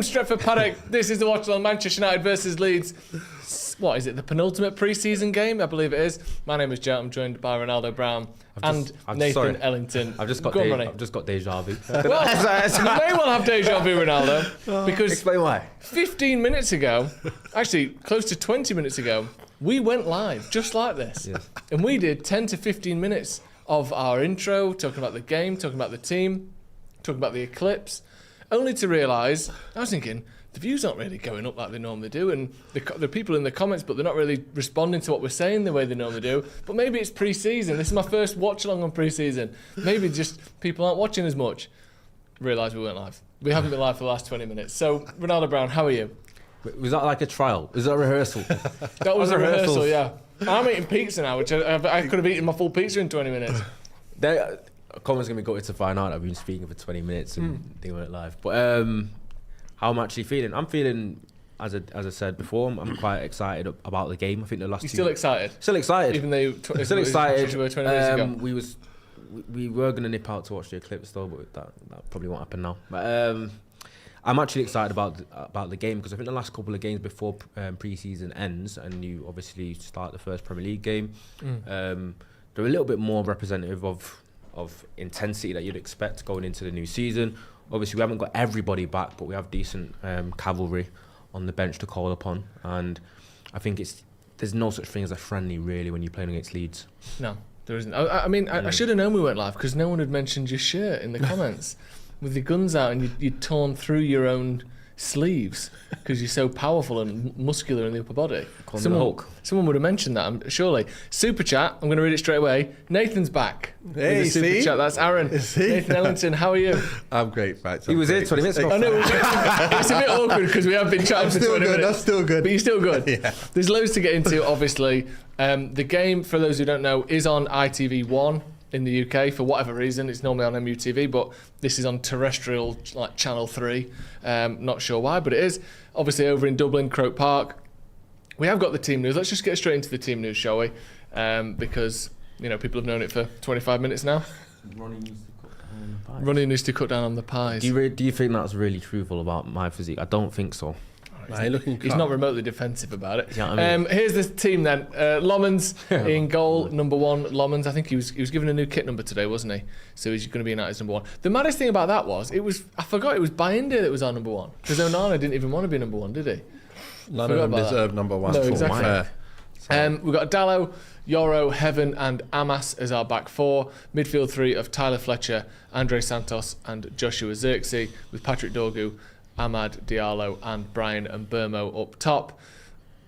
Stretford, Paddock. This is the Watchalong, Manchester United versus Leeds. What is it, the penultimate pre-season game? I believe it is. My name is Joe. I'm joined by Ronaldo Brown and Nathan Ellington. I've just got deja vu. Well, you may well have deja vu, Ronaldo, because explain why. 15 minutes ago, actually close to 20 minutes ago, we went live just like this. Yes. And we did 10 to 15 minutes of our intro, talking about the game, talking about the team, talking about the eclipse, only to realise, I was thinking, the views aren't really going up like they normally do, and the people in the comments, but they're not really responding to what we're saying the way they normally do. But maybe it's pre-season. This is my first watch-along on pre-season. Maybe just people aren't watching as much. Realised we weren't live. We haven't been live for the last 20 minutes. So, Ronaldo Brown, how are you? Was that like a trial? Was that a rehearsal? That was a rehearsal, yeah. I'm eating pizza now, which I could have eaten my full pizza in 20 minutes. Colin's going to be gutted to find out I've been speaking for 20 minutes and doing it live. But how I'm actually feeling? I'm feeling, as I said before, I'm quite excited about the game. I think the last You're still excited? Still excited. Even though still excited. 20 minutes ago. We were going to nip out to watch the eclipse though, but that probably won't happen now. But I'm actually excited about the game because I think the last couple of games before pre-season ends and you obviously start the first Premier League game, they're a little bit more representative of intensity that you'd expect going into the new season. Obviously, we haven't got everybody back, but we have decent cavalry on the bench to call upon. And I think there's no such thing as a friendly, really, when you're playing against Leeds. No, there isn't. I mean, I should have known we weren't live because no one had mentioned your shirt in the comments with your guns out and you'd torn through your own sleeves because you're so powerful and muscular in the upper body. Someone would have mentioned that, surely. Super chat, I'm going to read it straight away. Nathan's back. Hey, super chat. That's Aaron. Nathan Ellington, how are you? I'm great, thanks. He was here 20 minutes ago. I know, it's a bit awkward because we have been chatting for 20 minutes. I'm still good. But you're still good. Yeah. There's loads to get into, obviously. The game, for those who don't know, is on ITV1 in the UK for whatever reason. It's normally on MUTV, but this is on terrestrial, like Channel 3. Not sure why, but it is. Obviously over in Dublin, Croke Park. We have got the team news. Let's just get straight into the team news, shall we? Because, people have known it for 25 minutes now. Ronnie needs to cut down on the pies. Do you think that's really truthful about my physique? I don't think so. He's not remotely defensive about it. Yeah, I mean. Here's the team then. Lomans in goal, number 1. Lomans, I think he was given a new kit number today, wasn't he? So he's going to be United's number 1. The maddest thing about that was, I forgot it was Bayinde that was our number 1. Because Onana didn't even want to be number 1, did he? None of them deserve number 1. No, exactly. We've got Dallo, Yoro, Heaven and Amas as our back 4. Midfield 3 of Tyler Fletcher, Andre Santos and Joshua Zirkzee, with Patrick Dorgu, Ahmad Diallo and Brian and Burmo up top.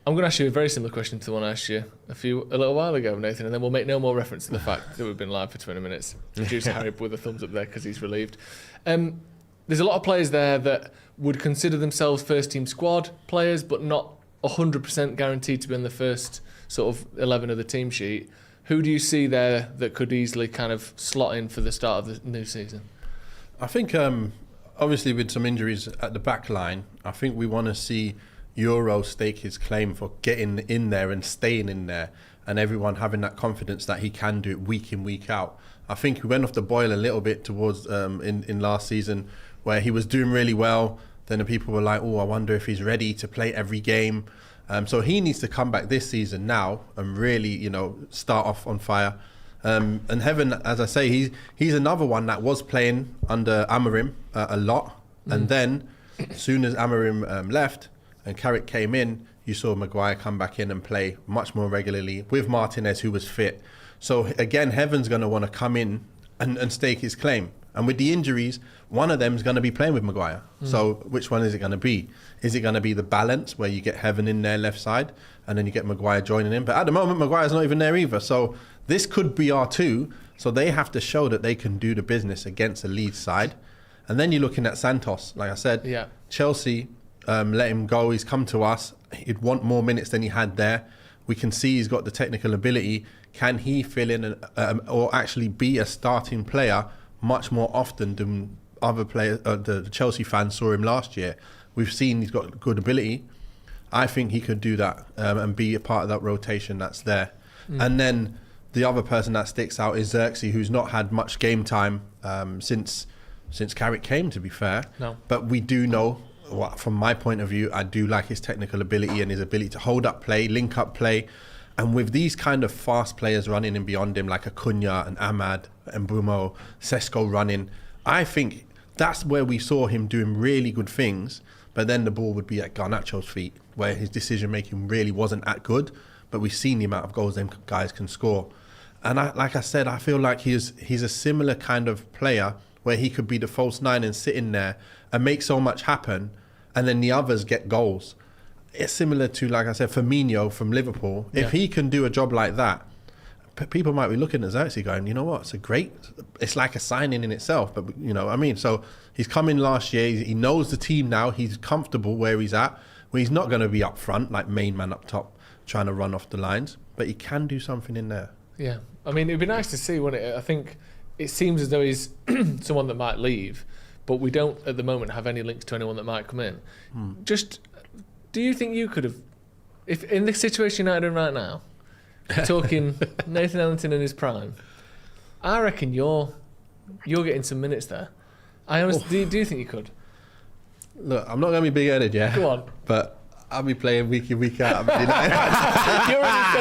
I'm going to ask you a very similar question to the one I asked you a little while ago, Nathan, and then we'll make no more reference to the fact that we've been live for 20 minutes. Producer Harry with a thumbs up there because he's relieved. There's a lot of players there that would consider themselves first-team squad players, but not 100% guaranteed to be on the first sort of 11 of the team sheet. Who do you see there that could easily kind of slot in for the start of the new season? I think, obviously, with some injuries at the back line, I think we want to see Euro stake his claim for getting in there and staying in there, and everyone having that confidence that he can do it week in, week out. I think he went off the boil a little bit towards in last season, where he was doing really well. Then the people were like, "Oh, I wonder if he's ready to play every game." So he needs to come back this season now and really, start off on fire. And Heaven, as I say, he's another one that was playing under Amorim a lot. And then, as soon as Amorim left and Carrick came in, you saw Maguire come back in and play much more regularly with Martinez, who was fit. So again, Heaven's going to want to come in and stake his claim. And with the injuries, one of them is going to be playing with Maguire. So which one is it going to be? Is it going to be the balance where you get Heaven in there left side and then you get Maguire joining in? But at the moment, Maguire's not even there either. So this could be our 2. So they have to show that they can do the business against the Leeds side. And then you're looking at Santos. Like I said, Chelsea let him go. He's come to us. He'd want more minutes than he had there. We can see he's got the technical ability. Can he fill in or actually be a starting player much more often than other players? The Chelsea fans saw him last year. We've seen he's got good ability. I think he could do that and be a part of that rotation that's there. And then the other person that sticks out is Zirkzee, who's not had much game time since Carrick came, to be fair. No. But we do know from my point of view, I do like his technical ability and his ability to hold up play, link up play. And with these kind of fast players running in beyond him, like Acuna and Ahmad and Brumo, Sesko running, I think that's where we saw him doing really good things. But then the ball would be at Garnacho's feet, where his decision making really wasn't that good. But we've seen the amount of goals them guys can score. And like I said, I feel like he's a similar kind of player where he could be the false nine and sit in there and make so much happen, and then the others get goals. It's similar to, like I said, Firmino from Liverpool. If he can do a job like that, people might be looking at Xerxes going, you know what, it's like a signing in itself, but you know what I mean? So he's come in last year, he knows the team now, he's comfortable where he's at, where he's not going to be up front, like main man up top, trying to run off the lines, but he can do something in there. Yeah, I mean, it'd be nice to see, wouldn't it? I think it seems as though he's someone that might leave, but we don't at the moment have any links to anyone that might come in. Just, do you think you could have, if in the situation United are in right now, talking Nathan Ellington in his prime, I reckon you're getting some minutes there. I honestly, do you think you could? Look, I'm not going to be big-headed, yeah? Go on. But I'll be playing week in, week out. You're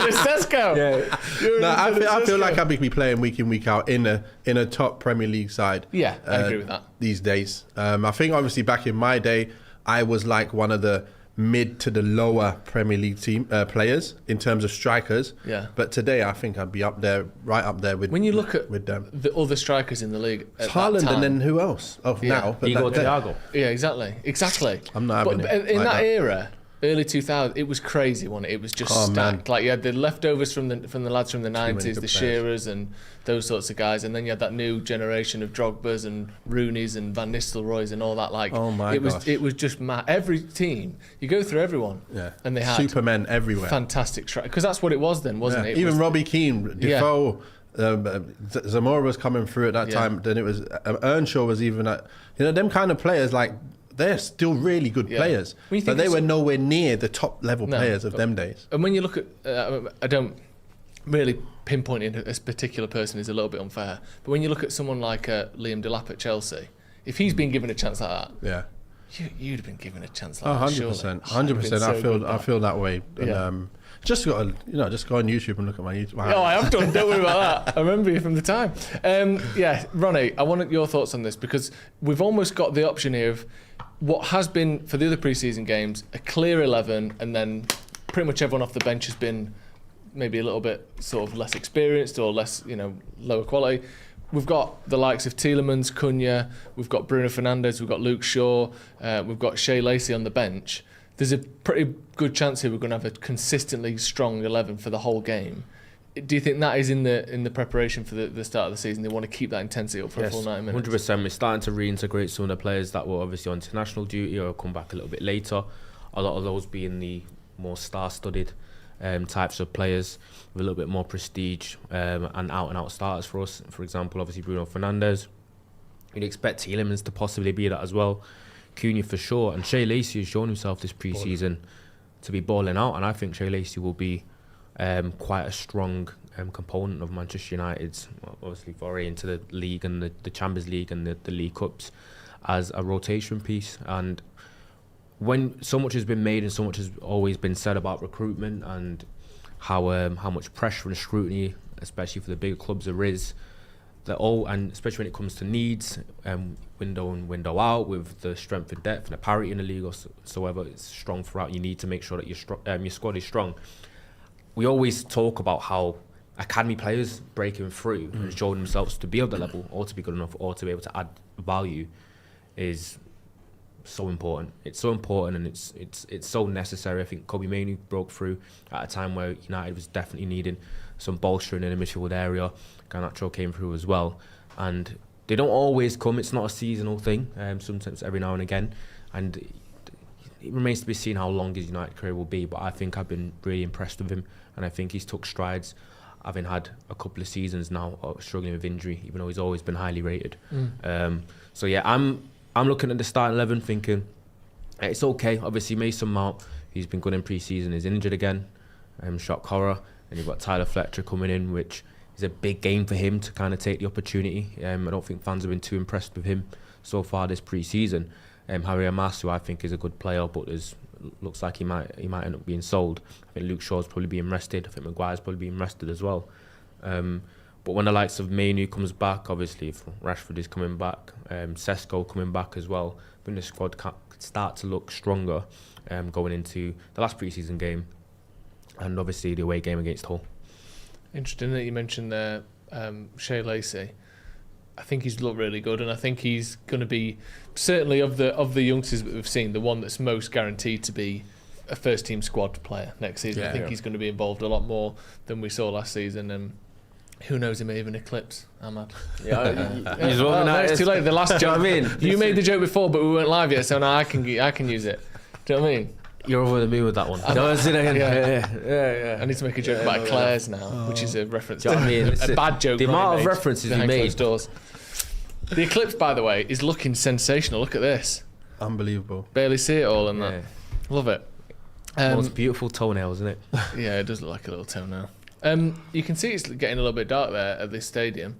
in Sesko. Yeah. I feel like I'll be playing week in, week out in a top Premier League side. Yeah, I agree with that. These days. I think obviously back in my day, I was like one of the mid to the lower Premier League team players in terms of strikers. Yeah. But today I think I'd be up there, right up there with when you look at with them. The other strikers in the league. At Haaland that time, and then who else? Now. But Igor Thiago. Yeah, exactly. I'm not having it. In like that era, early 2000s, it was crazy, wasn't it? It was just stacked. Man. Like you had the leftovers from the lads from the many 90s, good the players. Shearers and those sorts of guys, and then you had that new generation of Drogbas and Rooneys and Van Nistelrooys and all that. Like, Oh my gosh. it was just mad. Every team, you go through everyone, and they had Supermen everywhere. fantastic strike, because that's what it was then, wasn't it? It Even was, Robbie Keane, Defoe, Zamora was coming through at that time. Then it was Earnshaw was even at, them kind of players, like, they're still really good players, but they were nowhere near the top level players of them days. And when you look at, I don't really pinpointing a particular person is a little bit unfair, but when you look at someone like Liam Delap at Chelsea, if he's been given a chance like that, you'd have been given a chance like that. 100%, 100%. I feel that way. And, just got to, just go on YouTube and look at my YouTube. Oh, I have done. Don't worry about that. I remember you from the time. Ronnie, I want your thoughts on this, because we've almost got the option here of what has been for the other pre-season games a clear 11, and then pretty much everyone off the bench has been maybe a little bit sort of less experienced or less, lower quality. We've got the likes of Tielemans, Cunha, we've got Bruno Fernandes, we've got Luke Shaw, we've got Shea Lacey on the bench. There's a pretty good chance here we're going to have a consistently strong 11 for the whole game. Do you think that is in the preparation for the start of the season? They want to keep that intensity up for a full 90 minutes? 100%. We're starting to reintegrate some of the players that were obviously on international duty or come back a little bit later. A lot of those being the more star-studded types of players with a little bit more prestige and out-and-out starters for us. For example, obviously Bruno Fernandes. You'd expect Tielemans to possibly be that as well. Cunha for sure. And Shea Lacey has shown himself this pre-season to be balling out. And I think Shea Lacey will be quite a strong component of Manchester United's, obviously, foray into the league and the Champions League and the League Cups as a rotation piece. And when so much has been made and so much has always been said about recruitment and how much pressure and scrutiny, especially for the bigger clubs, there is, and especially when it comes to needs, window in, window out, with the strength and depth and the parity in the league or so whether it's strong throughout, you need to make sure that your squad is strong. We always talk about how academy players breaking through and showing themselves to be of the level or to be good enough or to be able to add value is so important. It's so important, and it's so necessary. I think Kobe Mainoo broke through at a time where United was definitely needing some bolstering in the midfield area. Garnacho came through as well, and they don't always come. It's not a seasonal thing. Sometimes every now and again, and it remains to be seen how long his United career will be. But I think I've been really impressed with him, and I think he's took strides, having had a couple of seasons now struggling with injury, even though he's always been highly rated. So yeah, I'm looking at the starting 11 thinking it's okay. Obviously Mason Mount, he's been good in pre-season, is injured again, shock horror, and you've got Tyler Fletcher coming in, which is a big game for him to kind of take the opportunity. I don't think fans have been too impressed with him so far this pre-season. Harry Amas, who I think is a good player, but looks like he might end up being sold. I think Luke Shaw's probably being rested. I think Maguire's probably being rested as well. But when the likes of Mainu comes back, obviously if Rashford is coming back, Sesko coming back as well, I think the squad can start to look stronger going into the last pre-season game and obviously the away game against Hull. Interesting that you mentioned there Shea Lacey. I think he's looked really good, and I think he's going to be, certainly of the youngsters that we've seen, the one that's most guaranteed to be a first team squad player next season. I think he's going to be involved a lot more than we saw last season, and who knows, he may even eclipse Ahmad. It's too late. The last joke. I mean, you made the joke before, but we weren't live yet, so now I can use it. Do you know what I mean? You're over the moon with that one. Yeah. I need to make a joke about Claire's now, which is a reference. Do you know what I mean? A bad joke. The amount of references you made. Doors. The eclipse, by the way, is looking sensational. Look at this. Unbelievable. Barely see it all in that. Love it. Most beautiful toenails, isn't it? Yeah, it does look like a little toenail. You can see it's getting a little bit dark there at this stadium.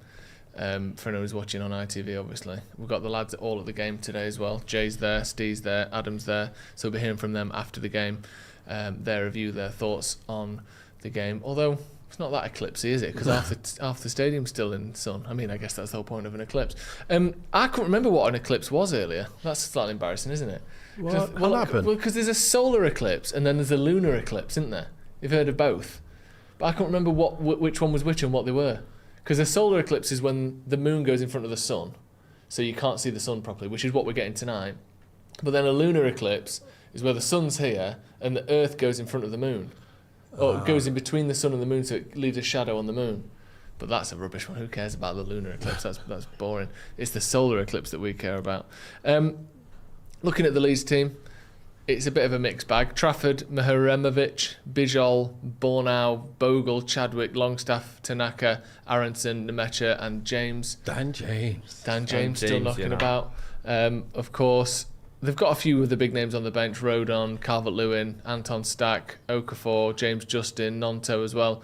For anyone who's watching on ITV, obviously. We've got the lads all at the game today as well. Jay's there, Steve's there, Adam's there. So we'll be hearing from them after the game. Their review, their thoughts on the game. Although it's not that eclipsey, is it? Because half the stadium's still in sun. I mean, I guess that's the whole point of an eclipse. I couldn't remember what an eclipse was earlier. That's slightly embarrassing, isn't it? What happened? Well, because there's a solar eclipse and then there's a lunar eclipse, isn't there? You've heard of both. But I can't remember which one was which and what they were. Because a solar eclipse is when the moon goes in front of the sun, so you can't see the sun properly, which is what we're getting tonight. But then a lunar eclipse is where the sun's here and the earth goes in front of the moon. Or it goes in between the sun and the moon, so it leaves a shadow on the moon. But that's a rubbish one. Who cares about the lunar eclipse? That's boring. It's the solar eclipse that we care about. Looking at the Leeds team, it's a bit of a mixed bag. Trafford, Mihremovic, Bijol, Bornau, Bogle, Chadwick, Longstaff, Tanaka, Aronson, Nemecha and James. Dan James still knocking about. Of course, they've got a few of the big names on the bench. Rodon, Calvert-Lewin, Anton Stack, Okafor, James Justin, Nonto as well.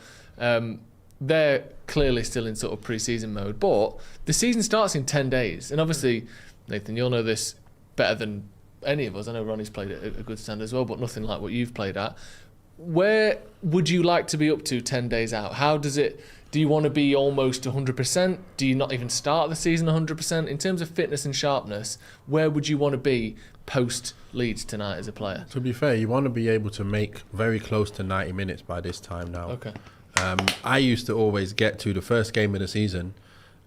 They're clearly still in sort of pre-season mode. But the season starts in 10 days. And obviously, Nathan, you'll know this better than any of us. I know Ronnie's played at a good standard as well, but nothing like what you've played at. Where would you like to be up to 10 days out? How does it... Do you want to be almost 100%? Do you not even start the season 100%? In terms of fitness and sharpness, where would you want to be post Leeds tonight as a player? To be fair, you want to be able to make very close to 90 minutes by this time now. Okay. I used to always get to the first game of the season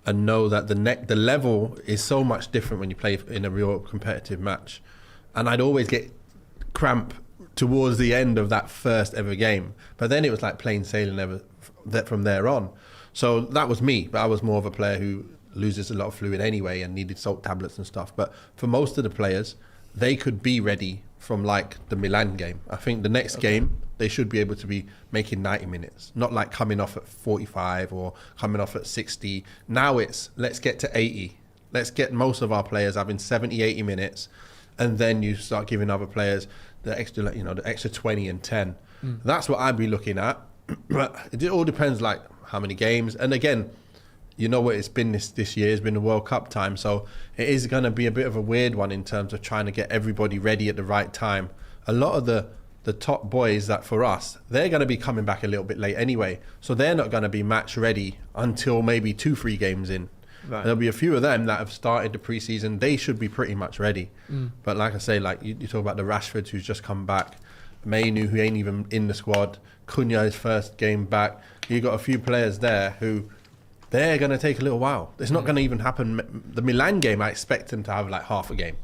and know that the level is so much different when you play in a real competitive match. And I'd always get cramp towards the end of that first ever game. But then it was like plain sailing from there on. So that was me. But I was more of a player who loses a lot of fluid anyway and needed salt tablets and stuff. But for most of the players, they could be ready from like the Milan game. I think the next game, they should be able to be making 90 minutes. Not like coming off at 45 or coming off at 60. Now it's, let's get to 80. Let's get most of our players having 70, 80 minutes. And then you start giving other players the extra 20 and 10. That's what I'd be looking at. But it all depends, like how many games. And again, you know what it's been this year. It's been the World Cup time, so it is going to be a bit of a weird one in terms of trying to get everybody ready at the right time. A lot of the top boys that for us, they're going to be coming back a little bit late anyway, so they're not going to be match ready until maybe 2-3 games in. Right. There'll be a few of them that have started the pre-season. They should be pretty much ready. But like I say, like you talk about the Rashfords who's just come back, Mainu who ain't even in the squad, Cunha's first game back. You got a few players there who they're going to take a little while. It's not going to even happen. The Milan game, I expect them to have like half a game.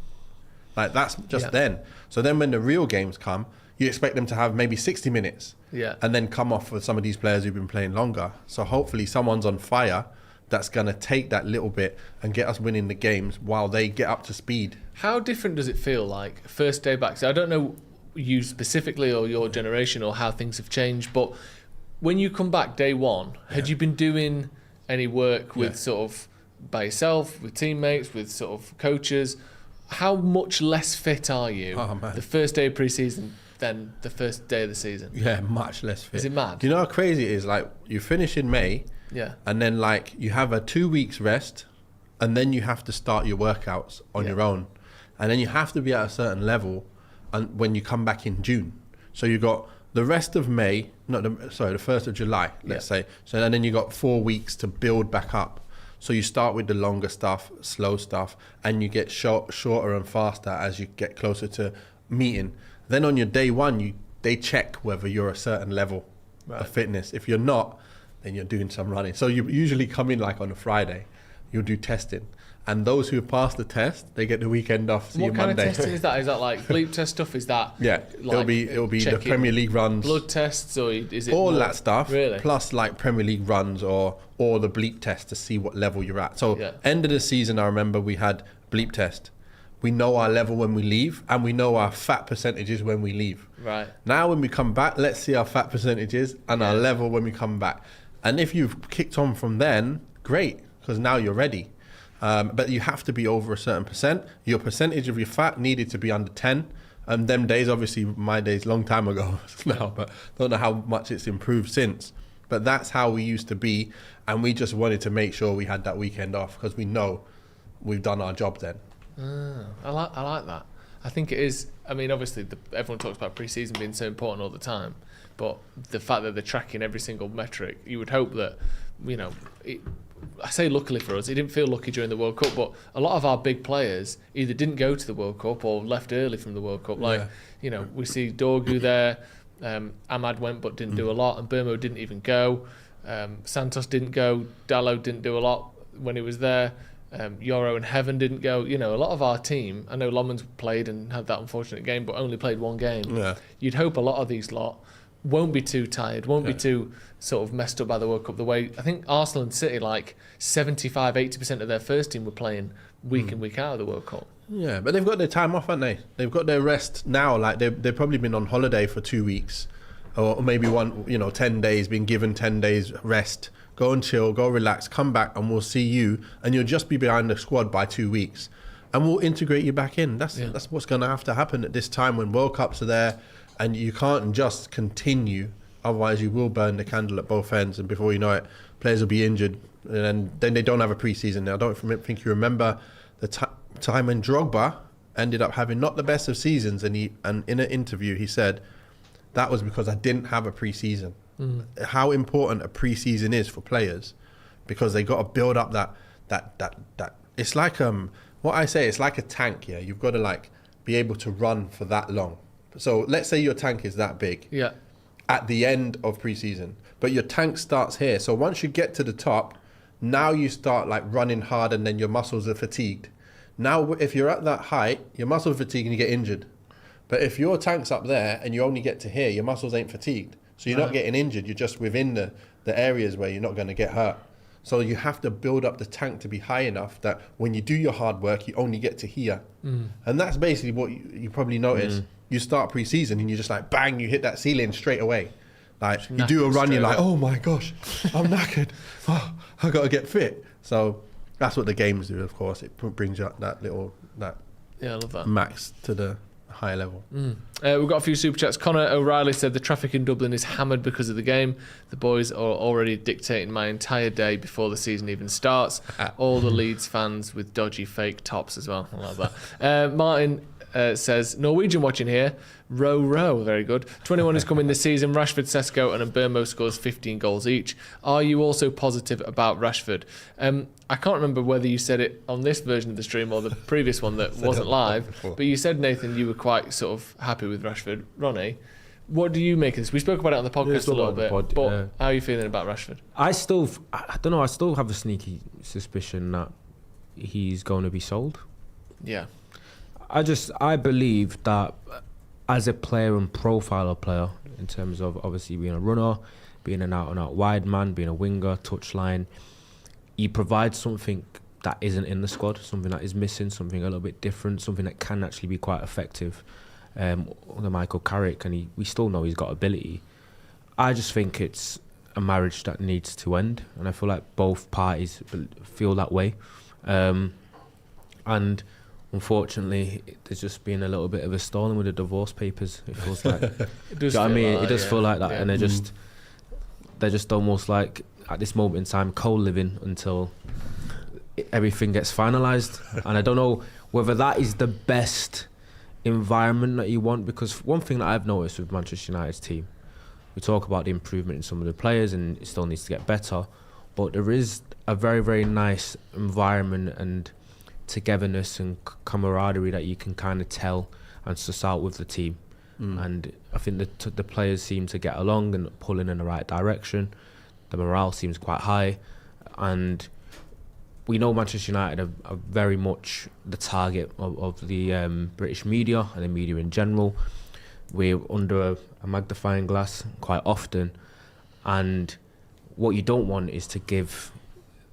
Like that's just then. So then when the real games come, you expect them to have maybe 60 minutes. Yeah. And then come off with some of these players who've been playing longer. So hopefully someone's on fire that's going to take that little bit and get us winning the games while they get up to speed. How different does it feel like first day back? So I don't know you specifically or your generation or how things have changed, but when you come back day one, had you been doing any work with sort of by yourself, with teammates, with sort of coaches? How much less fit are you the first day of pre-season than the first day of the season? Yeah, much less fit. Is it mad? Do you know how crazy it is? Like you finish in May, and then like you have a 2 weeks rest, and then you have to start your workouts on your own. and then you have to be at a certain level, and when you come back in June. So you got the rest of May, the 1st of July, let's say. So and then you got 4 weeks to build back up. So you start with the longer stuff, slow stuff, and you get shorter and faster as you get closer to meeting. Then on your day one, they check whether you're a certain level of fitness. If you're not, then you're doing some running. So you usually come in like on a Friday, you'll do testing. And those who pass the test, they get the weekend off. See you Monday. What kind of testing is that? Is that like bleep test stuff? Is that it'll be the Premier League runs, blood tests, or is it all that stuff? Really? Plus like Premier League runs or the bleep test to see what level you're at. So end of the season, I remember we had bleep test. We know our level when we leave, and we know our fat percentages when we leave. Right. Now when we come back, let's see our fat percentages and our level when we come back. And if you've kicked on from then, great, because now you're ready. But you have to be over a certain percent. Your percentage of your fat needed to be under 10. And them days, obviously my days, long time ago now, but don't know how much it's improved since. But that's how we used to be. And we just wanted to make sure we had that weekend off because we know we've done our job then. I like that. I think it is. I mean, obviously, everyone talks about pre-season being so important all the time, but the fact that they're tracking every single metric, you would hope that, I say luckily for us, it didn't feel lucky during the World Cup, but a lot of our big players either didn't go to the World Cup or left early from the World Cup. We see Dorgu there, Ahmad went but didn't do a lot, and Burmo didn't even go. Santos didn't go, Dalot didn't do a lot when he was there. Yoro and Heaven didn't go. A lot of our team, I know Lomans played and had that unfortunate game, but only played one game. Yeah. You'd hope a lot of these lot won't be too tired, won't be too sort of messed up by the World Cup. The way I think Arsenal and City, like 75-80% of their first team were playing week in, week out of the World Cup. Yeah, but they've got their time off, haven't they? They've got their rest now. Like they've probably been on holiday for 2 weeks, or maybe 10 days, been given 10 days rest. Go and chill, go relax, come back, and we'll see you. And you'll just be behind the squad by 2 weeks, and we'll integrate you back in. That's what's going to have to happen at this time when World Cups are there, and you can't just continue. Otherwise, you will burn the candle at both ends, and before you know it, players will be injured, and then they don't have a pre-season. Now, I don't think you remember the time when Drogba ended up having not the best of seasons, and in an interview he said that was because I didn't have a pre-season. How important a pre-season is for players, because they got to build up that. It's like what I say. It's like a tank. Yeah, you've got to like be able to run for that long. So let's say your tank is that big. Yeah. At the end of pre-season, but your tank starts here. So once you get to the top, now you start like running hard, and then your muscles are fatigued. Now, if you're at that height, your muscle fatigue and you get injured. But if your tank's up there and you only get to here, your muscles ain't fatigued. So you're not getting injured. You're just within the areas where you're not going to get hurt. So you have to build up the tank to be high enough that when you do your hard work, you only get to here. And that's basically what you probably notice. You start pre-season and you just like, bang, you hit that ceiling straight away. Like you do a run, you're like, oh my gosh, I'm knackered. Oh, I got to get fit. So that's what the games do, of course. It brings you up that I love that. Max to the higher level. We've got a few super chats. Connor O'Reilly said the traffic in Dublin is hammered because of the game. The boys are already dictating my entire day before the season even starts. All the Leeds fans with dodgy fake tops as well. I love that. Martin says Norwegian watching here. Row, very good. 21 is coming this season. Rashford, Sesko and Burmo scores 15 goals each. Are you also positive about Rashford? I can't remember whether you said it on this version of the stream or the previous one that wasn't live, but you said, Nathan, you were quite sort of happy with Rashford. Ronnie, what do you make of this? We spoke about it on the podcast a little bit, but how are you feeling about Rashford? I don't know, I still have a sneaky suspicion that he's going to be sold. Yeah. I believe that as a player and profile of player, in terms of obviously being a runner, being an out-and-out wide man, being a winger, touchline, he provides something that isn't in the squad, something that is missing, something a little bit different, something that can actually be quite effective. The Michael Carrick, and we still know he's got ability. I just think it's a marriage that needs to end, and I feel like both parties feel that way. And unfortunately, there's just been a little bit of a stalling with the divorce papers. It feels like, it does feel like that, and they're just almost like at this moment in time co-living until everything gets finalised. And I don't know whether that is the best environment that you want, because one thing that I've noticed with Manchester United's team, we talk about the improvement in some of the players and it still needs to get better, but there is a very, very nice environment and togetherness and camaraderie that you can kind of tell and suss out with the team. And I think the players seem to get along and pulling in the right direction. The morale seems quite high, and we know Manchester United are very much the target of the British media and the media in general. We're under a magnifying glass quite often, and what you don't want is to give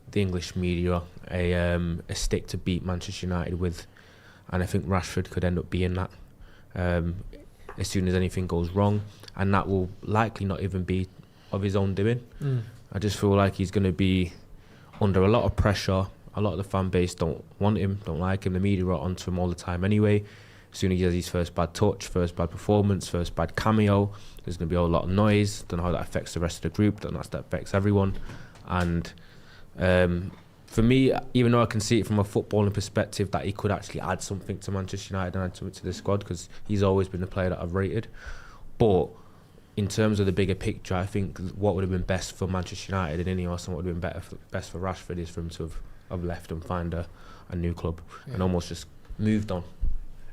the English media a stick to beat Manchester United with, and I think Rashford could end up being that as soon as anything goes wrong, and that will likely not even be of his own doing. I just feel like he's going to be under a lot of pressure. A lot of the fan base don't want him, don't like him. The media are onto him all the time anyway. As soon as he has his first bad touch, first bad performance, first bad cameo, there's going to be a lot of noise. Don't know how that affects the rest of the group. Don't know how that affects everyone. And for me, even though I can see it from a footballing perspective that he could actually add something to Manchester United and add something to the squad, because he's always been the player that I've rated. But in terms of the bigger picture, I think what would have been best for Manchester United and Ineos and what would have been best for Rashford is for him to have left and find a new club and almost just moved on.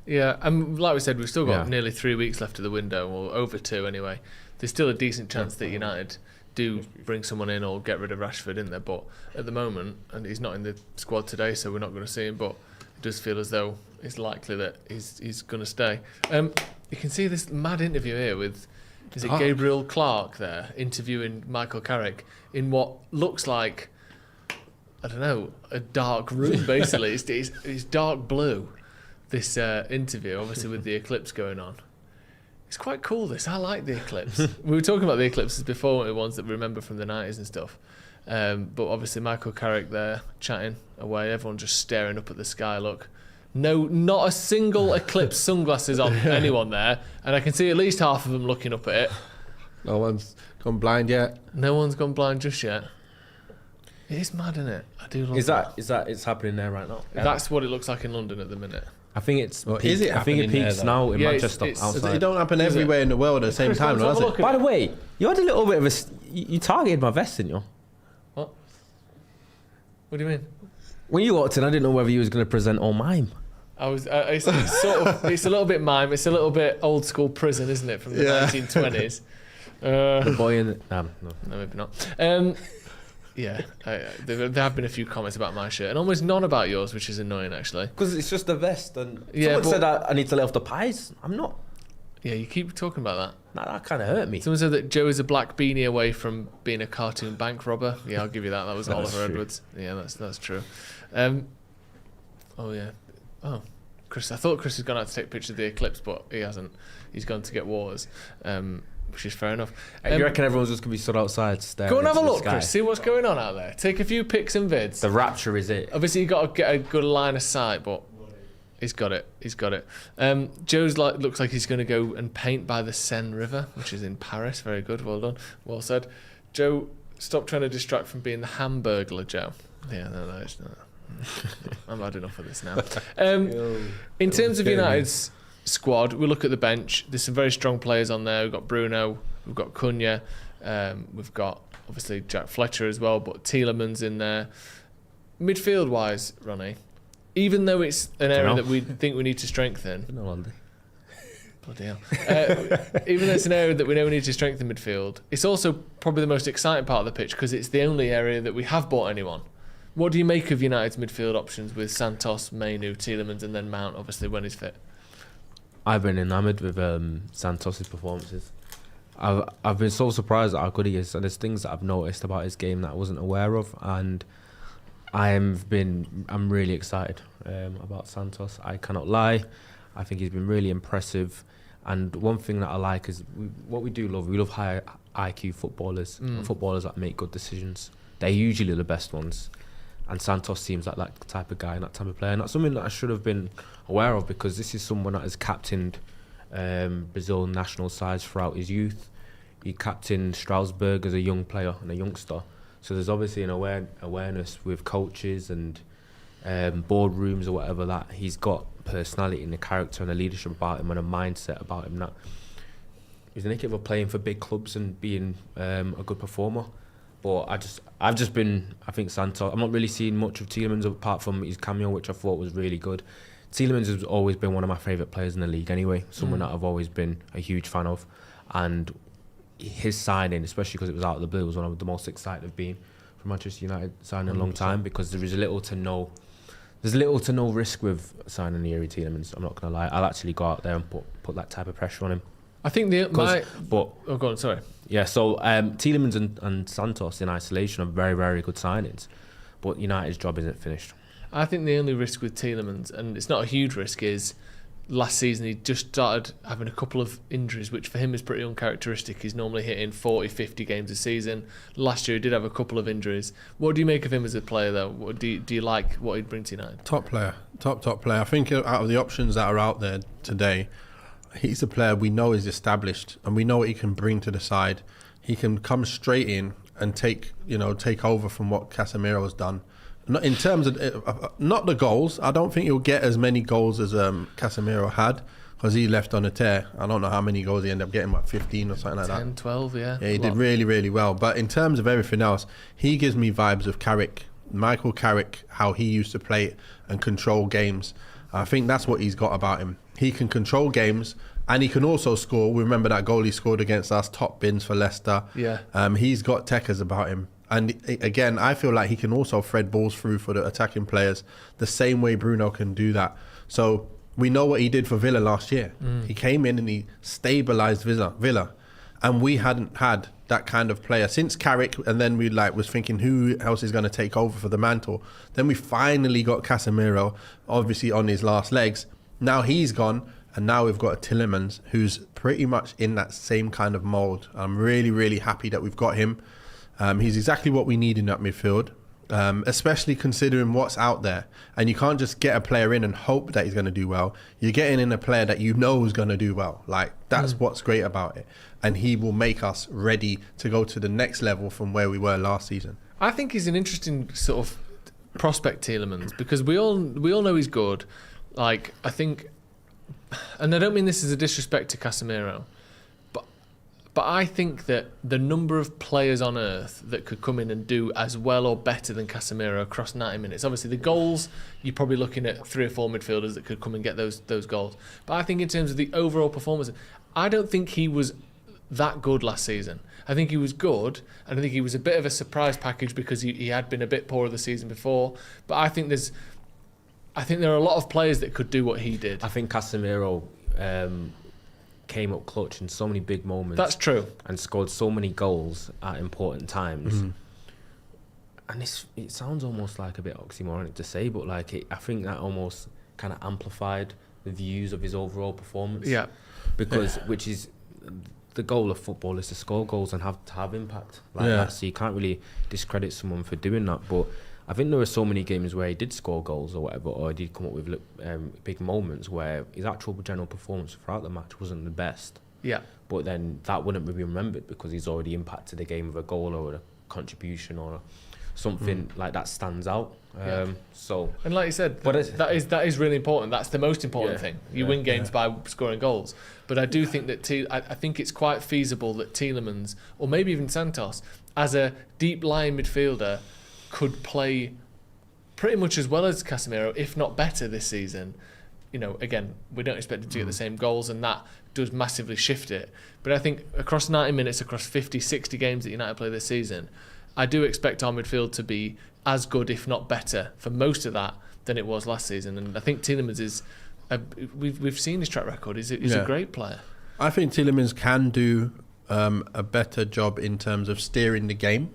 Yeah, and like we said, we've still got nearly 3 weeks left of the window, or over 2 anyway. There's still a decent chance that United do bring someone in or get rid of Rashford in there, but at the moment, and he's not in the squad today, so we're not going to see him, but it does feel as though it's likely that he's going to stay. You can see this mad interview here with, is it Gabriel Clark there, interviewing Michael Carrick in what looks like, I don't know, a dark room, basically. It's dark blue, this interview, obviously with the eclipse going on. It's quite cool, this. I like the eclipse. We were talking about the eclipses before, the ones that we remember from the 90s and stuff. But obviously Michael Carrick there, chatting away, everyone just staring up at the sky, look. No, not a single eclipse sunglasses on anyone there, and I can see at least half of them looking up at it. No one's gone blind yet. No one's gone blind just yet. It is mad, isn't it? I do love Is that it's happening there right now? That's what it looks like in London at the minute. I think it's Well, is it I think it happening peaks there, now in Yeah, Manchester it's- outside. It don't happen Is everywhere in the world at the same Chris, time, let's have does a it? look. By the way, you had a little bit of you targeted my vest, didn't you? What? What do you mean? When you walked in, I didn't know whether you was going to present or mime. I was. It's sort of. It's a little bit mime. It's a little bit old school prison, isn't it, from the 1920s? The boy in no. No, maybe not. Yeah, there have been a few comments about my shirt, and almost none about yours, which is annoying, actually. Because it's just a vest, and Yeah, someone but- said I need to lay off the pies. I'm not. Yeah, you keep talking about that. That kind of hurt me. Someone said that Joe is a black beanie away from being a cartoon bank robber. Yeah, I'll give you that. That was That's Oliver true. Edwards. Yeah, that's true. Oh yeah. Oh, Chris. I thought Chris had gone out to take pictures of the eclipse, but he hasn't. He's gone to get waters, which is fair enough. You reckon everyone's just going to be stood outside staring Go and have a into the look, sky? Chris. See what's going on out there. Take a few pics and vids. The rapture is it. Obviously, you got to get a good line of sight, but he's got it. He's got it. Joe's looks like he's going to go and paint by the Seine River, which is in Paris. Very good. Well done. Well said. Joe, stop trying to distract from being the Hamburglar, Joe. Yeah, no, it's not. I'm had enough of this now. In terms of United's squad, we look at the bench. There's some very strong players on there. We've got Bruno, we've got Cunha, we've got obviously Jack Fletcher as well, but Tielemans in there. Midfield wise, Ronnie, even though it's an area that we think we need to strengthen, No wonder. bloody hell. Even though it's an area that we know we need to strengthen midfield, it's also probably the most exciting part of the pitch because it's the only area that we have bought anyone. What do you make of United's midfield options with Santos, Mainu, Tielemans, and then Mount, obviously, when he's fit? I've been enamoured with Santos's performances. I've been so surprised at how good he is, and there's things that I've noticed about his game that I wasn't aware of, and I'm really excited about Santos. I cannot lie. I think he's been really impressive, and one thing that I like is what we love high IQ footballers, footballers that make good decisions. They're usually the best ones. And Santos seems like that type of guy and that type of player. And that's something that I should have been aware of because this is someone that has captained Brazil national sides throughout his youth. He captained Strasbourg as a young player and a youngster. So there's obviously an awareness with coaches and boardrooms or whatever, that he's got personality and the character and the leadership about him and a mindset about him that he's indicative of playing for big clubs and being a good performer. But I think Santos, I'm not really seeing much of Tielemans apart from his cameo, which I thought was really good. Tielemans has always been one of my favourite players in the league anyway, someone that I've always been a huge fan of. And his signing, especially because it was out of the blue, was one of the most excited I've been for Manchester United signing in a long time, because there is little to no risk with signing Yuri Tielemans. I'm not going to lie. I'll actually go out there and put that type of pressure on him. I think go on, sorry. Yeah, so Tielemans and Santos in isolation are very, very good signings, but United's job isn't finished. I think the only risk with Tielemans, and it's not a huge risk, is last season he just started having a couple of injuries, which for him is pretty uncharacteristic. He's normally hitting 40, 50 games a season. Last year he did have a couple of injuries. What do you make of him as a player, though? Do you like what he'd bring to United? Top player. I think out of the options that are out there today, he's a player we know is established and we know what he can bring to the side. He can come straight in and take over from what Casemiro's done. Not in terms of not the goals. I don't think he'll get as many goals as Casemiro had, because he left on a tear. I don't know how many goals he ended up getting, like 15 or something like 10, that. 12, yeah. Yeah, he did really, really well. But in terms of everything else, he gives me vibes of Carrick, Michael Carrick, how he used to play and control games. I think that's what he's got about him. He can control games and he can also score. We remember that goal he scored against us, top bins for Leicester. Yeah. He's got techers about him. And again, I feel like he can also thread balls through for the attacking players the same way Bruno can do that. So we know what he did for Villa last year. He came in and he stabilised Villa. And we hadn't had that kind of player since Carrick, and then we was thinking who else is going to take over for the mantle. Then we finally got Casemiro, obviously on his last legs. Now he's gone, and now we've got a Tielemans who's pretty much in that same kind of mould. I'm really, really happy that we've got him. He's exactly what we need in that midfield, especially considering what's out there. And you can't just get a player in and hope that he's going to do well. You're getting in a player that you know is going to do well. That's what's great about it. And he will make us ready to go to the next level from where we were last season. I think he's an interesting sort of prospect, Tielemans, because we all know he's good. I think, and I don't mean this as a disrespect to Casemiro, but I think that the number of players on earth that could come in and do as well or better than Casemiro across 90 minutes. Obviously, the goals, you're probably looking at 3 or 4 midfielders that could come and get those goals. But I think in terms of the overall performance, I don't think he was that good last season. I think he was good, and I think he was a bit of a surprise package because he had been a bit poorer the season before. But I think there are a lot of players that could do what he did. I think Casemiro came up clutch in so many big moments. That's true. And scored so many goals at important times. Mm-hmm. And it sounds almost like a bit oxymoronic to say, but I think that almost kind of amplified the views of his overall performance. Yeah. Because which is the goal of football, is to score goals and have impact that. So you can't really discredit someone for doing that. But I think there were so many games where he did score goals or whatever, or he did come up with big moments where his actual general performance throughout the match wasn't the best. Yeah. But then that wouldn't be remembered because he's already impacted the game with a goal or a contribution or something like that stands out. And like you said, that is really important. That's the most important thing. You win games by scoring goals. But I do think that I think it's quite feasible that Tielemans, or maybe even Santos, as a deep line midfielder, could play pretty much as well as Casemiro, if not better, this season. Again, we don't expect him to get the same goals, and that does massively shift it. But I think across 90 minutes, across 50, 60 games that United play this season, I do expect our midfield to be as good, if not better, for most of that than it was last season. And I think Tielemans is, we've seen his track record. He's a great player. I think Tielemans can do a better job in terms of steering the game,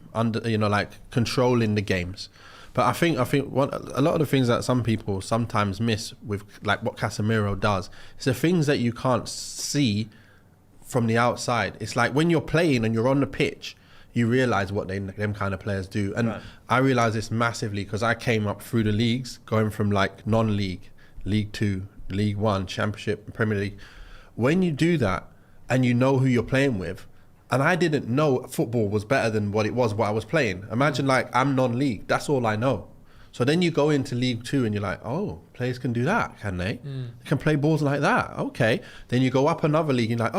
controlling the games. But I think a lot of the things that some people sometimes miss with what Casemiro does is the things that you can't see from the outside. It's like when you're playing and you're on the pitch, you realise what them kind of players do. And I realise this massively because I came up through the leagues, going from non-league, League 2, League 1, Championship, Premier League. When you do that and you know who you're playing with, and I didn't know football was better than what I was playing. Imagine I'm non-league, that's all I know. So then you go into League Two and you're like, oh, players can do that, can they? They can play balls like that. Okay. Then you go up another league and you're like,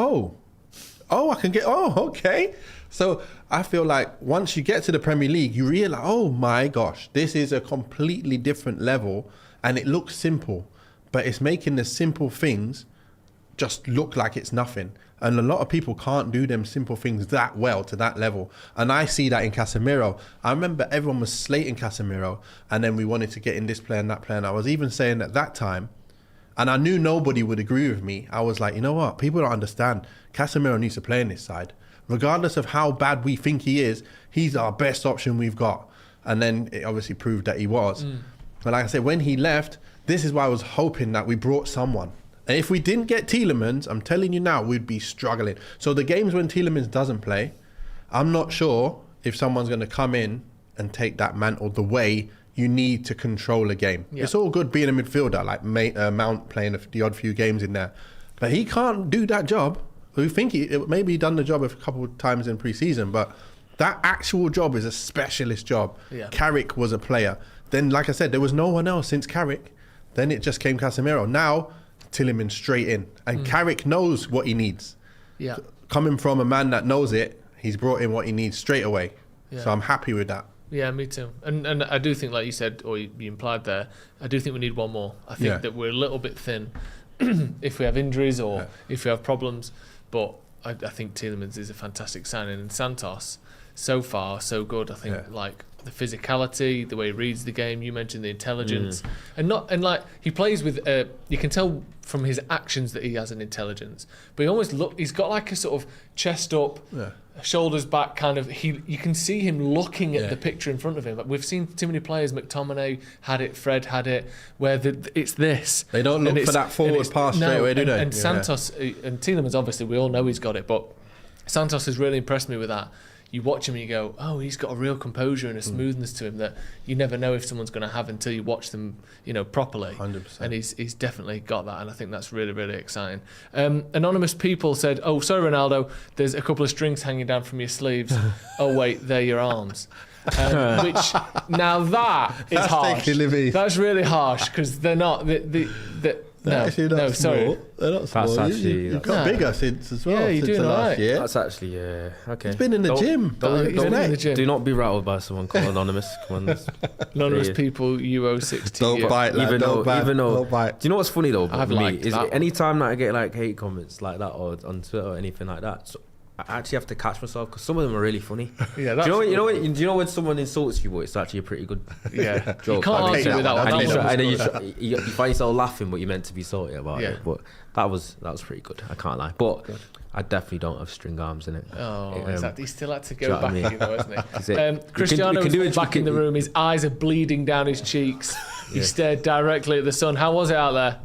okay. So I feel like once you get to the Premier League, you realize, oh my gosh, this is a completely different level, and it looks simple, but it's making the simple things just look like it's nothing. And a lot of people can't do them simple things that well to that level. And I see that in Casemiro. I remember everyone was slating Casemiro, and then we wanted to get in this player and that player. And I was even saying at that time, and I knew nobody would agree with me, I was like, you know what? People don't understand. Casemiro needs to play in this side. Regardless of how bad we think he is, he's our best option we've got. And then it obviously proved that he was. But like I said, when he left, this is why I was hoping that we brought someone. And if we didn't get Tielemans, I'm telling you now, we'd be struggling. So the games when Tielemans doesn't play, I'm not sure if someone's going to come in and take that mantle the way you need to control a game. Yep. It's all good being a midfielder, like Mount playing the odd few games in there. But he can't do that job. We think maybe he done the job a couple of times in pre-season, but that actual job is a specialist job. Yeah. Carrick was a player. Then, like I said, there was no one else since Carrick. Then it just came Casemiro. Now, Tielemans straight in. And Carrick knows what he needs. Yeah. Coming from a man that knows it, he's brought in what he needs straight away. Yeah. So I'm happy with that. Yeah, me too. And I do think, like you said, or you implied there, I do think we need one more. I think that we're a little bit thin if we have injuries or if we have problems. But I think Tielemans is a fantastic signing. And Santos, so far, so good. I think like the physicality, the way he reads the game. You mentioned the intelligence, and like he plays with. You can tell from his actions that he has an intelligence. But he almost he's got like a sort of chest up, shoulders back kind of. You can see him looking at the picture in front of him. Like we've seen too many players. McTominay had it, Fred had it, where it's this. They don't look for that forward pass straight away, do they? And Santos and Tielemans, obviously, we all know he's got it, but Santos has really impressed me with that. You watch him and you go, oh, he's got a real composure and a smoothness to him that you never know if someone's going to have until you watch them, properly. 100%. And he's definitely got that, and I think that's really, really exciting. Anonymous people said, oh, sorry, Ronaldo, there's a couple of strings hanging down from your sleeves. Oh, wait, they're your arms. Which, now that is harsh. That's really harsh, because they're not... No, sorry. They're not small. That's actually... You've got bigger since as well. Yeah, you're doing all right. Year. That's actually, okay. He's been in the gym. Do not be rattled by someone called Anonymous. Come on. Anonymous people, UO60. Don't bite, lad. Even though, don't bite. do you know what's funny though? I've for me, liked is that any time that I get like hate comments like that or on Twitter or anything like that, so I actually have to catch myself because some of them are really funny. Yeah, do you know when someone insults you, but it's actually a pretty good joke. You can't argue with that one. And you find yourself laughing, but you're meant to be salty about it. But that was pretty good. I can't lie. But I definitely don't have string arms in it. Oh, exactly. He still had to go back, isn't he? Cristiano is back in the room. His eyes are bleeding down his cheeks. He stared directly at the sun. How was it out there?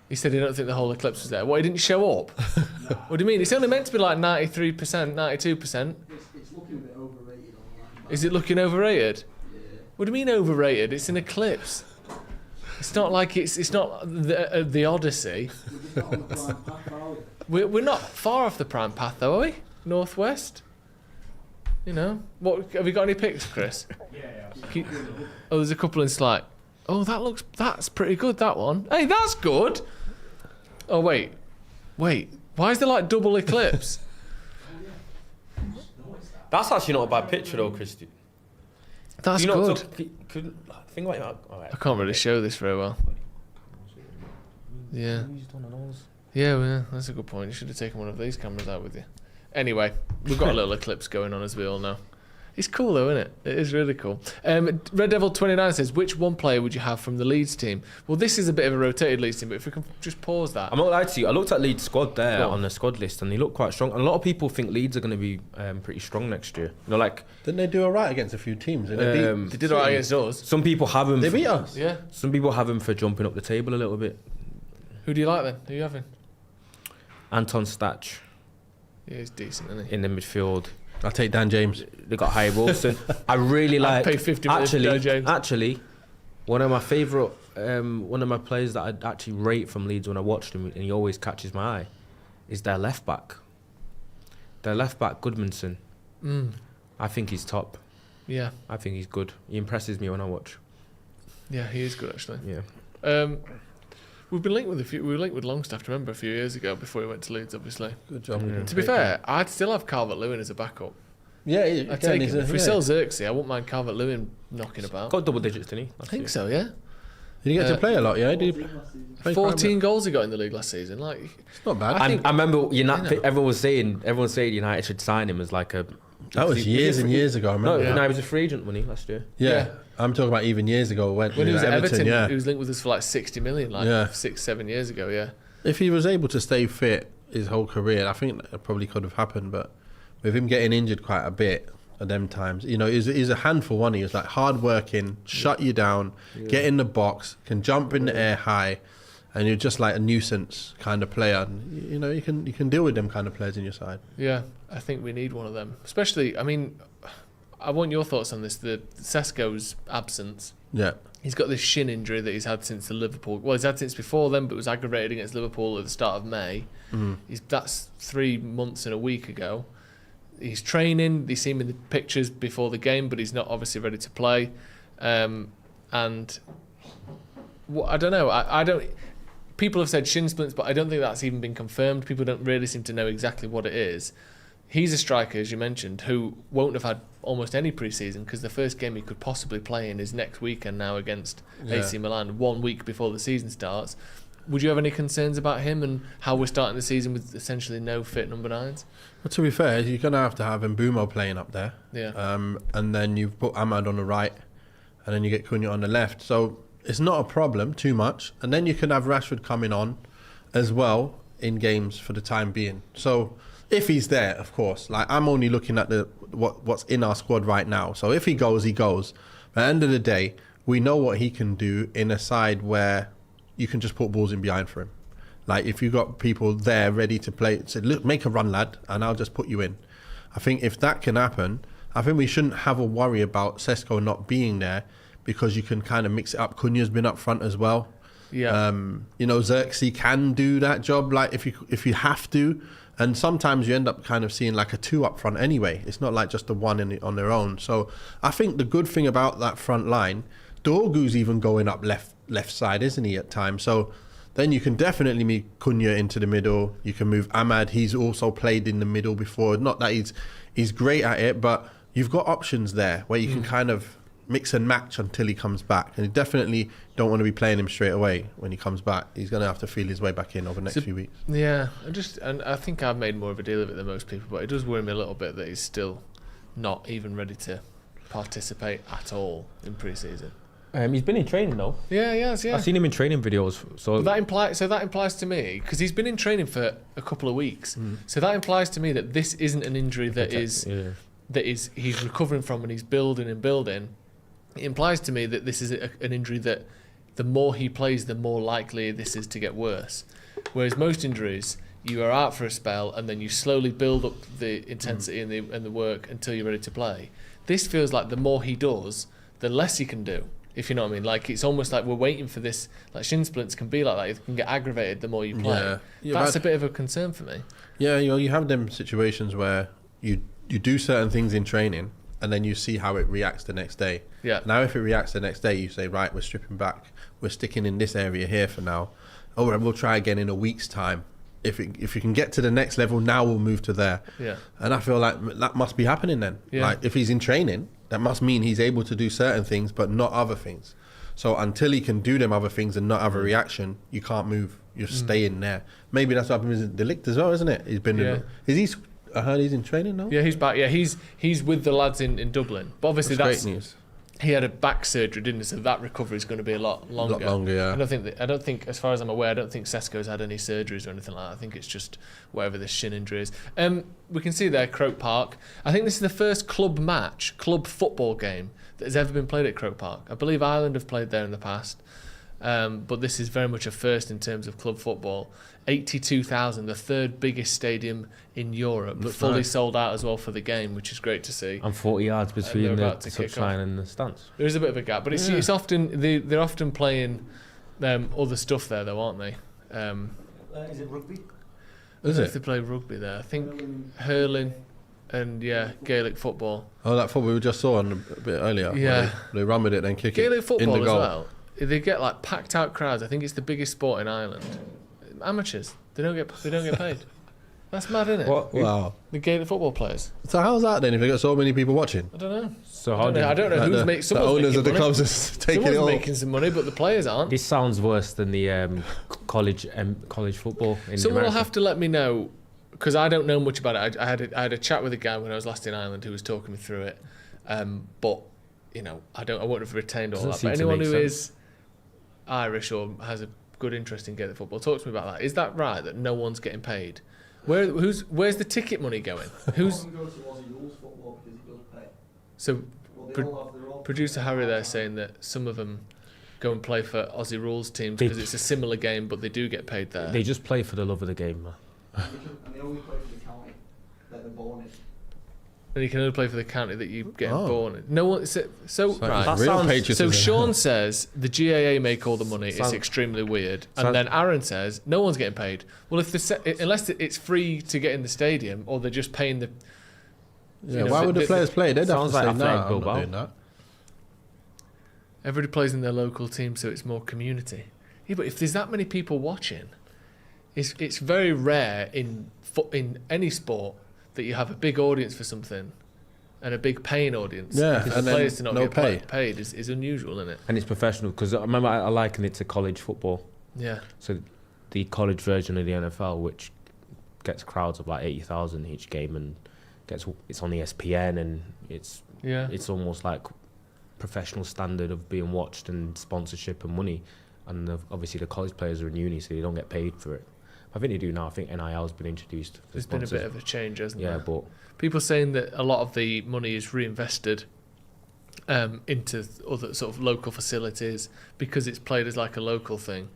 He said he don't think the whole eclipse was there. What, he didn't show up? No. What do you mean? It's only meant to be like 93%, 92%. It's looking a bit overrated online. Is it looking overrated? Yeah. What do you mean overrated? It's an eclipse. It's not like it's not the Odyssey. We're just not on the prime path, are we? We're not far off the prime path, though, are we? Northwest. What have you got any pics, Chris? Yeah. Oh, there's a couple in Slack. Oh, that's pretty good, that one. Hey, that's good. Oh, wait. Why is there like double eclipse? That's actually not a bad picture though, Christy. That's good. Think about it. Right. I can't really show this very well. Yeah. Yeah, that's a good point. You should have taken one of these cameras out with you. Anyway, we've got a little eclipse going on, as we all know. It's cool though, isn't it? It is really cool. Red Devil 29 says, which one player would you have from the Leeds team? Well, this is a bit of a rotated Leeds team, but if we can just pause that. I'm not lying to you. I looked at Leeds' squad there on the squad list, and they look quite strong. And a lot of people think Leeds are going to be pretty strong next year. Didn't they do all right against a few teams? They did all right against us. Some people have them. They beat us. Yeah. Some people have them for jumping up the table a little bit. Who do you like then? Who are you having? Anton Stach. Yeah, he's decent, isn't he? In the midfield. I'll take Dan James. They got Harry Wilson. I really like. I'd pay 50 million for Dan James. Actually, one of my favourite, one of my players that I actually rate from Leeds when I watched him, and he always catches my eye, is their left back. Their left back, Goodmanson. I think he's top. Yeah. I think he's good. He impresses me when I watch. Yeah, he is good actually. Yeah. We've been linked with we were linked with Longstaff, remember, a few years ago before he went to Leeds, obviously. Good job. Yeah. To be fair, I'd still have Calvert-Lewin as a backup. Yeah, I'd take him. If we sell Xerxes, I wouldn't mind Calvert-Lewin knocking about. Got double digits, didn't he? I think so, yeah. Did he get to play a lot? Yeah, did he play 14 goals he got in the league last season. Like, It's not bad. I I remember everyone was saying United should sign him as like a. That was years and years ago. I No, remember. no, he was a free agent, wasn't he, last year? Yeah. I'm talking about even years ago when he was at Everton, yeah. he was linked with us for like 60 million, like 6-7 years ago, yeah. If he was able to stay fit his whole career, I think that probably could have happened. But with him getting injured quite a bit at them times, you know, he's a handful. One, he was like hard working, shut you down, get in the box, can jump in the air high, and you're just like a nuisance kind of player. And, you know, you can deal with them kind of players in your side. Yeah, I think we need one of them. Especially, I mean, I want your thoughts on this. The Sesko's absence. Yeah. He's got this shin injury that he's had since the Liverpool. Well, he's had since before then, but it was aggravated against Liverpool at the start of May. That's 3 months and a week ago. He's training. They see him in the pictures before the game, but he's not obviously ready to play. And I don't know. I don't. People have said shin splints, but I don't think that's even been confirmed. People don't really seem to know exactly what it is. He's a striker, as you mentioned, who won't have had almost any pre-season because the first game he could possibly play in is next weekend now against AC Milan, 1 week before the season starts. Would you have any concerns about him and how we're starting the season with essentially no fit number 9s? Well, to be fair, you're going to have Mbumo playing up there. Yeah. And then you've put Ahmad on the right, and then you get Cunha on the left. So it's not a problem too much. And then you can have Rashford coming on as well in games for the time being. So if he's there, of course. Like, I'm only looking at what's in our squad right now. So if he goes, he goes. But at the end of the day, we know what he can do in a side where you can just put balls in behind for him. Like, if you've got people there ready to play, say, look, make a run, lad, and I'll just put you in. I think if that can happen, I think we shouldn't have a worry about Sesko not being there because you can kind of mix it up. Cunha's been up front as well. Yeah. You know, Xerxes can do that job, like if you have to. And sometimes you end up kind of seeing like a 2 up front anyway. It's not like just the 1 on their own. So I think the good thing about that front line, Dorgu's even going up left side, isn't he, at times? So then you can definitely move Cunha into the middle. You can move Ahmad. He's also played in the middle before. Not that he's great at it, but you've got options there where you can kind of mix and match until he comes back. And you definitely don't want to be playing him straight away when he comes back. He's going to have to feel his way back in over the next few weeks. Yeah, and I think I've made more of a deal of it than most people, but it does worry me a little bit that he's still not even ready to participate at all in pre-season. He's been in training though. Yeah, he has, yeah. I've seen him in training videos. So that implies to me, because he's been in training for a couple of weeks, so that implies to me that this isn't an injury that he's recovering from and he's building. It implies to me that this is an injury that the more he plays, the more likely this is to get worse. Whereas most injuries, you are out for a spell and then you slowly build up the intensity and the work until you're ready to play. This feels like the more he does, the less he can do, if you know what I mean. Like, it's almost like we're waiting for this. Like, shin splints can be like that. You can get aggravated the more you play. Yeah, that's a bit of a concern for me. Yeah, you have them situations where you do certain things in training and then you see how it reacts the next day. Yeah. Now, if it reacts the next day, you say, right, we're stripping back. We're sticking in this area here for now. Oh, we'll try again in a week's time. If you can get to the next level, now we'll move to there. Yeah. And I feel like that must be happening then. Yeah. Like, if he's in training, that must mean he's able to do certain things, but not other things. So until he can do them other things and not have a reaction, you can't move. You're staying there. Maybe that's what happens with Delict as well, isn't it? He's been I heard he's in training now. Yeah, he's back. Yeah, he's with the lads in Dublin. But obviously that's great news. He had a back surgery, didn't he? So that recovery is going to be a lot longer. Yeah. I don't think, as far as I'm aware, I don't think Sesko's had any surgeries or anything like that. I think it's just whatever this shin injury is. We can see there Croke Park. I think this is the first club football game that has ever been played at Croke Park. I believe Ireland have played there in the past, but this is very much a first in terms of club football. 82,000, the third biggest stadium in Europe, fully sold out as well for the game, which is great to see. And 40 yards between the touchline and the stands. There is a bit of a gap, but it's often they're often playing other stuff there, though, aren't they? Is it rugby? Is it? If they play rugby there, I think hurling. and Gaelic football. Oh, that football we just saw on a bit earlier. Yeah. They run with it and kick Gaelic it football in the goal. as well. They get like packed out crowds. I think it's the biggest sport in Ireland. Amateurs. They don't get paid. That's mad, isn't it? What? Wow. The Gaelic football players. So how's that then? If they got so many people watching, I don't know. So I don't know Like who's the, making. the owners of the clubs are taking it Someone's all. making some money, but the players aren't. This sounds worse than the college football in Someone will America. have to let me know, because I don't know much about it. I had a chat with a guy when I was last in Ireland who was talking me through it. But I wouldn't have retained all Doesn't that. seem But to anyone make who sense. is Irish or has a good interest in Gaelic football, talk to me about that. Is that right that no one's getting paid? Where's the ticket money going? Who's Go to Aussie rules football because he does pay. so? Well, they Pro- all have their own. Producer Harry there saying that some of them go and play for Aussie rules teams They- because it's a similar game, but they do get paid there. They just play for the love of the game, man. And they only play for the county that they're born in. And you can only play for the county that you get Oh. born in. No one. So right. That Real sounds- patriotism. So Sean says the GAA make all the money. It's Sounds- extremely weird. sounds- And then Aaron says no one's getting paid. Well, unless it's free to get in the stadium, or they're just paying the. Yeah, you know, why would the players play? They'd have to sounds say, like no, Athletic I'm not Bilbao. doing that. Everybody plays in their local team, so it's more community. Yeah, but if there's that many people watching, it's very rare in any sport that you have a big audience for something. And a big paying audience. Yeah, Because and the then players to not no get paid is unusual, isn't it? And it's professional because I remember I liken it to college football. Yeah. So the college version of the NFL, which gets crowds of like 80,000 each game, and it's on ESPN, and it's almost like professional standard of being watched and sponsorship and money. And obviously the college players are in uni, so they don't get paid for it. I think they do now. I think NIL's been introduced. For There's been a sponsors. bit of a change, hasn't Yeah, there? but People saying that a lot of the money is reinvested into other sort of local facilities because it's played as like a local thing.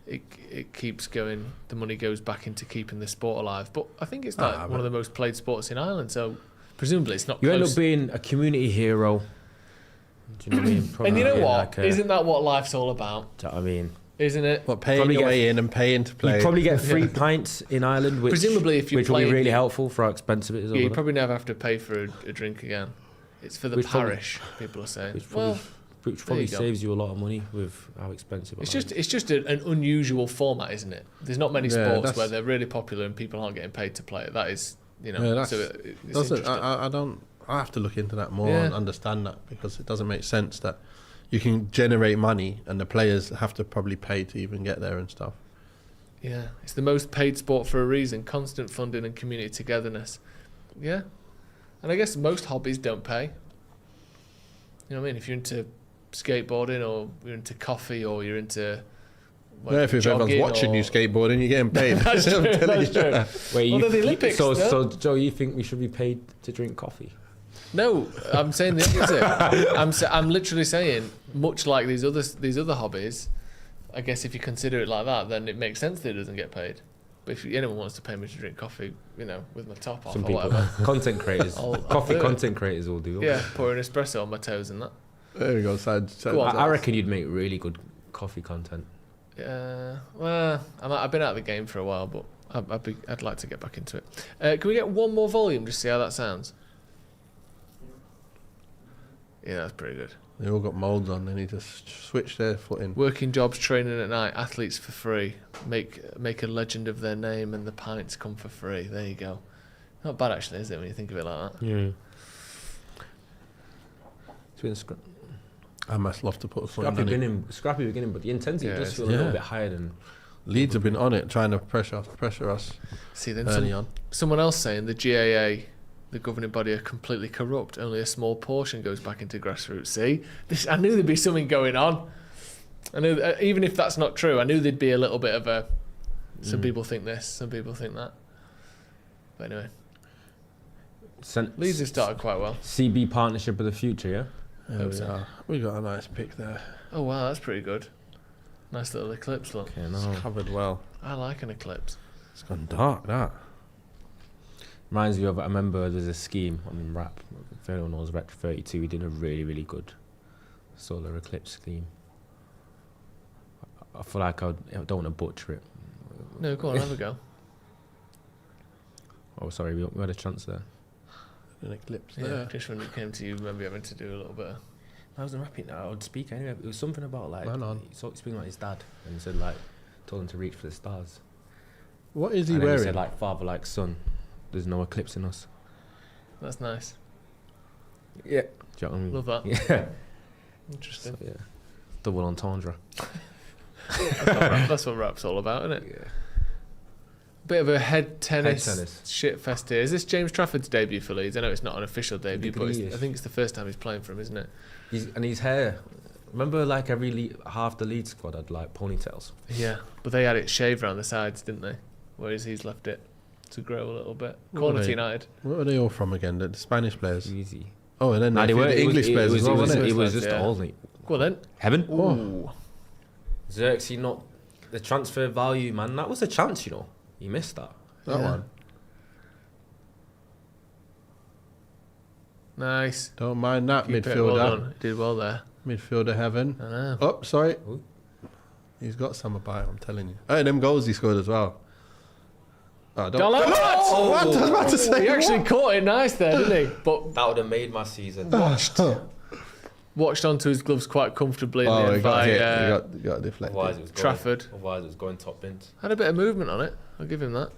It keeps going. The money goes back into keeping the sport alive. But I think it's like one of the most played sports in Ireland. So presumably it's not. you close. end up being a community hero. Do you know what I mean? And Probably you know being what? like Isn't that what life's all about? do you know what I mean? Isn't it? What, paying Probably your get- way in and paying to play? You probably get free pints in Ireland, which Presumably if you're which will be playing- really helpful for how expensive it is. Yeah, you over there. probably never have to pay for a drink again. It's for the Which probably- parish. People are saying. Which probably, Well, which there probably you go. saves you a lot of money with how expensive it is. it's just an unusual format, isn't it? There's not many Yeah, sports that's- where they're really popular and people aren't getting paid to play it. That is, Yeah, that's, so it's doesn't, interesting. I don't. I have to look into that more Yeah. and understand that, because it doesn't make sense that you can generate money and the players have to probably pay to even get there and stuff. Yeah, it's the most paid sport for a reason. Constant funding and community togetherness. Yeah, and I guess most hobbies don't pay. You know what I mean? If you're into skateboarding, or you're into coffee, or you're into If everyone's jogging watching you or- skateboarding, you're getting paid. That's true. I'm telling That's you. true. Wait, Well, they're the Olympics, so no? Joe, you think we should be paid to drink coffee? No, I'm saying the opposite. I'm literally saying, much like these other hobbies, I guess if you consider it like that, then it makes sense that it doesn't get paid. But if anyone wants to pay me to drink coffee, with my top off Some or people, whatever, content creators, I'll coffee do it. content creators will do. yeah, pour an espresso on my toes and that. There we go. Sad. Go on. I reckon you'd make really good coffee content. Well, I've been out of the game for a while, but I'd like to get back into it. Can we get one more volume, just see how that sounds? Yeah, that's pretty good. They all got moulds on. They need to switch their footing. Working jobs, training at night, athletes for free. Make a legend of their name, and the pints come for free. There you go. Not bad actually, is it, when you think of it like that? Yeah. I must love to put a foot on it. Scrappy beginning, but the intensity Yeah, does it's- feel a little yeah. bit higher than. Leeds have been on it, trying to pressure us See, then early on. someone else saying the GAA, the governing body, are completely corrupt. Only a small portion goes back into grassroots. See, I knew there'd be something going on. I knew, even if that's not true, I knew there'd be a little bit of a. Some people think this, some people think that. But anyway, Leeds have started quite well. CB partnership of the future, yeah. There we are. We got a nice pick there. Oh wow, that's pretty good. Nice little eclipse look. Okay, no. Covered well. I like an eclipse. It's gone dark. That. Reminds me of, I remember there's a scheme on rap. If anyone knows Rep 32, we did a really, really good solar eclipse scheme. I feel like I don't want to butcher it. No, go on, have a go. Oh, sorry, we had a chance there. An eclipse Yeah, there. just when it came to you, remember having to do a little bit of... I wasn't rapping. I would speak anyway. It was something about like Man on. he started speaking like his dad, and he said like told him to reach for the stars. What is he And then wearing? he said like father, like son. There's no eclipse in us. That's nice. Yeah. Do you know what I mean? Love that. Yeah. Interesting. So, yeah. Double entendre. That's what rap's all about, isn't it? Yeah. Bit of a head tennis, Head tennis. shit fest here. Is this James Trafford's debut for Leeds? I know it's not an official debut, but Degree-ish. I think it's the first time he's playing for him, isn't it? His hair. Remember, like half the Leeds squad had like ponytails. Yeah, but they had it shaved around the sides, didn't they? Whereas he's left it to grow a little bit. What Corner were to they? United. What were they all from again? The Spanish players. Easy. Oh, and then Nah, the weren't. English players it was, as well, it was, wasn't it it? was just Yeah. all like, Go on then. heaven. Ooh. Xerxes, not the transfer value, man. That was a chance, you know. He missed that. That Yeah. one. Nice. Don't mind that Keep it well midfielder. done. Did well there. Midfielder heaven. I know. Oh, sorry. Ooh. He's got some about him, I'm telling you. Oh, them goals he scored as well. Oh, don't. Dallo! Oh, what? I was about to say. He actually caught it nice there, didn't he? But That would have made my season. watched onto his gloves quite comfortably in the Oh, he end got by hit. He got deflected. Otherwise, it was going, Trafford. Otherwise, it was going top bins. Had a bit of movement on it. I'll give him that.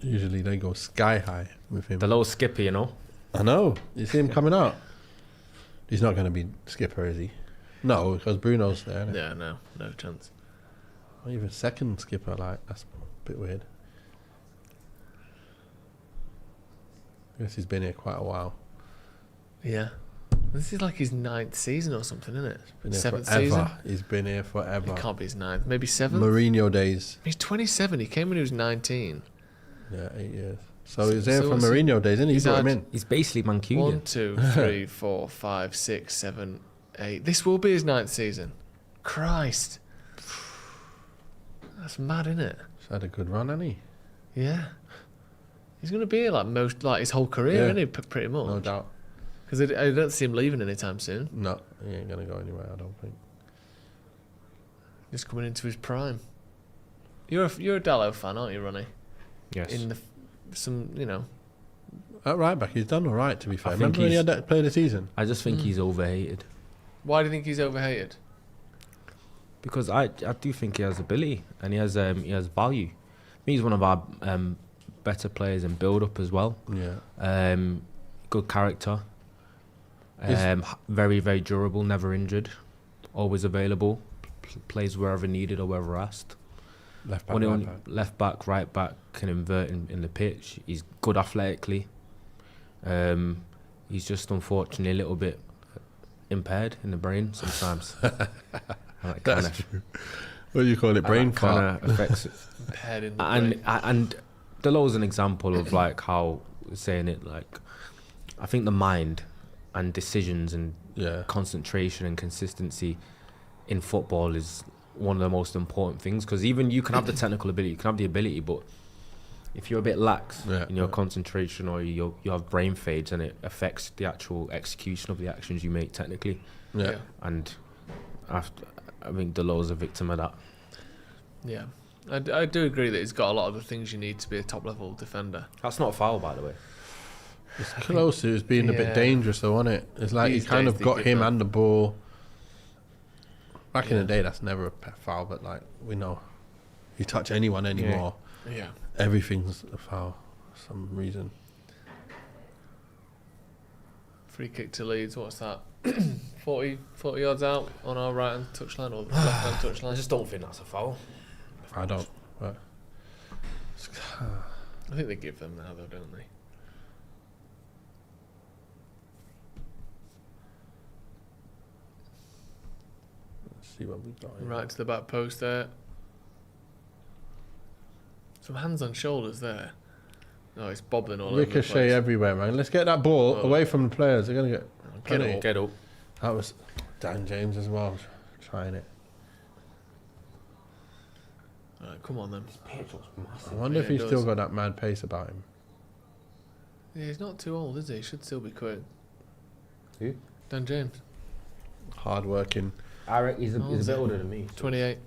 Usually they go sky high with him. The low skipper, you know. I know. You see him coming out. He's not going to be skipper, is he? No, because Bruno's there. Isn't it? Yeah, no chance. Not even second skipper. Like that's a bit weird. I guess he's been here quite a while. Yeah. This is like his 9th season or something, isn't it? Been here 7th forever. season? He's been here forever. It can't be his 9th. Maybe 7th? Mourinho days. He's 27. He came when he was 19. Yeah, 8 years. So he's there so from what's he- Mourinho days, isn't he? he's You brought him had- in. He's basically Mancunian. 1, 2, 3, 4, 5, 6, 7, 8. This will be his 9th season. Christ. That's mad, isn't it? He's had a good run, hasn't he? Yeah. He's going to be here like his whole career, Yeah. isn't he? Pretty much. No doubt. Because I don't see him leaving anytime soon. No, he ain't going to go anywhere, I don't think. He's coming into his prime. You're a Dallo fan, aren't you, Ronnie? Yes. In the At right back, he's done all right, to be fair. think Remember when he he's- had that play of the season? I just think he's overhated. Why do you think he's overhated? Because I do think he has ability and he has value. I think he's one of our better players in build up as well. Yeah. Good character. Is- Very, very durable, never injured, always available, plays wherever needed or wherever asked. Left back, When right he back. left back, right back, can invert in the pitch. He's good athletically. He's just unfortunately a little bit impaired in the brain sometimes. And that That's true. What do you call it? Brain fart. kind of affects it. Head in the and brain. and Delo's an example of like how saying it like I think the mind and decisions and Yeah. concentration and consistency in football is one of the most important things because even you can have the technical ability, you can have the ability, but if you're a bit lax Yeah, in your yeah. concentration or you have brain fades and it affects the actual execution of the actions you make technically. Yeah. And I think Delo's a victim of that. Yeah. I do agree that he's got a lot of the things you need to be a top level defender. That's not a foul, by the way. It's close to it being a bit Yeah. dangerous, though, wasn't it? It's like These you kind days of they got give him them- and the ball. Back in Yeah. the day, that's never a foul, but like we know, you touch anyone anymore, Yeah. everything's a foul for some reason. Free kick to Leeds. What's that? 40 yards out on our right hand touchline or the left hand I touchline. just don't think that's a foul. I don't. But I think they give them now though, don't they? let's see what we got. here. Right to the back post there. Some hands on shoulders there. Oh, it's bobbling all over the Ricochet place. everywhere, man. Let's get that ball Oh. away from the players. They're gonna get. Get Honey. up. Get up. That was Dan James as well, trying it. Right, come on then. I wonder if Yeah, he's it still does. got that mad pace about him. Yeah, he's not too old, is he? He should still be quick. Who? Dan James, Hard working. He's Oh, is a it? bit older than me. 28.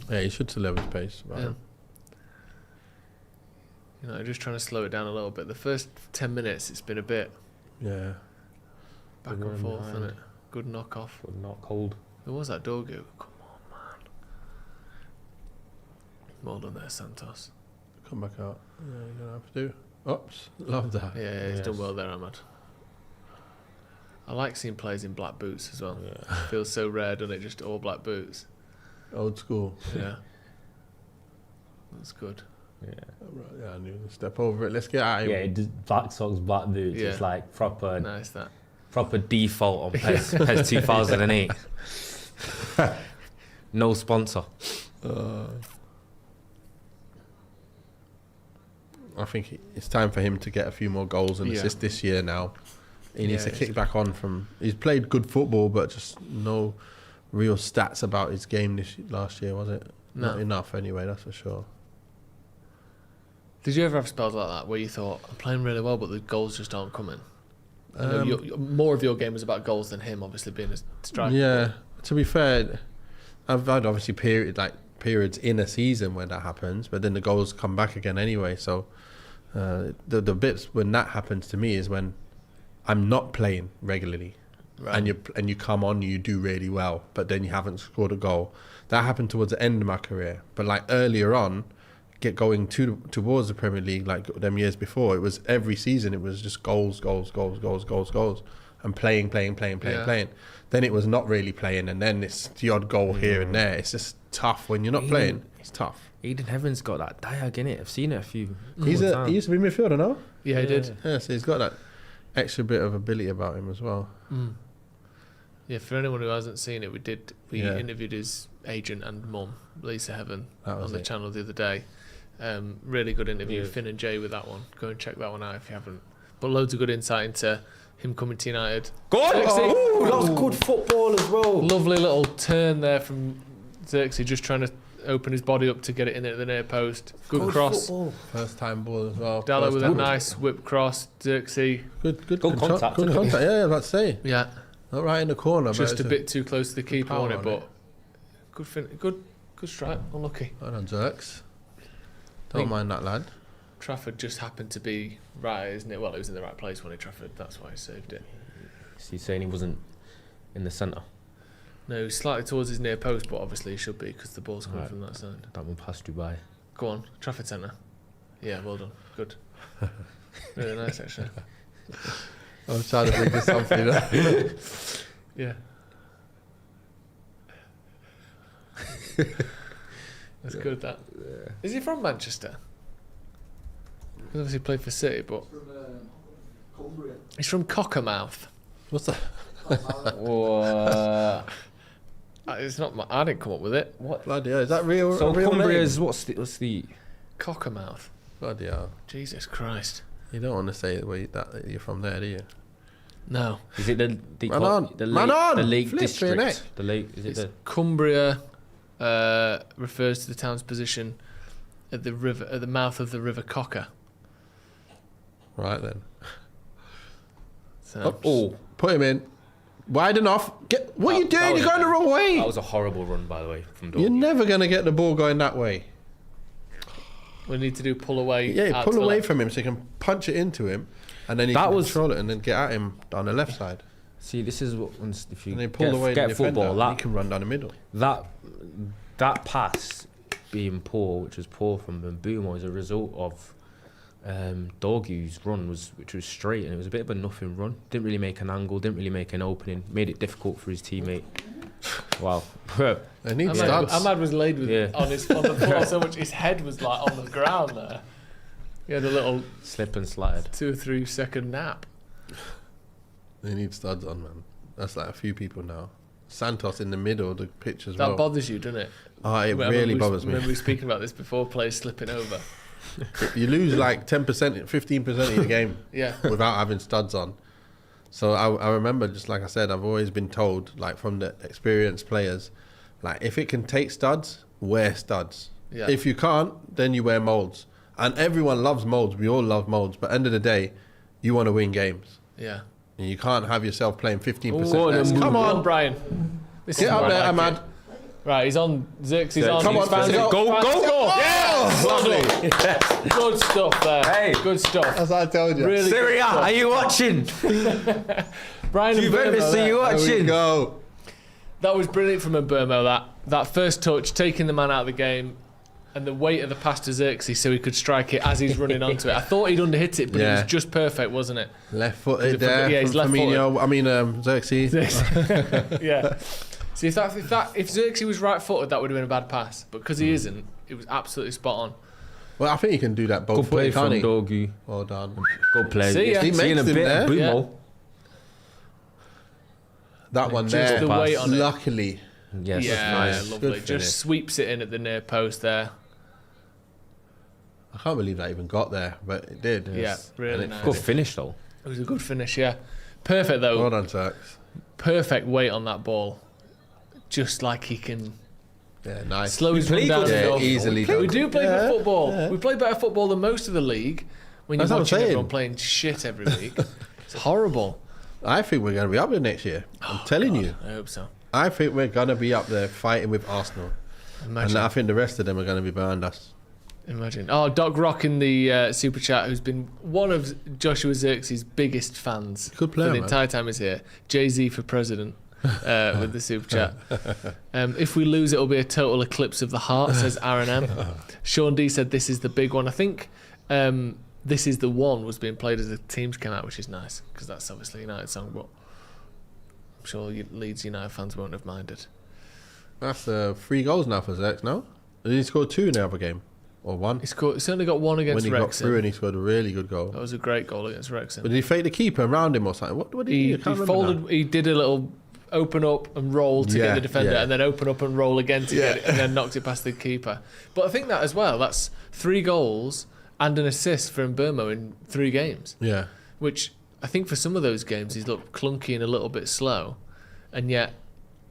Yeah, he should still have his pace about Yeah. him. You know, just trying to slow it down a little bit. The first 10 minutes, it's been a bit Yeah. back and forth, isn't it? Good knock off. Good knock, cold. Who was that, Dorgu? Come on, man. Well done there, Santos. Come back out. Yeah, you're going to have to do. Oops. Love that. Yeah, he's done well there, Ahmad. I like seeing players in black boots as well. Yeah. Feels so rare, doesn't it? Just all black boots. Old school. Yeah. That's good. Yeah. Right, yeah, I knew. Step over it. Let's get at him. Yeah, black socks, black boots. Yeah. It's like proper Nice that. proper default on PES 2008. No sponsor. I think it's time for him to get a few more goals and assists this year now. He needs to kick back on from... He's played good football, but just no real stats about his game last year, was it? No. Not enough anyway, that's for sure. Did you ever have spells like that where you thought, I'm playing really well, but the goals just aren't coming? I know more of your game was about goals than him, obviously, being a striker. Yeah, to be fair, I've had obviously periods in a season when that happens, but then the goals come back again anyway. So the bits when that happens to me is when I'm not playing regularly, Right. and you come on, you do really well, but then you haven't scored a goal. That happened towards the end of my career, but like earlier on, get going towards the Premier League, like them years before, it was every season it was just goals, and playing. Then it was not really playing, and then it's the odd goal here and there. It's just tough when you're not playing. It's tough. Eden Heaven's got that diag in it. I've seen it a few. He used to be midfielder, no? Yeah, he did. Yeah, so he's got that extra bit of ability about him as well. Yeah, for anyone who hasn't seen it, we Yeah. interviewed his agent and mum, Lisa Heaven, That was on the it. channel the other day. Really good interview, Yeah. Finn and Jay with that one. Go and check that one out if you haven't. But loads of good insight into him coming to United. Good! Xerxes. That was good football as well. Lovely little turn there from Xerxes, just trying to open his body up to get it in at the near post. Good cross. Football. First time ball as well. Dallo First with a time. nice whip cross. Xerxes, Good Good control- contact, Good isn't it? contact. Yeah, I was about to say. yeah, Not right in the corner, but just it's a bit too close to the keeper power on it, on but it. good strike. Unlucky. Well done, Zerks. Don't mind that lad. Trafford just happened to be right, isn't it? Well, he was in the right place when he Trafford. That's why he saved it. Is he saying he wasn't in the centre? No, he's slightly towards his near post, but obviously he should be because the ball's coming Right. from that side. That one passed you by. Go on, Trafford Centre. Yeah, well done. Good. Really nice, actually. I'm trying to think of something. Yeah. That's good, that. Is he from Manchester? He's obviously played for City, but From Cumbria. he's from Cockermouth. What's that? Whoa. It's not. I didn't come up with it. What? Bloody hell, is that real? So a real Cumbria's name? what's the Cockermouth. Bloody hell. Jesus Christ. You don't want to say that you're from there, do you? No. is it the Man on. the Man Lake, on. the Lake Flipping District? heck. The Lake is it It's the Cumbria refers to the town's position at the river, at the mouth of the River Cocker. Right then. So, Oh, Put him in. Wide enough. What are you doing? You're going the wrong way. that was a horrible run by the way from You're Dorky. never going to get the ball going that way. we need to do pull away. Yeah, out pull to the away left. from him so you can punch it into him, and then you That can was- control it and then get at him down the left side. See, this is what if you And then pull away get the defender, football. and he can run down the middle. That pass being poor, which was poor from Mbeumo, is a result of Dorgu's run which was straight, and it was a bit of a nothing run. Didn't really make an angle, didn't really make an opening, made it difficult for his teammate. Wow. They need Ahmad, studs. Ahmad was laid with Yeah. on the floor so much his head was like on the ground there. He had a little Slip and slide. 2 or 3 second nap. They need studs on, man. That's like a few people now. Santos in the middle of the pitch as That well. bothers you, doesn't it? Oh, it Remember really we- bothers me. Remember we were speaking about this before, players slipping over. You lose like 10%, 15% of your game Yeah. without having studs on. So I remember, just like I said, I've always been told, like from the experienced players, like if it can take studs, wear studs. Yeah. If you can't, then you wear molds. And everyone loves molds. We all love molds. But end of the day, you want to win games. Yeah. And you can't have yourself playing 15% Go on, less. Come Go on, Brian. This get is up more there, like Ahmad. it. Right, he's on. Xerxes on. Come on, He's found it. go. Yes! Lovely. Yes. Good stuff there. Hey. Good stuff. As I told you. Really Syria, good stuff. are you watching? Brian and Juventus, Burmo are there. you There we watching? go. That was brilliant from Burmo. That first touch, taking the man out of the game, and the weight of the pass to Xerxes so he could strike it as he's running onto it. I thought he'd underhit it, but it was just perfect, wasn't it? Left-footed there. Yeah, he's from Firmino. I mean, Xerxes. Yeah. See, if Xerxes was right-footed, that would have been a bad pass. But because he isn't, it was absolutely spot on. Well, I think he can do that both Good play ways, from can't he? Dogu. Well done. Good play. See ya. He Seeing makes a him bit there. of Bumo. That one Just there, the weight on it. luckily. Yes, Yeah, nice. lovely. Good finish. Just sweeps it in at the near post there. I can't believe that even got there, but it did. Yeah, really And it nice. Good finish though. It was a good finish, yeah. Perfect, though. Well done, Turks. Perfect weight on that ball. Just like he can Yeah, nice. slow his play run down. good and Yeah, go. easily We done. do play good football. We play better football than most of the league. When you're That's what I'm watching saying. everyone playing shit every week. It's horrible. I think we're going to be up there next year. I'm telling you. I hope so. I think we're going to be up there fighting with Arsenal. Imagine. And I think the rest of them are going to be behind us. Imagine. Oh, Doc Rock in the super chat, who's been one of Joshua Xerxes' biggest fans Good player, for the man. entire time he's here. Jay-Z for president with the super chat. If we lose, it'll be a total eclipse of the heart, says Aaron M. Sean D said this is the big one. I think This Is the One was being played as the teams came out, which is nice because that's obviously a United song, but I'm sure Leeds United fans won't have minded. That's 3 goals now for Zex, no? Did he score 2 in the other game? Or 1? He's only got one When against he got through Wrexham. and he scored a really good goal. That was a great goal against Wrexham. But did he fake the keeper around him or something? What did he do? I can't remember folded. now. He did a little open up and roll to Yeah, get the defender, yeah. and then open up and roll again to get it, and then knocked it past the keeper. But I think that as well. That's 3 goals and an assist from Burmo in 3 games, Yeah. which I think for some of those games he's looked clunky and a little bit slow, and yet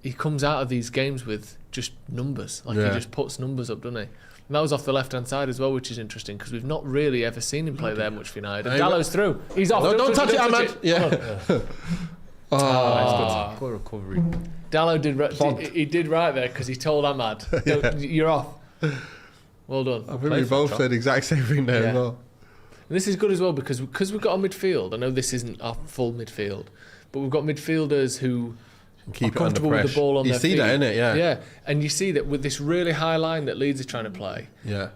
he comes out of these games with just numbers. Like Yeah. he just puts numbers up, doesn't he? And that was off the left-hand side as well, which is interesting because we've not really ever seen him play there much for United. And No, Dallow's through. He's off. No, don't touch it, Ahmad. it. Yeah. Oh. Good recovery. Dallow he did right there because he told Ahmad, "You're off." Well done. I think we both said the exact same thing there Yeah. as well. And this is good as well because we've got a midfield. I know this isn't our full midfield, but we've got midfielders who Keep are it under comfortable with pressure. the ball on you their see feet. that, innit? Yeah. Yeah, and you see that with this really high line that Leeds are trying to play, Yeah.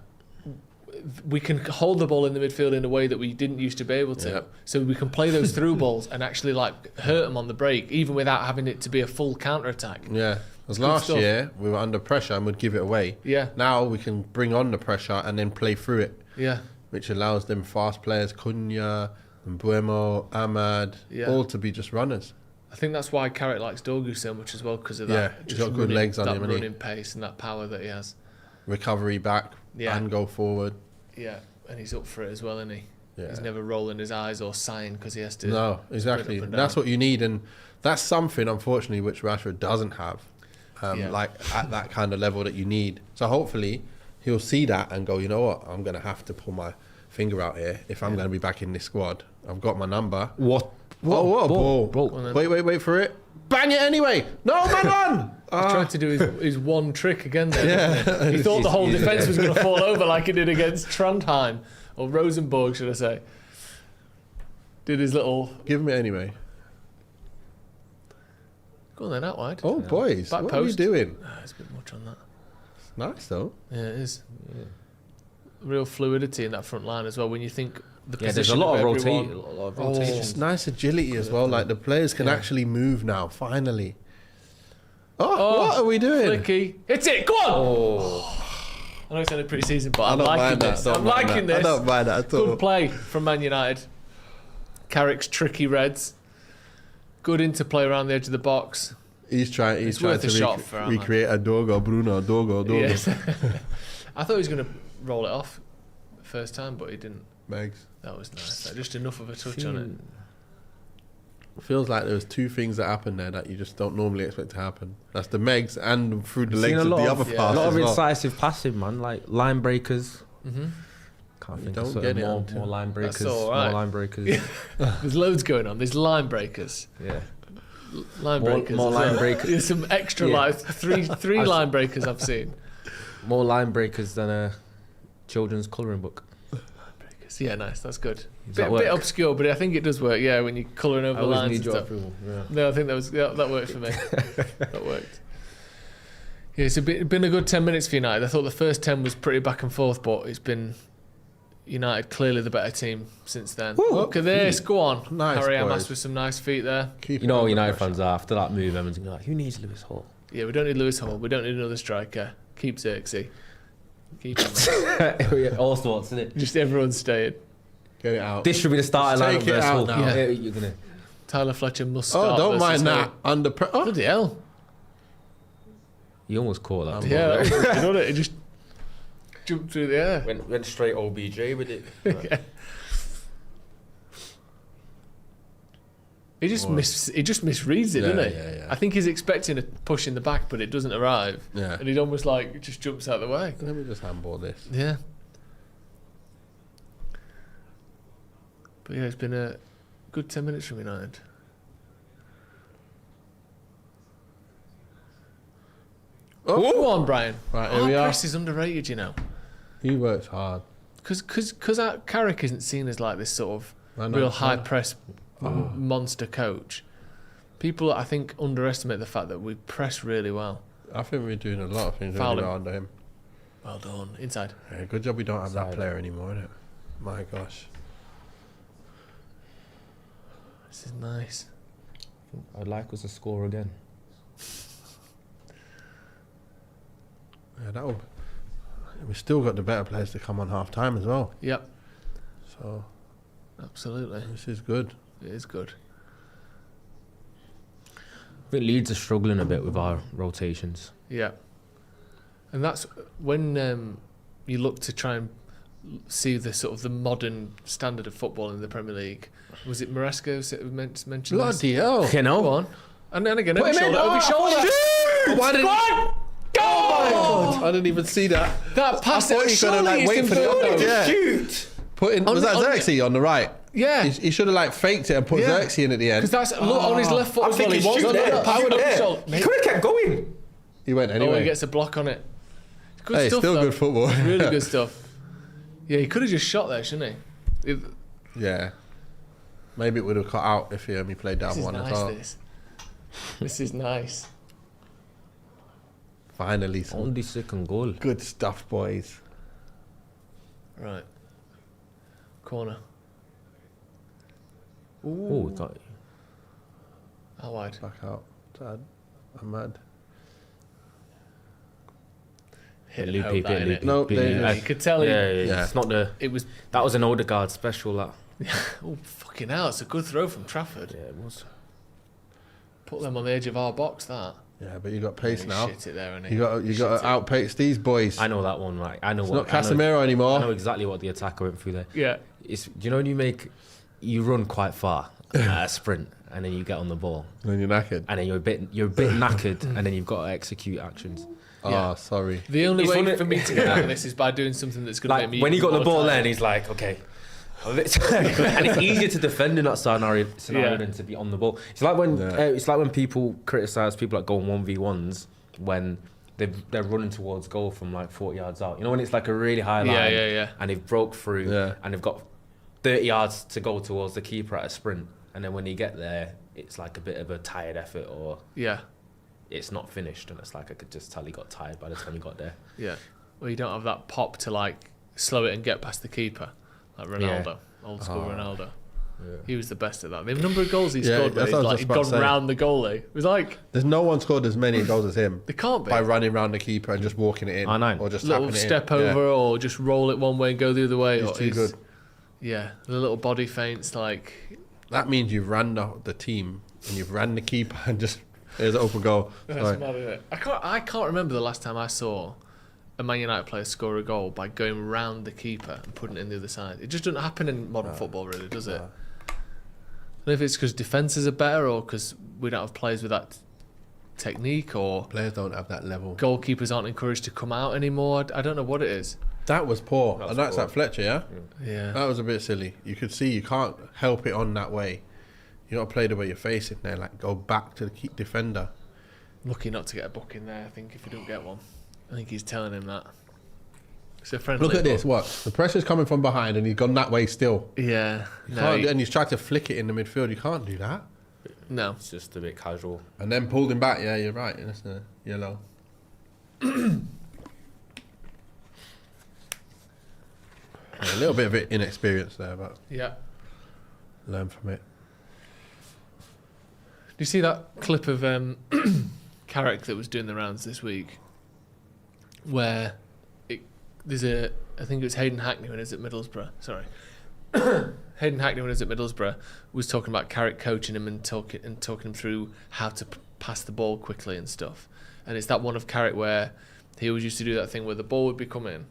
we can hold the ball in the midfield in a way that we didn't used to be able to. Yep. So we can play those through balls and actually like hurt them on the break, even without having it to be a full counter attack. Yeah. Because good last stuff. year we were under pressure and would give it away. Yeah, Now we can bring on the pressure and then play through it, yeah, which allows them fast players, Cunha, and Buemo, Ahmad, Yeah. all to be just runners. I think that's why Carrick likes Dorgu so much as well because of Yeah, that. he's just got good running- legs on that him, hasn't he? running pace and that power that he has. Recovery back Yeah. and go forward. Yeah, and he's up for it as well, isn't he? Yeah. He's never rolling his eyes or sighing because he has to. No, exactly. up and That's down. what you need, and that's something, unfortunately, which Rashford doesn't have, Yeah. like at that kind of level that you need. So hopefully, he'll see that and go, you know what, I'm going to have to pull my finger out here if I'm going to be back in this squad. I've got my number. What? Oh, what a ball. Bro. Wait for it. Bang it anyway. No, man on. He tried to do his one trick again there. Yeah. Didn't he? He thought the whole defence was going to fall over like he did against Trondheim, or Rosenborg, should I say. Did his little... Give me anyway. Go on then, out wide. Oh, boys. Back What are you post. doing? It's a bit much on that. Nice, though. Yeah, it is. Real fluidity in that front line as well. When you think the Yeah, position there's a lot of everyone- rotation. A lot of Oh. It's rotation. just nice agility as well. Like the players can Yeah. actually move now, finally. Oh, what are we doing? Flicky. Hit it, go on! Oh. I know it's only pre-season, but I I'm don't liking mind that, this. don't I'm mind liking that. this. I don't mind that at all. Good play from Man United. Carrick's tricky Reds. Good interplay around the edge of the box. He's trying It's to worth a shot for Ahmad. recreate a Dogo, Bruno, Dogo. Yes. I thought he was going to roll it off first time, but he didn't. Megs. That was nice. Just enough of a touch on it. Feels like there was 2 things that happened there that you just don't normally expect to happen. That's the Megs and through the Seen legs a of lot the of- other yeah. pass A lot as of well. incisive passing, man. Like line breakers. Mm-hmm. Can't You think don't of get certain it more until- line breakers. all right. More line breakers. There's loads going on. There's line breakers. Yeah. line breakers. More line breakers. There's some extra three line breakers I've seen. More line breakers than a children's colouring book. Yeah, nice. That's good. That Bit obscure, but I think it does work. Yeah, when you're colouring over I the always lines need and your stuff. approval. Yeah. No, I think that worked for me. That worked. Yeah, it's been a good 10 minutes for United. I thought the first 10 was pretty back and forth, but it's been United clearly the better team since then. Look at this. Go on. Nice, Harry boys. Amas with some nice feet there. Keep You know, it under United pressure. fans are after that move. Everyone's gonna be like, "Who needs Lewis Hall?" Yeah, we don't need Lewis Hall. We don't need another striker. Keep Xerxes. Keep him. All sorts, isn't it? Just everyone staying. Get it out. This should be the starting Just lineup take it versus out Hull. now. Yeah, you're gonna. Tyler Fletcher must start. Oh, don't versus mind that. Hull. Under pressure. Oh, Bloody hell. You almost caught that. Yeah, that was you know it just jumped through the air. Went straight OBJ with it. Yeah. He just misreads it, Yeah, doesn't he? yeah. I think he's expecting a push in the back, but it doesn't arrive. Yeah. And he almost like just jumps out of the way. Let me just handball this. Yeah. But yeah, it's been a good 10 minutes from United. Oh. Go on, Brian. Right, here Our we are. press is underrated, you know. He works hard. Because our Carrick isn't seen as like this sort of I know, real it's high not. press monster coach. People, I think, underestimate the fact that we press really well. I think we're doing a lot of things Foul really him. well under him. Well done. Inside. Yeah, good job we don't have that Side. player anymore, innit? My gosh. This is nice. I'd like us to score again. Yeah, that'll. We've still got the better players to come on half time as well. Yep, So absolutely. this is good. It is good. I think Leeds are struggling a bit with our rotations. Yeah. And that's when you look to try and see the sort of the modern standard of football in the Premier League. Was it Maresco that mentioned this? Bloody hell! You know? Go on. And then again, Put over him in. shoulder, over shoulder. Why didn't Go! I didn't even see that. That pass, I thought he was gonna like wait for the the yeah. Shoot! Put in. Was On that the- Xerxes on the right? Yeah. He should have like faked it and put Yeah. Xerxes in at the end. Because that's look on his left foot as well. He was powered up his shoulder. He could have kept going. He went Oh, anyway. he gets a block on it. Good Hey, stuff, still though. good football. Really good stuff. Yeah, he could have just shot there, shouldn't he? Yeah. Maybe it would have cut out if he played down This is one as nice. well. This is nice. Finally, some On the second goal. good stuff, boys. Right. Corner. Oh, that, How wide? Back out. Dad, I'm mad. Hit Loopy, and hope that, bit innit? loopy. No, bit they- loopy. You could tell Yeah. It's not the. it was. That was an Odegaard special. That. Oh fucking hell! It's a good throw from Trafford. Yeah, it was. Put them on the edge of our box. That. Yeah, but you got pace He now. Shit it there, innit? You got Shit to it. outpace these boys. I know that one, right? I know It's what. not Casemiro I anymore. know exactly what the attacker went through there. Yeah. It's. Do you know when you run quite far at a sprint, and then you get on the ball, When you're knackered. and then you're a bit knackered, and then you've got to execute actions. Yeah. Oh, sorry. The only It's way one of- for me to get out of this is by doing something that's going to Like make me. when he got the ball, volatile. then he's like, okay. And it's easier to defend in that scenario Yeah. than to be on the ball. It's like when people criticize people that go on 1v1s when they're running towards goal from like 40 yards out. You know when it's like a really high line, Yeah. and they've broke through, Yeah. and they've got 30 yards to go towards the keeper at a sprint, and then when you get there, it's like a bit of a tired effort, or Yeah. it's not finished, and it's like I could just tell he got tired by the time he got there. Yeah. Well, you don't have that pop to like slow it and get past the keeper, like Ronaldo, old school Ronaldo. Yeah. He was the best at that. The number of goals he Yeah, scored, where that's what I was he'd just gone about to say. round the goalie. It was like There's no one scored as many goals as him they can't be by running round the keeper and just walking it in. I know. Or just little tapping it step in. over or just roll it one way and go the other way. He's or too good. Yeah, the little body feints like. That means you've ran the team and you've ran the keeper and just there's an open goal. That's Sorry. mad, isn't it? I can't remember the last time I saw a Man United player score a goal by going round the keeper and putting it in the other side. It just doesn't happen in modern football, really, does it? I don't know if it's because defences are better or because we don't have players with that technique or Players don't have that level. goalkeepers aren't encouraged to come out anymore. I don't know what it is. That was poor. That's and that's poor. at Fletcher, yeah? Yeah. That was a bit silly. You could see you can't help it on that way. You got to play the way you're facing there. Like, go back to the key defender. Lucky not to get a booking there, I think, if you don't get one. I think he's telling him that. It's a friendly Look at this. What? The pressure's coming from behind and he's gone that way still. Yeah. And he's tried to flick it in the midfield. You can't do that. No. It's just a bit casual. And then pulled him back. Yeah, you're right. That's the yellow. A little bit of inexperience there, but Yeah. learn from it. Do you see that clip of Carrick that was doing the rounds this week? Where I think it was Hayden Hackney when he was at Middlesbrough. Sorry. Hayden Hackney when he was at Middlesbrough was talking about Carrick coaching him and talking him through how to pass the ball quickly and stuff. And it's that one of Carrick where he always used to do that thing where the ball would be coming,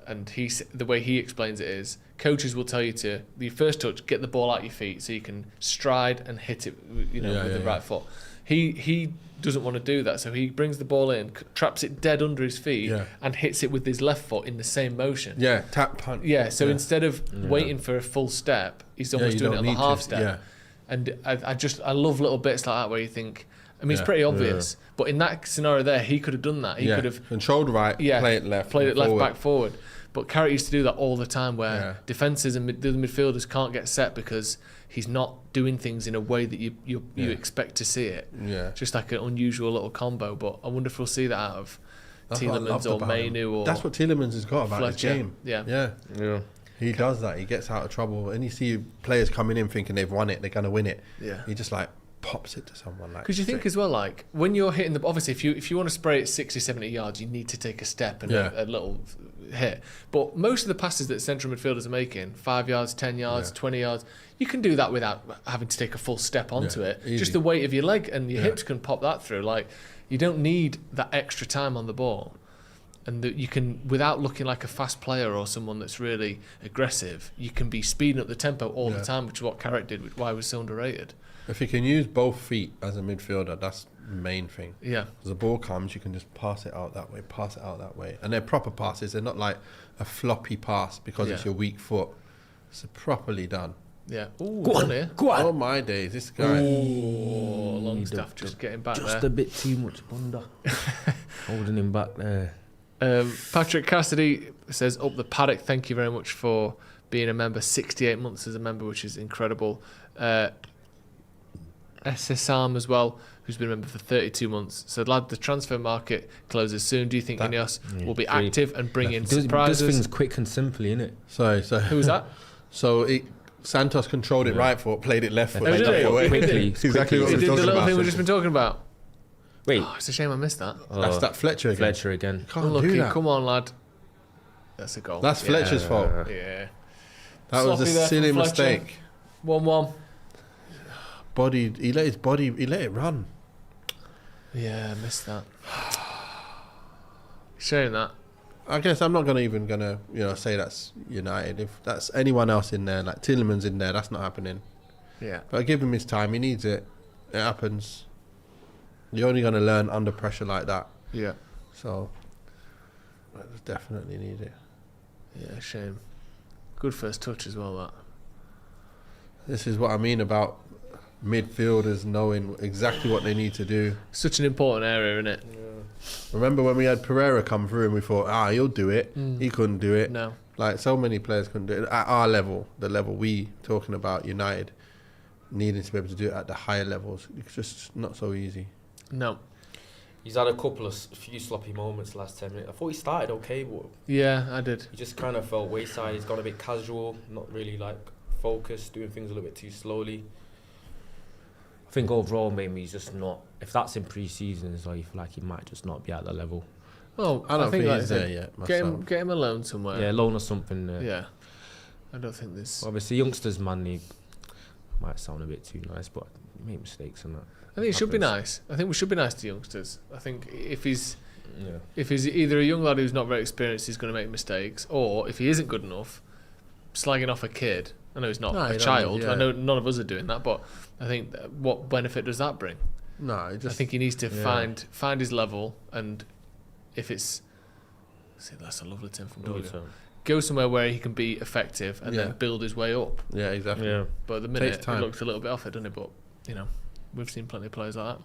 and the way he explains it is coaches will tell you to the first touch, get the ball out your feet so you can stride and hit it, with the right foot. He doesn't want to do that, so he brings the ball in, traps it dead under his feet, and hits it with his left foot in the same motion. Yeah, tap punch. Yeah, so instead of waiting for a full step, he's almost doing it on the half step. Yeah. And I love little bits like that where you think, I mean, it's pretty obvious, but in that scenario there, he could have done that. He could have controlled right, played it left, back forward. But Carrick used to do that all the time where defences and the midfielders can't get set because he's not doing things in a way that you expect to see it. Yeah. Just like an unusual little combo. But I wonder if we'll see that out of Tielemans or Mainu or That's what Tielemans has got about Fletcher. his game. Yeah. He does that. He gets out of trouble. And you see players coming in thinking they've won it, they're going to win it. Yeah. He just like pops it to someone. Because you think as well, like when you're hitting the, obviously if you want to spray it 60, 70 yards, you need to take a step and a little hit. But most of the passes that central midfielders are making, 5 yards, 10 yards, 20 yards, you can do that without having to take a full step onto it. Easy. Just the weight of your leg and your hips can pop that through. Like you don't need that extra time on the ball. And that you can, without looking like a fast player or someone that's really aggressive, you can be speeding up the tempo all the time, which is what Carrick did, which is why he was so underrated. If you can use both feet as a midfielder, that's the main thing. Yeah. As the ball comes, you can just pass it out that way. And they're proper passes. They're not like a floppy pass because it's your weak foot. It's properly done. Yeah. Ooh, Go on. Oh my days, this guy. Oh, Longstaff just getting back Just there. a bit too much bunda. Holding him back there. Patrick Cassidy says, up the Paddock, thank you very much for being a member. 68 months as a member, which is incredible. SSARM as well, who's been a member for 32 months. So, lad, the transfer market closes soon. Do you think Ineos will be active and bring in surprises? Does things quick and simply, innit? So who was that? So Santos controlled it right foot, played it left foot. Oh, did he? Away. Quickly. Exactly what He we're did the talking little about. thing we've just been talking about. Wait. Oh, it's a shame I missed that. That's that Fletcher again. Fletcher again. Can't Unlucky. do that. Come on, lad. That's a goal. That's Fletcher's fault. Yeah. That was a Sloppy there silly from Fletcher. mistake. 1-1. He let it run. Yeah, I missed that. Shame that. I guess I'm not gonna say that's United. If that's anyone else in there, like Tielemans in there, that's not happening. Yeah. But I give him his time. He needs it. It happens. You're only gonna learn under pressure like that. Yeah. So I definitely need it. Yeah, shame. Good first touch as well, that. This is what I mean about midfielders knowing exactly what they need to do. Such an important area, isn't it? Remember when we had Pereira come through and we thought, he'll do it. He couldn't do it. No. Like so many players couldn't do it at our level, the level we talking about United, needing to be able to do it at the higher levels. It's just not so easy. No. He's had a few sloppy moments last 10 minutes. I thought he started okay, but Yeah, I did. he just kind of felt wayside. He's gone a bit casual, not really like focused, doing things a little bit too slowly. I think overall maybe he's just not. If that's in pre-season, so I feel like he might just not be at that level. Well, I don't think like he's I said, there yet. Get him alone somewhere. Yeah, loan or something. Yeah. I don't think there's. Obviously, youngsters, man, he might sound a bit too nice, but he make mistakes and that. I think it should be nice. I think we should be nice to youngsters. I think if he's Yeah. either a young lad who's not very experienced, he's going to make mistakes, or if he isn't good enough, slagging off a kid. I know he's not a child. I know none of us are doing that, but I think what benefit does that bring? No, I think he needs to find his level, and if it's, see, that's a lovely tip from Doyle. go somewhere where he can be effective and then build his way up. Yeah, exactly. Yeah. But at the minute, Takes time. it looks a little bit off it, doesn't it? But, you know, we've seen plenty of players like that.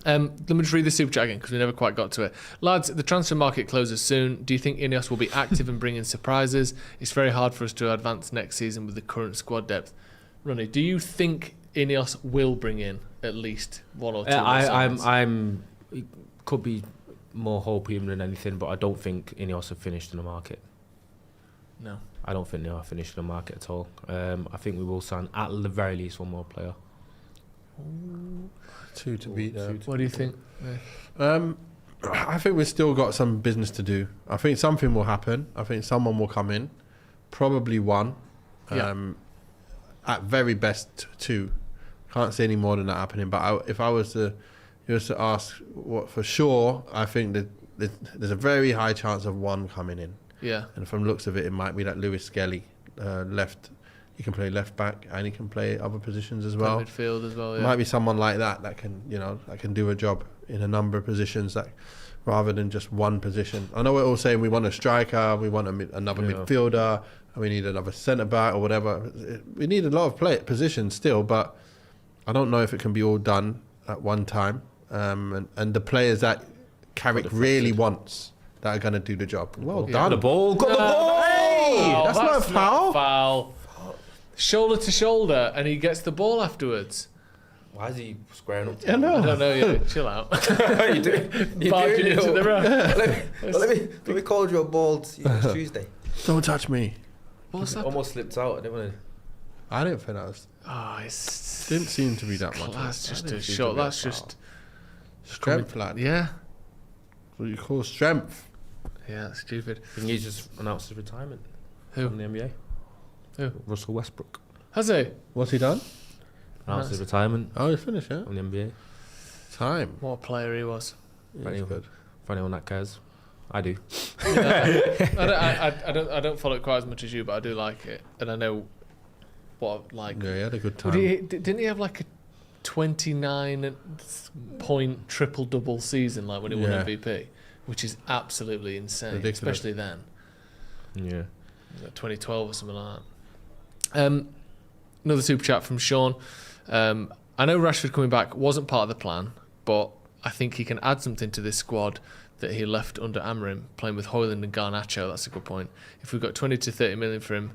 Let me just read the super chat again because we never quite got to it. Lads, the transfer market closes soon. Do you think Ineos will be active and bring in surprises? It's very hard for us to advance next season with the current squad depth. Ronnie, do you think Ineos will bring in at least one or two? I'm. It could be more hopium than anything, but I don't think Ineos have finished in the market. No. I don't think they are finished in the market at all. I think we will sign at the very least one more player. Two to beat them. What do you think? I think we've still got some business to do. I think something will happen. I think someone will come in. Probably one. At very best, two. Can't see any more than that happening. But if I was to ask what for sure, I think that there's a very high chance of one coming in. Yeah. And from the looks of it, it might be that Lewis Skelly left. He can play left back and he can play other positions as well. Midfield as well. Yeah. Might be someone like that can do a job in a number of positions rather than just one position. I know we're all saying we want a striker, we want another midfielder, and we need another centre back or whatever. We need a lot of positions still, but I don't know if it can be all done at one time. And the players that Carrick really wants that are going to do the job. Well done. The ball. Got the ball. Hey, that's not a foul. Foul. Shoulder to shoulder, and he gets the ball afterwards. Why is he squaring up? I know. I don't know. Yeah, chill out. you do. Barging into the road. Let me call you a bald. It's Tuesday. Don't touch me. What's that? Almost slipped out, didn't it? I didn't think that was. Oh, it's Didn't seem to be that much. That's just a Didn't seem shot. to be a That's foul. just Strength, lad. yeah. What you call strength. Yeah, that's stupid. I think he's just announced his retirement Who? from the NBA. Who? Russell Westbrook Has he? What's he done? announced his retirement Oh, he's finished, yeah? from the NBA. Time. What a player he was. Yeah, he's good. For anyone that cares, I do. Yeah. I don't follow it quite as much as you, but I do like it, and I know what like. Yeah, he had a good time. Didn't he have like a 29-point triple double season like when he won Yeah. MVP, which is absolutely insane, Ridiculous. especially then. Yeah. Like 2012 or something like that. Another super chat from Sean. I know Rashford coming back wasn't part of the plan, but I think he can add something to this squad that he left under Amorim, playing with Højlund and Garnacho. That's a good point. If we got 20 to 30 million for him,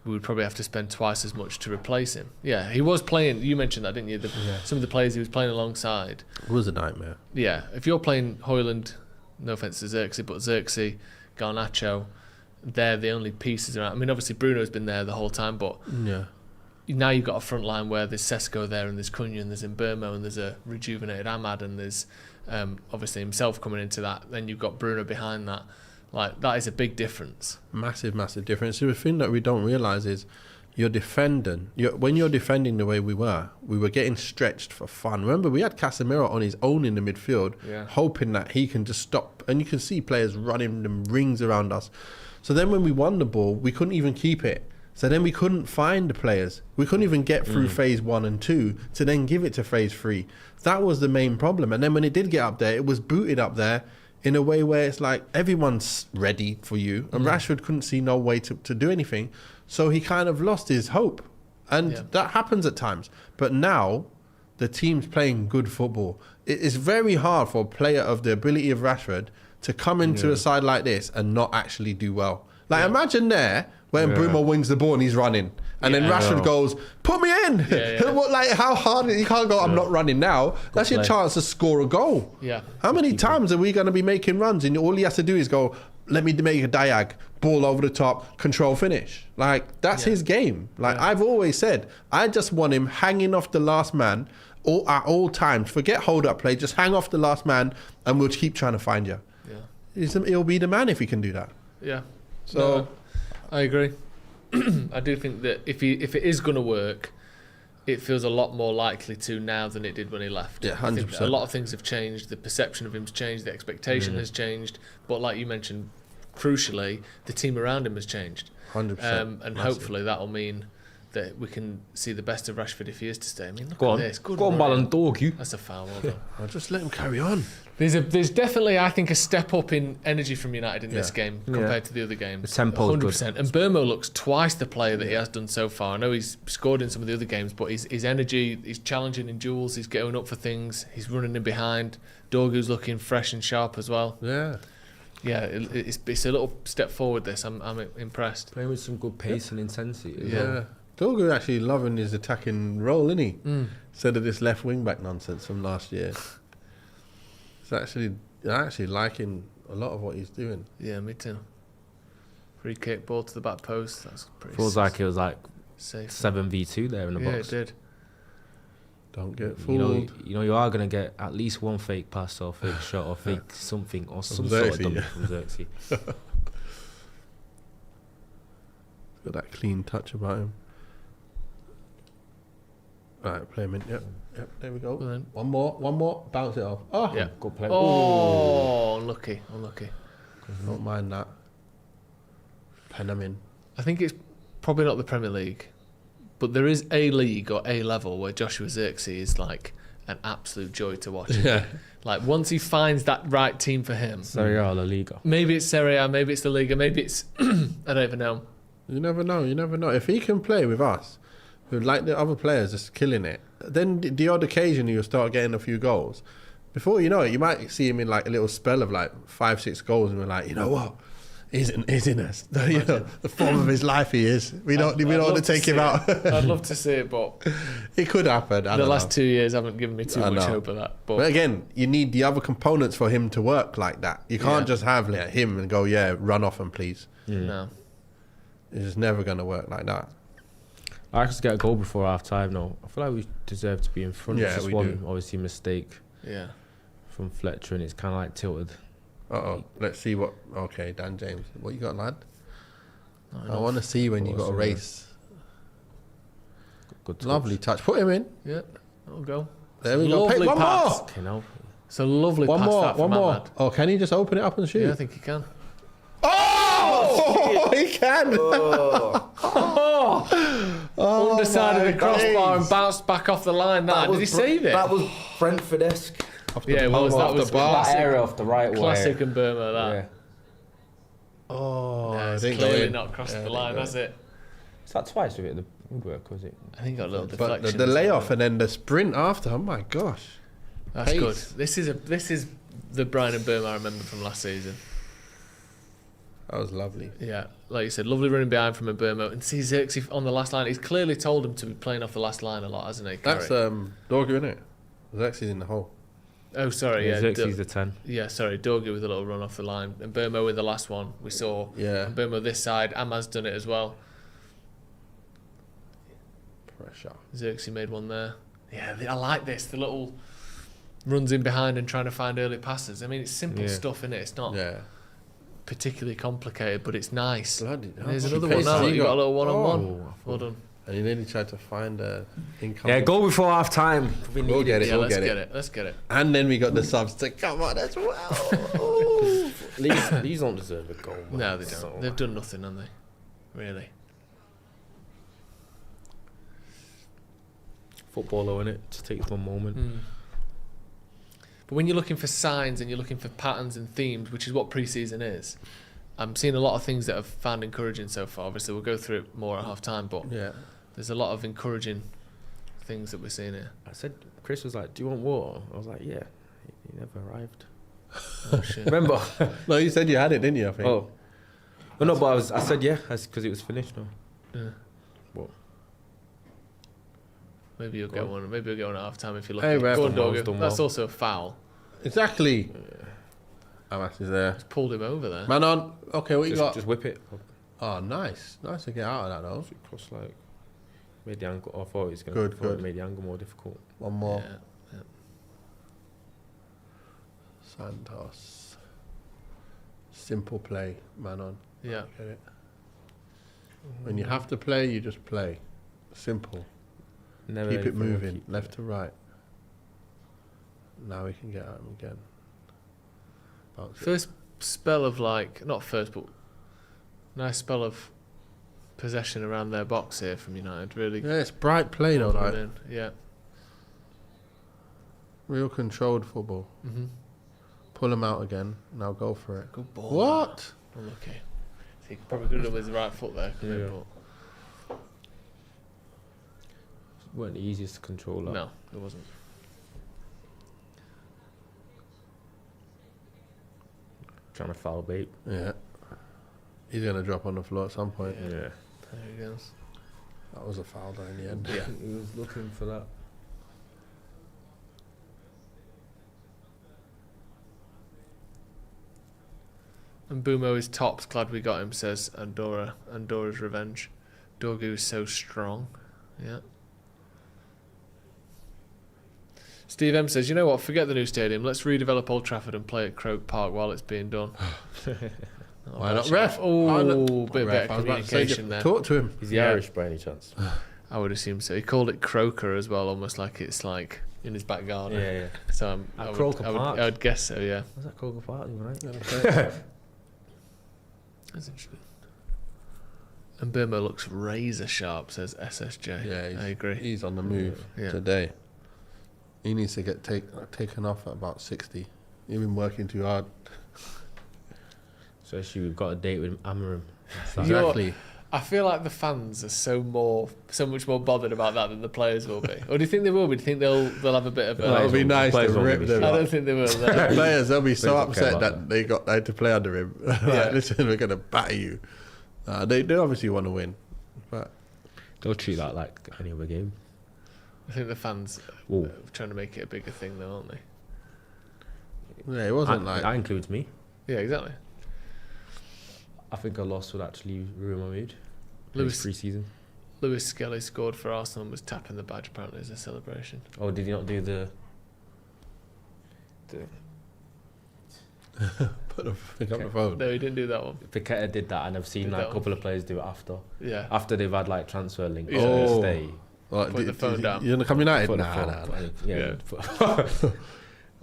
we would probably have to spend twice as much to replace him. Yeah, he was playing. You mentioned that, didn't you? Some of the players he was playing alongside. It was a nightmare. Yeah, if you're playing Højlund, no offence to Xerxes, but Xerxes, Garnacho, they're the only pieces around. I mean, obviously Bruno's been there the whole time, but Yeah. now you've got a front line where there's Sesko there and there's Cunha and there's Mbermo and there's a rejuvenated Ahmad and there's obviously himself coming into that. Then you've got Bruno behind that. Like, that is a big difference. Massive, massive difference. The thing that we don't realise is you're defending. When you're defending the way we were getting stretched for fun. Remember, we had Casemiro on his own in the midfield, hoping that he can just stop. And you can see players running them rings around us. So then when we won the ball, we couldn't even keep it. So then we couldn't find the players. We couldn't even get through phase 1 and 2 to then give it to phase 3. That was the main problem. And then when it did get up there, it was booted up there in a way where it's like everyone's ready for you. And Rashford couldn't see no way to do anything. So he kind of lost his hope. And that happens at times. But now the team's playing good football. It is very hard for a player of the ability of Rashford to come into a side like this and not actually do well. Like, imagine there when Bruno wins the ball and he's running. And then Rashford goes, put me in. What, like, how hard? You can't go, I'm not running now. That's your chance to score a goal. Yeah. How many times are we going to be making runs? And all he has to do is go, let me make a diag, ball over the top, control finish. Like, that's his game. Like, I've always said, I just want him hanging off the last man at all times. Forget hold-up play. Just hang off the last man and we'll keep trying to find you. Yeah. He'll be the man if he can do that. Yeah. So... No, I agree. I do think that if it is going to work, it feels a lot more likely to now than it did when he left. Yeah, 100%. A lot of things have changed. The perception of him's changed. The expectation has changed. But like you mentioned, crucially, the team around him has changed. 100%. And hopefully that'll mean that we can see the best of Rashford if he is to stay. I mean, look Go at on. this. Good Go on, run. Ballon d'Or, you. That's a foul. Well done. I'll just let him carry on. There's definitely, I think, a step up in energy from United in this game compared to the other games. The tempo's 100%. And Burmo looks twice the player that he has done so far. I know he's scored in some of the other games, but his energy, he's challenging in duels, he's going up for things, he's running in behind. Dorgu's looking fresh and sharp as well. Yeah. Yeah, it's a little step forward. This I'm impressed. Playing with some good pace and intensity. as Yeah. well. Dorgu actually loving his attacking role, isn't he? Instead of this left wing back nonsense from last year. It's actually liking a lot of what he's doing. Yeah, me too. Free kick, ball to the back post. That's pretty. Feels like it was like safe. 7v2 there in the Yeah, box. it did. Don't get fooled. You know, you are gonna get at least one fake pass or fake shot or fake something or some sort of Xerxes, dummy yeah. from Xerxes. Got that clean touch about him. Right, play him in. Yep, there we go. Well then. One more. Bounce it off. Oh, Yeah. Good play. Oh, unlucky. don't mind that. Pen him in. I think it's probably not the Premier League, but there is a league or a level where Joshua Zirkzee is like an absolute joy to watch. Yeah. Like once he finds that right team for him, Serie A or La Liga. maybe it's Serie A, maybe it's the Liga, maybe it's I don't even know. You never know. If he can play with us, with like the other players just killing it, then the odd occasion he'll start getting a few goals. Before you know it, you might see him in like a little spell of like 5-6 goals, and we're like, you know what? He's in us. You know, the form of his life he is. We don't want to take him out. I'd love to see it, but It could happen. I the don't know. last 2 years haven't given me too I much know. hope of that. But But again, you need the other components for him to work like that. You can't just have like, him and go, yeah, run off and please. no. It's just never going to work like that. I could get a goal before half time. No, I feel like we deserve to be in front. Yeah, It's just we one do. obviously mistake Yeah. from Fletcher, and it's kind of like tilted. Let's see what. Okay, Dan James, what you got, lad? Not I enough. want to see when you got a Awesome, race. Good touch. Lovely touch. Put him in. Yeah, that'll go. There we go. Lovely One pass. more. You know, It's a lovely One pass more. that from One more. Ahmad. Oh, can he just open it up and shoot? Yeah, I think he can. Oh, he can. Oh, Underside of my the crossbar days. and bounced back off the line. Did he save it? That was Brentford-esque. Off the Yeah, it was. post, That off was the bar. classic. area off the right Classic way. and Burma, that. Yeah. Oh, No, it's didn't go clearly in. not crossed Yeah, the didn't line, go has in. it? Is that twice with it? The woodwork, was it? I think he got a little But deflection. the as well. layoff and then the sprint after. Oh my gosh. That's pace. good. This is the Brian and Burma I remember from last season. That was lovely. Yeah, like you said, lovely running behind from Burma. And see Xerxes on the last line. He's clearly told him to be playing off the last line a lot, hasn't he? That's Carey? Dorgu, isn't it? Xerxes in the hole. Oh, sorry, yeah. Xerxes the 10. Yeah, sorry, Dorgu with a little run off the line. And Burma with the last one we saw. Yeah. And Burma this side. Amaz's done it as well. Pressure. Xerxes made one there. Yeah, I like this. The little runs in behind and trying to find early passes. I mean, it's simple Yeah. stuff, innit? It's not Yeah. particularly complicated, but it's nice. Bloody hell. There's She another one paces. now. He You got a little one-on-one. Oh, Well done. And he nearly tried to find a incoming. Yeah, go before half time. We We'll need get it. Yeah, we'll let's get get it. it. Let's get it. And then we got the subs to come on as well. These don't deserve a goal. Man. No, they don't. So- They've done nothing, have they? Really? Football, though, innit? Just takes one moment. But when you're looking for signs and you're looking for patterns and themes, which is what pre-season is, I'm seeing a lot of things that I've found encouraging so far. Obviously, we'll go through it more at half time, but Yeah. there's a lot of encouraging things that we're seeing here. I said, Chris was like, "Do you want water?" I was like, "Yeah." He never arrived. Oh, shit. Remember? No, you said you had it, didn't you? I think. Oh. No, but I said yeah, because it was finished. No. Yeah. What? Maybe you'll get one. Maybe you'll get one at half time if you're Hey, lucky. ref. Go on, Done well, Dorgu. done That's well. also a foul. Exactly. Amas is there. Just pulled him over there. Man on. Okay, what you got? Just whip it. Oh, nice. Nice to get out of that, though. Cross like made the angle. I thought it was going Good, to good. made the angle more difficult. One more. Yeah. Santos. Simple play, man on. Yeah. Get it? When you have to play, you just play. Simple. Never Keep it anything, moving, keep- left to right. Now we can get at him again. Bounce it. First spell of like, not first, but nice spell of possession around their box here from United. Really. Yeah, it's bright play though. Like, Yeah. real controlled football. Mm-hmm. Pull him out again. Now go for it. Good ball. What? Unlucky. He probably could have done with his right foot there. Yeah. But Weren't the easiest to control. That. no, it wasn't. Trying to foul bait. Yeah. He's gonna drop on the floor at some point. Yeah. There he goes. That was a foul there in the end. Yeah. He was looking for that. And Bumo is tops. Glad we got him, says Andorra. Andorra's revenge. Dorgu is so strong. Yeah. Steve M says, you know what, forget the new stadium. Let's redevelop Old Trafford and play at Croke Park while it's being done. Why not, ref? Oh, bit Ref, better I was about to say, communication there. talk to him. Is he Yeah. Irish by any chance? I would assume so. He called it Croker as well, almost like it's like in his back garden. Yeah. So At Croker Park? I would guess so, yeah. Was that Croker Park? Right. That's interesting. And Burma looks razor sharp, says SSJ. Yeah, I agree. He's on the move Yeah. today. He needs to get taken off at about 60. He's been working too hard. So actually, we've got a date with Amarim. Exactly. I feel like the fans are so much more bothered about that than the players will be. Or do you think they will be? Do you think they'll have a bit of a... That would be nice to players won't rip give a them. I shit. don't think they will. The No. players, they'll be so Players don't care upset about that they had to play under him. Yeah. Like, listen, we're going to batter you. They obviously want to win. But They'll treat that like any other game. I think the fans Whoa. are trying to make it a bigger thing though, aren't they? yeah, it wasn't like... That includes me. Yeah, exactly. I think a loss would actually ruin my mood. Lewis- Pre-season. Lewis Skelly scored for Arsenal and was tapping the badge apparently as a celebration. Oh, did he not do the Put a thing on the phone. No, he didn't do that one. Paqueta did that, and I've seen Did like that a couple of players do it Yeah. after they've had like transfer links. Yeah. to Oh. stay. Like, Put the phone down. You're going to come United? Put the Nah, phone- nah, nah. Yeah. Yeah.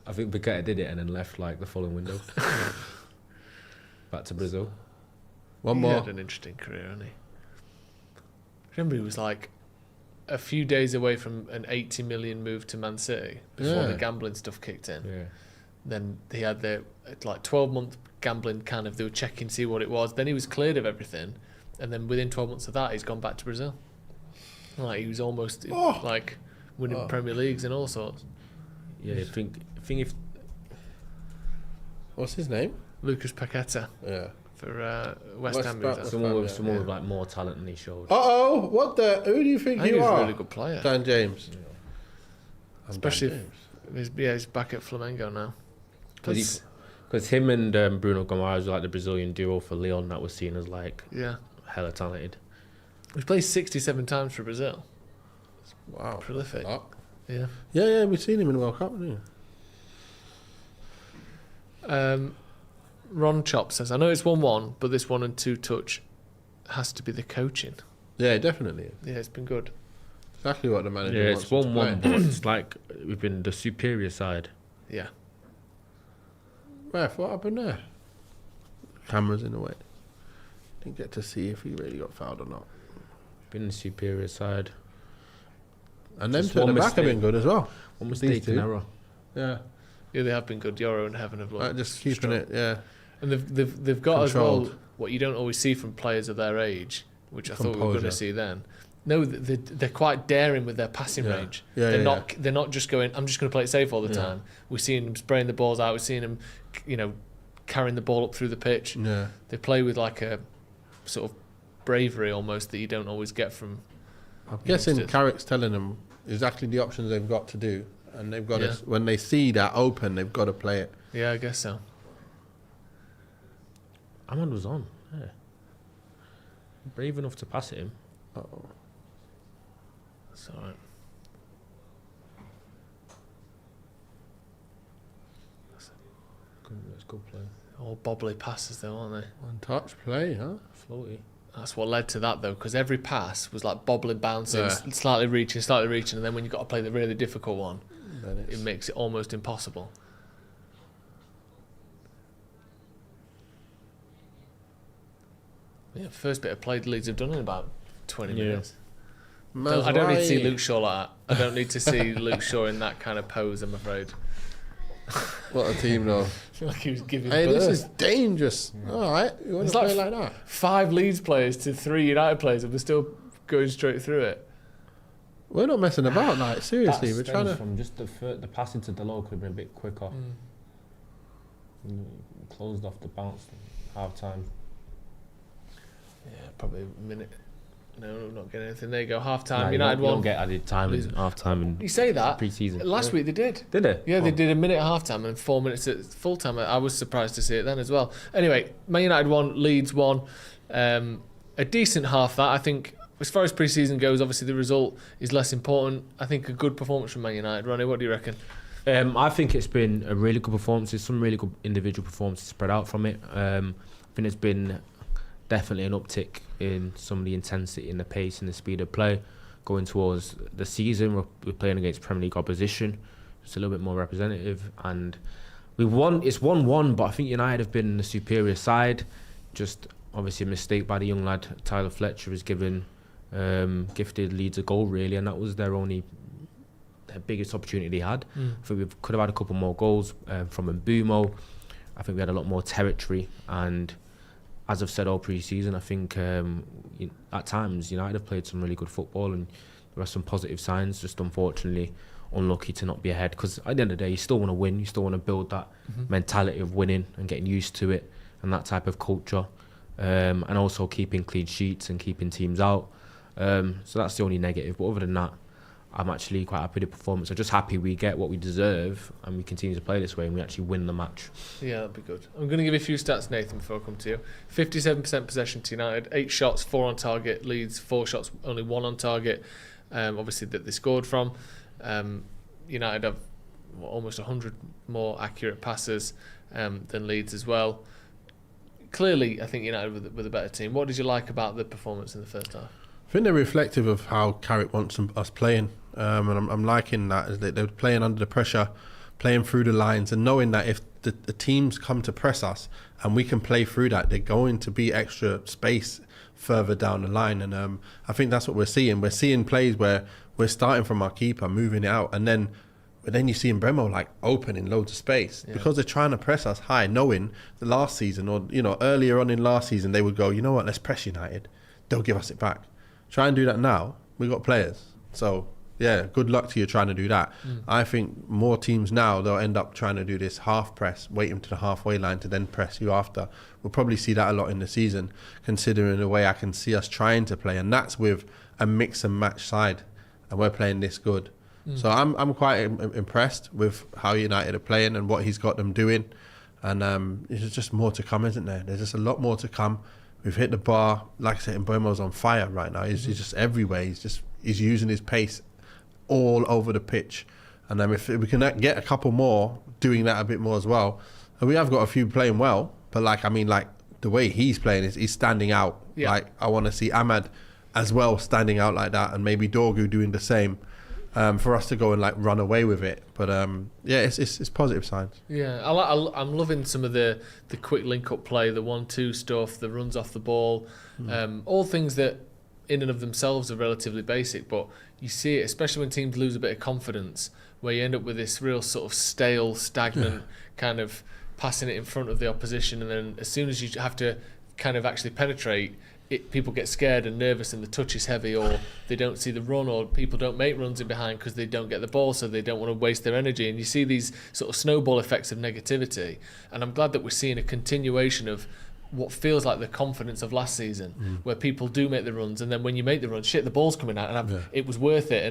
I think Paqueta did it and then left like the following window. Back to Brazil. One He more. had an interesting career, hasn't he? Remember, he was like a few days away from an 80 million move to Man City before Yeah. the gambling stuff kicked in. Yeah. Then he had the like 12-month gambling kind of, they were checking, see what it was. Then he was cleared of everything. And then within 12 months of that, he's gone back to Brazil. Like, he was almost like winning Premier Leagues and all sorts. Yeah, I think if What's his name? Lucas Paqueta Yeah. for West Ham. Brom- he was at. someone with like more talent than he showed. Uh-oh, what the... Who do you think I think you he's a are? really good player. Dan James. I'm Especially Dan if James. he's back at Flamengo now. Because him and Bruno Gomes were like the Brazilian duo for Leon that was seen as like Yeah. hella talented. He's played 67 times for Brazil. Wow. Prolific. Lot. Yeah. Yeah, we've seen him in the World Cup, haven't we? Ron Chop says, I know it's 1-1, but this 1 and 2 touch has to be the coaching. Yeah, definitely. Yeah, it's been good. Exactly what the manager Yeah, wants it's him to 1-1, play. but it's like we've been the superior side. Yeah. Ref, what happened there? Cameras in the way. Didn't get to see if he really got fouled or not. Been the superior side. And them Just two at the one back have been mistake. good as well. One These mistake two. and error. Yeah. Yeah, they have been good. Euro and Heaven have looked Just keeping strong. it, yeah. And they've got as well Controlled. what you don't always see from players of their age, which I thought we were going to Composure. see then. No, they're quite daring with their passing Yeah. range. Yeah, they're yeah, not. They're not just going. I'm just going to play it safe all the Yeah. time. We're seeing them spraying the balls out. We're seeing them, carrying the ball up through the pitch. Yeah. They play with like a sort of bravery almost that you don't always get from. I'm guessing youngsters. Carrick's telling them exactly the options they've got to do. And they've got Yeah. to, when they see that open, they've got to play it. Yeah, I guess so. Ahmad was on. Yeah. Brave enough to pass it him. Uh-oh. That's all right. That's good play. All bobbly passes though, aren't they? One touch play, huh? Floaty. That's what led to that though, because every pass was like bobbling, bouncing, Yeah. slightly reaching, and then when you got to play the really difficult one, Then it it's, makes it almost impossible. Yeah, first bit of play Leeds have done in about 20 Yeah. minutes. I don't need to see Luke Shaw like that. I don't need to see Luke Shaw in that kind of pose, I'm afraid. What a team, though. I feel like he was giving Hey, birth. this is dangerous. All right, you want It's to like play like that? 5 Leeds players to 3 United players, and we're still going straight through it. We're not messing about, like, seriously. That We're trying stems to... from just the passing to Delo could have been a bit quicker. Closed off the bounce half time. Yeah, probably a minute. No, not getting anything. There you go. Half time. Nah, United you won. don't get added time in half time in You say that. pre-season. Last week they did. Did they? Yeah, they Oh. did a minute at half time and 4 minutes at full time. I was surprised to see it then as well. Anyway, Man United won, Leeds won. A decent half that. I think as far as pre-season goes, obviously the result is less important. I think a good performance from Man United. Ronnie, what do you reckon? I think it's been a really good performance. There's some really good individual performances spread out from it. I think there's been definitely an uptick in some of the intensity and the pace and the speed of play going towards the season. We're playing against Premier League opposition. It's a little bit more representative, and we won. It's 1-1, but I think United have been the superior side. Just obviously a mistake by the young lad Tyler Fletcher has gifted Leeds a goal really, and that was their biggest opportunity they had. I think we could have had a couple more goals from Mbumo. I think we had a lot more territory, and as I've said all pre-season, I think at times United have played some really good football, and there are some positive signs. Just unfortunately unlucky to not be ahead, because at the end of the day you still want to win, you still want to build that mentality of winning and getting used to it and that type of culture, and also keeping clean sheets and keeping teams out. So that's the only negative, but other than that I'm actually quite happy with the performance. I'm just happy we get what we deserve and we continue to play this way and we actually win the match. Yeah, that'd be good. I'm going to give you a few stats, Nathan, before I come to you. 57% possession to United, 8 shots, 4 on target. Leeds, 4 shots, only 1 on target. Obviously that they scored from. United have almost 100 more accurate passes than Leeds as well. Clearly, I think United were the better team. What did you like about the performance in the first half? I think they're reflective of how Carrick wants us playing, and I'm liking that, is that they're playing under the pressure, playing through the lines, and knowing that if the teams come to press us and we can play through that, they're going to be extra space further down the line. And I think that's what we're seeing. We're seeing plays where we're starting from our keeper, moving it out, and then you see Bremo like opening loads of space because they're trying to press us high, knowing the last season, or earlier on in last season, they would go, you know what, let's press United, they'll give us it back. Try and do that now. We've got players. So, yeah, good luck to you trying to do that. I think more teams now, they'll end up trying to do this half press, waiting to the halfway line to then press you after. We'll probably see that a lot in the season, considering the way I can see us trying to play. And that's with a mix and match side. And we're playing this good. So I'm quite impressed with how United are playing and what he's got them doing. And there's just more to come, isn't there? There's just a lot more to come. We've hit the bar. Like I said, Mbumo's on fire right now. He's just everywhere. He's using his pace all over the pitch. And if we can get a couple more doing that a bit more as well. And we have got a few playing well, but the way he's playing he's standing out. Yeah. Like, I want to see Ahmad as well standing out like that, and maybe Dorgu doing the same. For us to go and run away with it, but it's positive signs. Yeah, I'm loving some of the quick link-up play, the 1-2 stuff, the runs off the ball, all things that in and of themselves are relatively basic, but you see it, especially when teams lose a bit of confidence, where you end up with this real sort of stale, stagnant kind of passing it in front of the opposition, and then as soon as you have to kind of actually penetrate, people get scared and nervous and the touch is heavy, or they don't see the run, or people don't make runs in behind because they don't get the ball, so they don't want to waste their energy, and you see these sort of snowball effects of negativity. And I'm glad that we're seeing a continuation of what feels like the confidence of last season, where people do make the runs, and then when you make the runs, the ball's coming out, and it was worth it.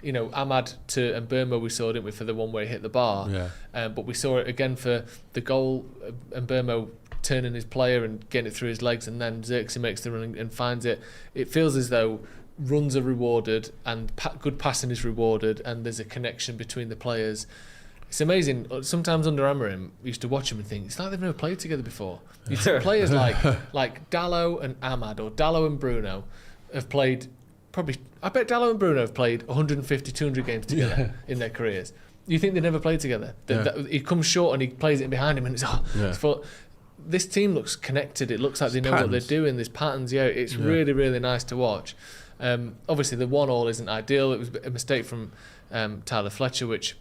And Ahmad to Mbumo, we saw, didn't we, for the one where he hit the bar, but we saw it again for the goal, Mbumo turning his player and getting it through his legs, and then Xerxes makes the run and finds it. It feels as though runs are rewarded and good passing is rewarded, and there's a connection between the players. It's amazing. Sometimes under Amorim, we used to watch them and think, it's like they've never played together before. You see players like Dallo and Ahmad, or Dallo and Bruno have played I bet Dallo and Bruno have played 150, 200 games together in their careers. You think they never played together? He comes short and he plays it behind him, and it's full. this team looks connected. It looks like they know what they're doing. There's patterns. Yeah, it's really, really nice to watch. Obviously, the 1-1 isn't ideal. It was a mistake from Tyler Fletcher, which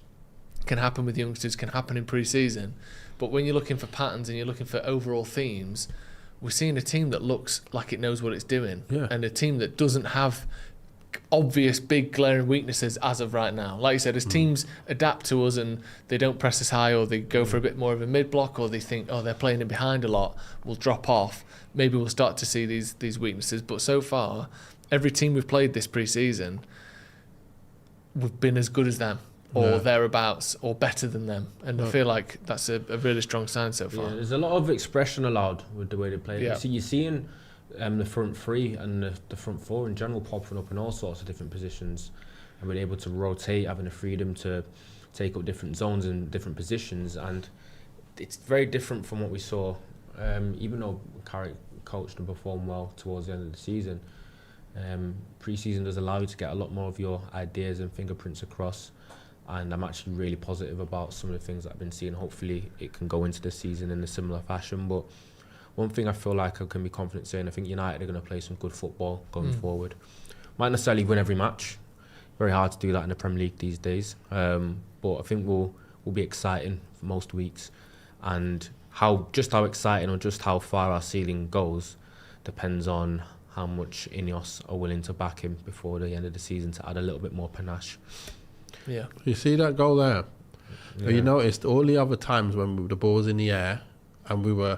can happen with youngsters, can happen in pre-season. But when you're looking for patterns and you're looking for overall themes, we're seeing a team that looks like it knows what it's doing, and a team that doesn't have obvious big glaring weaknesses as of right now. Like you said, as teams adapt to us and they don't press as high, or they go for a bit more of a mid block, or they think, oh, they're playing in behind a lot, we'll drop off, maybe we'll start to see these weaknesses. But so far, every team we've played this pre-season, we've been as good as them, or thereabouts, or better than them, and I feel like that's a really strong sign so far. There's a lot of expression allowed with the way they play. You're seeing the front three and the front four in general popping up in all sorts of different positions, and being able to rotate, having the freedom to take up different zones and different positions, and it's very different from what we saw. Even though Carrick coached and performed well towards the end of the season, pre-season does allow you to get a lot more of your ideas and fingerprints across. And I'm actually really positive about some of the things that I've been seeing. Hopefully it can go into the season in a similar fashion. But one thing I feel like I can be confident saying, I think United are going to play some good football going forward. Might necessarily win every match. Very hard to do that in the Premier League these days. But I think we'll be exciting for most weeks. And how exciting or just how far our ceiling goes depends on how much Ineos are willing to back him before the end of the season to add a little bit more panache. Yeah. You see that goal there? Yeah. You noticed all the other times when the ball was in the air and we were,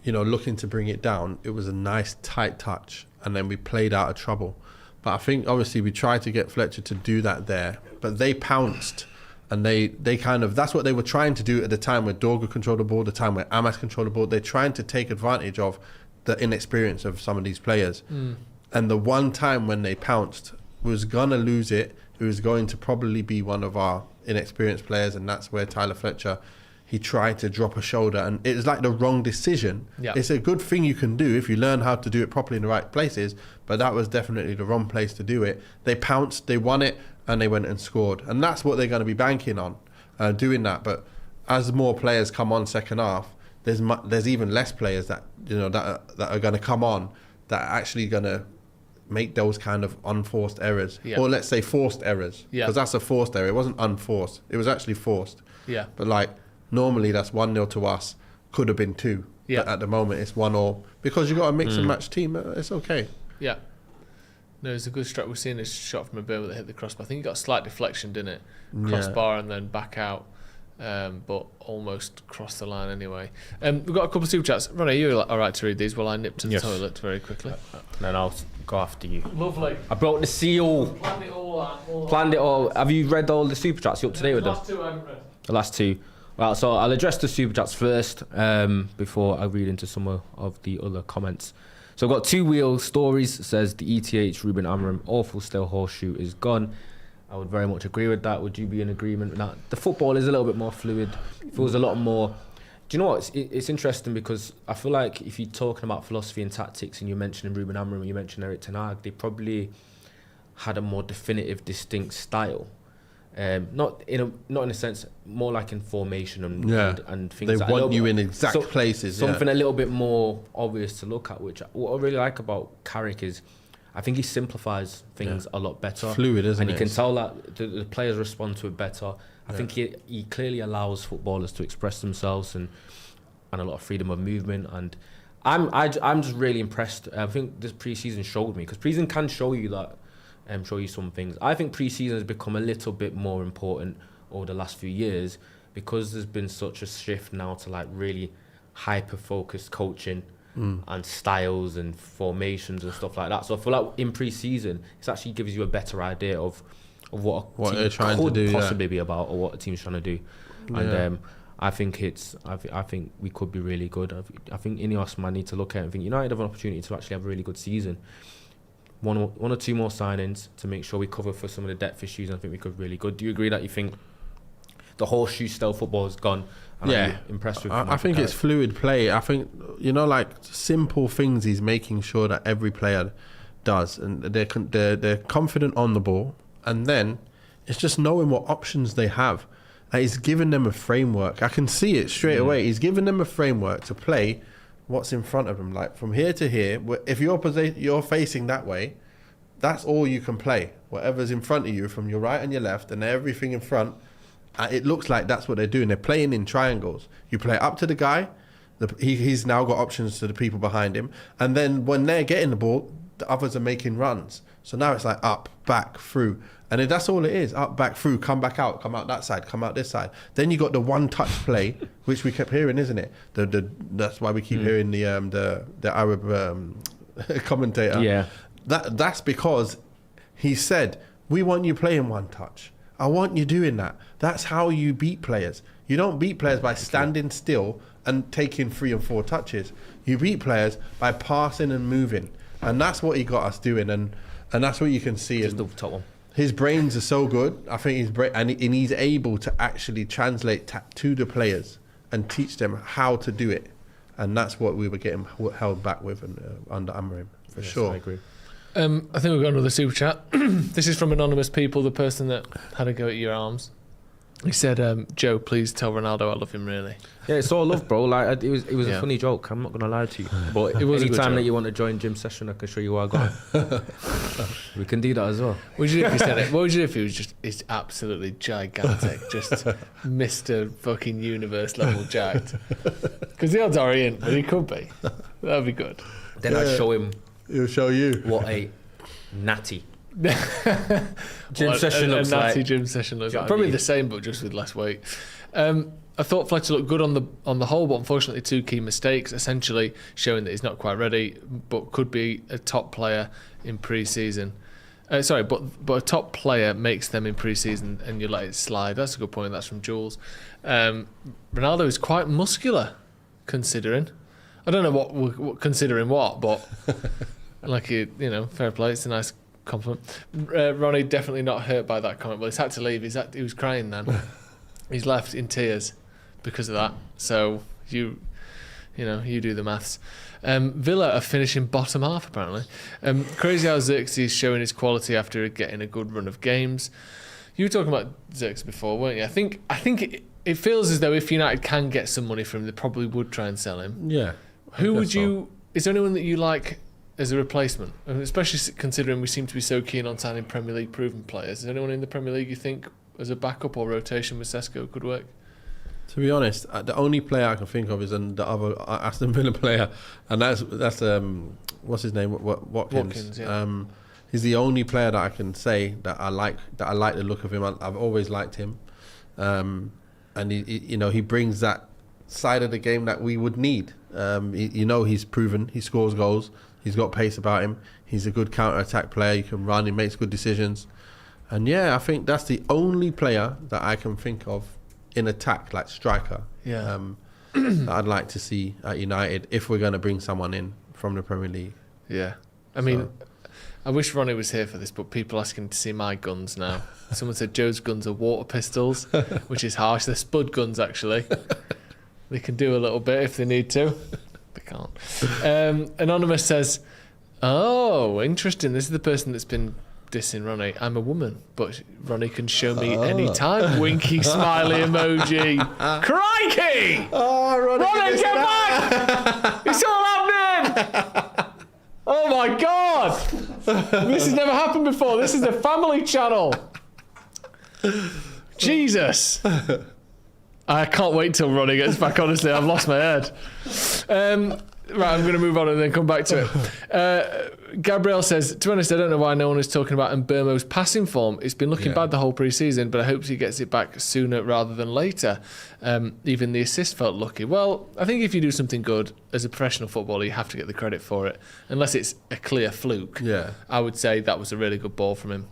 looking to bring it down, it was a nice tight touch, and then we played out of trouble. But I think obviously we tried to get Fletcher to do that there, but they pounced, and they kind of, that's what they were trying to do at the time where Dorgu controlled the ball, the time where Amas controlled the ball. They're trying to take advantage of the inexperience of some of these players. And the one time when they pounced was gonna lose it. It was going to probably be one of our inexperienced players, and that's where Tyler Fletcher, he tried to drop a shoulder, and it was like the wrong decision. It's a good thing you can do if you learn how to do it properly in the right places, but that was definitely the wrong place to do it. They pounced, they won it, and they went and scored, and that's what they're going to be banking on, doing that. But as more players come on second half, there's even less players that that are going to come on that are actually going to make those kind of unforced errors, or let's say forced errors, because that's a forced error. It wasn't unforced, it was actually forced. But like normally that's 1-0 to us, could have been 2, but at the moment it's 1-1 because you got a mix and match team. It's okay. No, it's a good strike. We've seen a shot from a bit that hit the crossbar. I think he got a slight deflection, didn't it? Crossbar and then back out, but almost crossed the line anyway. We've got a couple of super chats. Ronnie, are you all right to read these while I nip to the toilet very quickly? Then I'll go after you. Lovely. I brought the seal. Planned it all. Have you read all the super chats? You up to date with them? The last 2 I haven't read. The last 2. Well, so I'll address the super chats first before I read into some of the other comments. So I've got 2 wheel stories. Says the ETH Ruben Amorim awful still horseshoe is gone. I would very much agree with that. Would you be in agreement with that? The football is a little bit more fluid. It feels a lot more. Do you know what? It's interesting because I feel like if you're talking about philosophy and tactics and you're mentioning Ruben Amorim and you mention Erik ten Hag, they probably had a more definitive, distinct style. Not in a sense, more like in formation and things. They that want you in exact places. Something a little bit more obvious to look at. Which what I really like about Carrick is, I think he simplifies things a lot better. Fluid, isn't it? And you can tell that the players respond to it better. I think he clearly allows footballers to express themselves and a lot of freedom of movement. And I'm just really impressed. I think this pre-season showed me, because pre-season can show you that, show you some things. I think pre-season has become a little bit more important over the last few years because there's been such a shift now to like really hyper-focused coaching and styles and formations and stuff like that. So I feel like in pre-season, it actually gives you a better idea of what a team they're trying could to do, possibly be about, or what a team's trying to do. And I think I think we could be really good. I think Ineos might need to look at it. I think United have an opportunity to actually have a really good season. One or 2 more signings to make sure we cover for some of the depth issues. I think we could be really good. Do you agree that you think the horseshoe style football has gone? And are you impressed with? I think it's fluid play. I think like simple things he's making sure that every player does, and they're confident on the ball, and then it's just knowing what options they have. He's given them a framework. I can see it straight away. He's given them a framework to play what's in front of them. Like from here to here, if you're facing that way, that's all you can play. Whatever's in front of you from your right and your left and everything in front, it looks like that's what they're doing. They're playing in triangles. You play up to the guy, he's now got options to the people behind him. And then when they're getting the ball, the others are making runs. So now it's like up, back, through. And then that's all it is. Up, back, through, come back out, come out that side, come out this side. Then you got the one-touch play, which we kept hearing, isn't it? That's why we keep hearing the Arab commentator. Yeah. That's because he said, we want you playing one touch. I want you doing that. That's how you beat players. You don't beat players by standing still and taking 3 and 4 touches. You beat players by passing and moving. And that's what he got us doing. And that's what you can see. Just the top one. His brains are so good. I think he's able to actually translate to the players and teach them how to do it. And that's what we were getting held back with under Amorim, for sure. I agree. I think we've got another super chat. This is from Anonymous People, the person that had a go at your arms. He said, Joe, please tell Ronaldo I love him, really. Yeah, it's all love, bro. Like it was a funny joke. I'm not gonna lie to you. But It was a any good time joke. that you want to join gym session, I can show you where I got. We can do that as well. What would you do if he said it? What would you do if he was it's absolutely gigantic, just Mr. fucking universe level jacked? Because the odds are he ain't, but he could be. That'd be good. Then I'd show him He'll show you. what a natty Gym session looks a natty like. gym session looks Do you know like. what I Probably mean? the same, but just with less weight. I thought Fletcher looked good on the whole, but unfortunately 2 key mistakes, essentially showing that he's not quite ready, but could be a top player in pre-season. But a top player makes them in pre-season and you let it slide. That's a good point. That's from Jules. Ronaldo is quite muscular, considering. I don't know what considering what, but like fair play. It's a nice compliment. Ronnie definitely not hurt by that comment. Well, he's had to leave. He was crying then. He's left in tears because of that. So you do the maths. Villa are finishing bottom half apparently. Crazy how Xerxes showing his quality after getting a good run of games. You were talking about Xerxes before, weren't you? I think it feels as though if United can get some money from him, they probably would try and sell him. Yeah. Who would you? Is there anyone that you like as a replacement? Especially considering we seem to be so keen on signing Premier League proven players. Is there anyone in the Premier League you think as a backup or rotation with Sesko could work? To be honest, the only player I can think of is the other Aston Villa player, and that's what's his name? Watkins. Yeah. He's the only player that I can say that I like the look of him. I've always liked him, and he brings that side of the game that we would need. He's proven. He scores goals. He's got pace about him. He's a good counter-attack player. He can run. He makes good decisions. And yeah, I think that's the only player that I can think of in attack, like striker, Yeah. that I'd like to see at United if we're going to bring someone in from the Premier League. Yeah. I mean, I wish Ronnie was here for this, but people asking to see my guns now. Someone said Joe's guns are water pistols, which is harsh. They're spud guns, actually. They can do a little bit if they need to. They can't. Anonymous says, oh, interesting. This is the person that's been dissing Ronnie. I'm a woman, but Ronnie can show me any time. Winky smiley emoji. Crikey! Oh, Ronnie, get back! It's all happening! Oh my God! This has never happened before. This is the family channel. Jesus. I can't wait till Ronnie gets back, honestly. I've lost my head. Right, I'm going to move on and then come back to it. Gabriel says, to be honest, I don't know why no one is talking about Mbeumo's passing form. It's been looking bad the whole pre-season, but I hope he gets it back sooner rather than later. Even the assist felt lucky. Well, I think if you do something good as a professional footballer, you have to get the credit for it. Unless it's a clear fluke. Yeah. I would say that was a really good ball from him.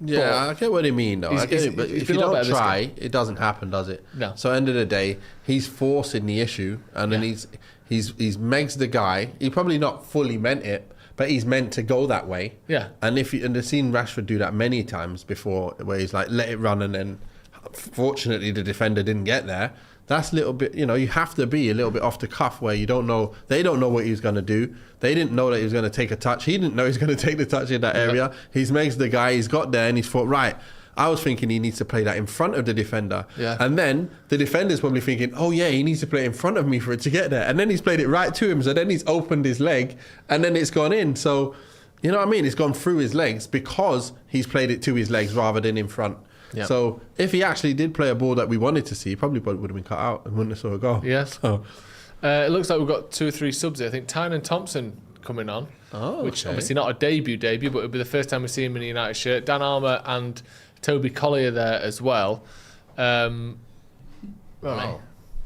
Yeah, I get what you mean, though. I get it, but if you don't try, it doesn't happen, does it? No. So, end of the day, he's forcing the issue, and then he's Meg's the guy. He probably not fully meant it, but he's meant to go that way. Yeah. And I've seen Rashford do that many times before, where he's like, let it run, and then fortunately the defender didn't get there. That's a little bit, you have to be a little bit off the cuff where they don't know what he was going to do. They didn't know that he was going to take a touch. He didn't know he was going to take the touch in that area. He's Meg's the guy. He's got there and he's thought, right, I was thinking he needs to play that in front of the defender. Yeah. And then the defender's probably thinking, oh yeah, he needs to play it in front of me for it to get there. And then he's played it right to him. So then he's opened his leg and then it's gone in. So, you know what I mean? It's gone through his legs because he's played it to his legs rather than in front. Yep. So if he actually did play a ball that we wanted to see, he probably would have been cut out and wouldn't have saw a goal. Yes. So, It looks like we've got 2 or 3 subs here. I think Tynan Thompson coming on. Which obviously not a debut, but it'll be the first time we see him in a United shirt. Dan Armour and Toby Collier there as well. Right.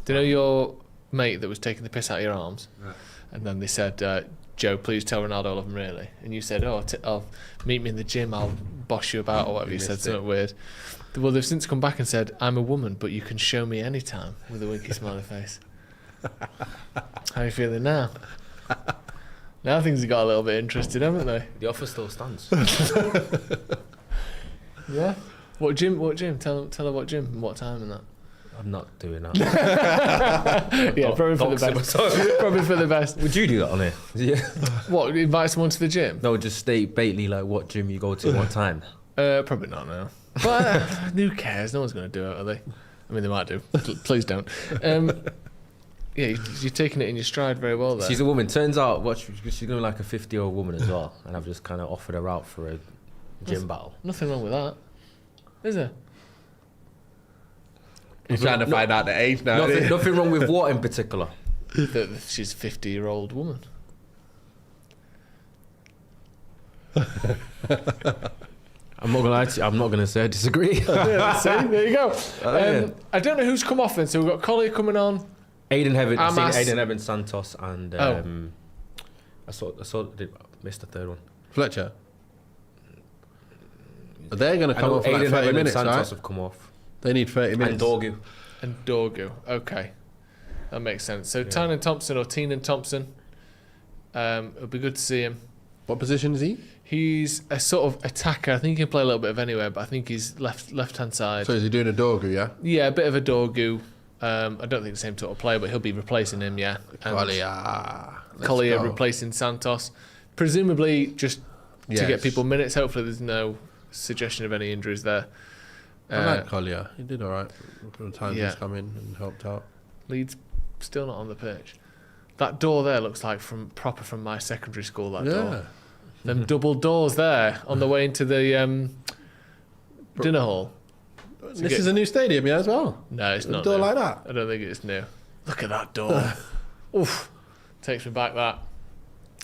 Do you know your mate that was taking the piss out of your arms? Right. And then they said, Joe, please tell Ronaldo I love him really. And you said, I'll meet me in the gym, I'll boss you about or whatever. You said something weird. Well, they've since come back and said, I'm a woman, but you can show me anytime, with a winky smiley face. How are you feeling now? Now things have got a little bit interesting, haven't they? The offer still stands. Yeah. What gym? Tell her what gym and what time and that. I'm not doing that. Yeah, probably for the best. Probably for the best. Would you do that on here? Yeah. What, invite someone to the gym? No, just state baitly like what gym you go to, what time. Probably not now. But who cares? No one's going to do it, are they? I mean, they might do. Please don't. Yeah, you're taking it in your stride very well there. She's a woman. Turns out she's going to be like a 50-year-old woman as well. And I've just kind of offered her out for a gym battle. Nothing wrong with that, is there? He's trying to find out the age now. Nothing wrong with what in particular? That she's a 50-year-old woman. I'm not gonna lie to you, I'm not gonna say I disagree. Yeah, see, there you go. I don't know who's come off then. So we've got Collier coming on. Aiden Amas. Evans, Santos, and missed the third one. Fletcher. They're going to come off for like Aiden 30 Evans minutes, and Santos right? have come off. They need 30 minutes. And Dorgu. Okay. That makes sense. So Tynan Thompson or Teenan Thompson. It'll be good to see him. What position is he? He's a sort of attacker. I think he can play a little bit of anywhere, but I think he's left-hand side. So is he doing a Dorgu, yeah? Yeah, a bit of a Dorgu. I don't think the same sort of player, but he'll be replacing him, yeah. Collier replacing Santos. Presumably just to get people minutes. Hopefully there's no suggestion of any injuries there. I like Collier. He did all right for the time he's come in and helped out. Leeds still not on the pitch. That door there looks like from my secondary school, that door. Them double doors there on the way into the dinner hall. This is a new stadium, yeah, as well? No, it's not. A door new. like that? I don't think it's new. Look at that door. Oof. Takes me back, that.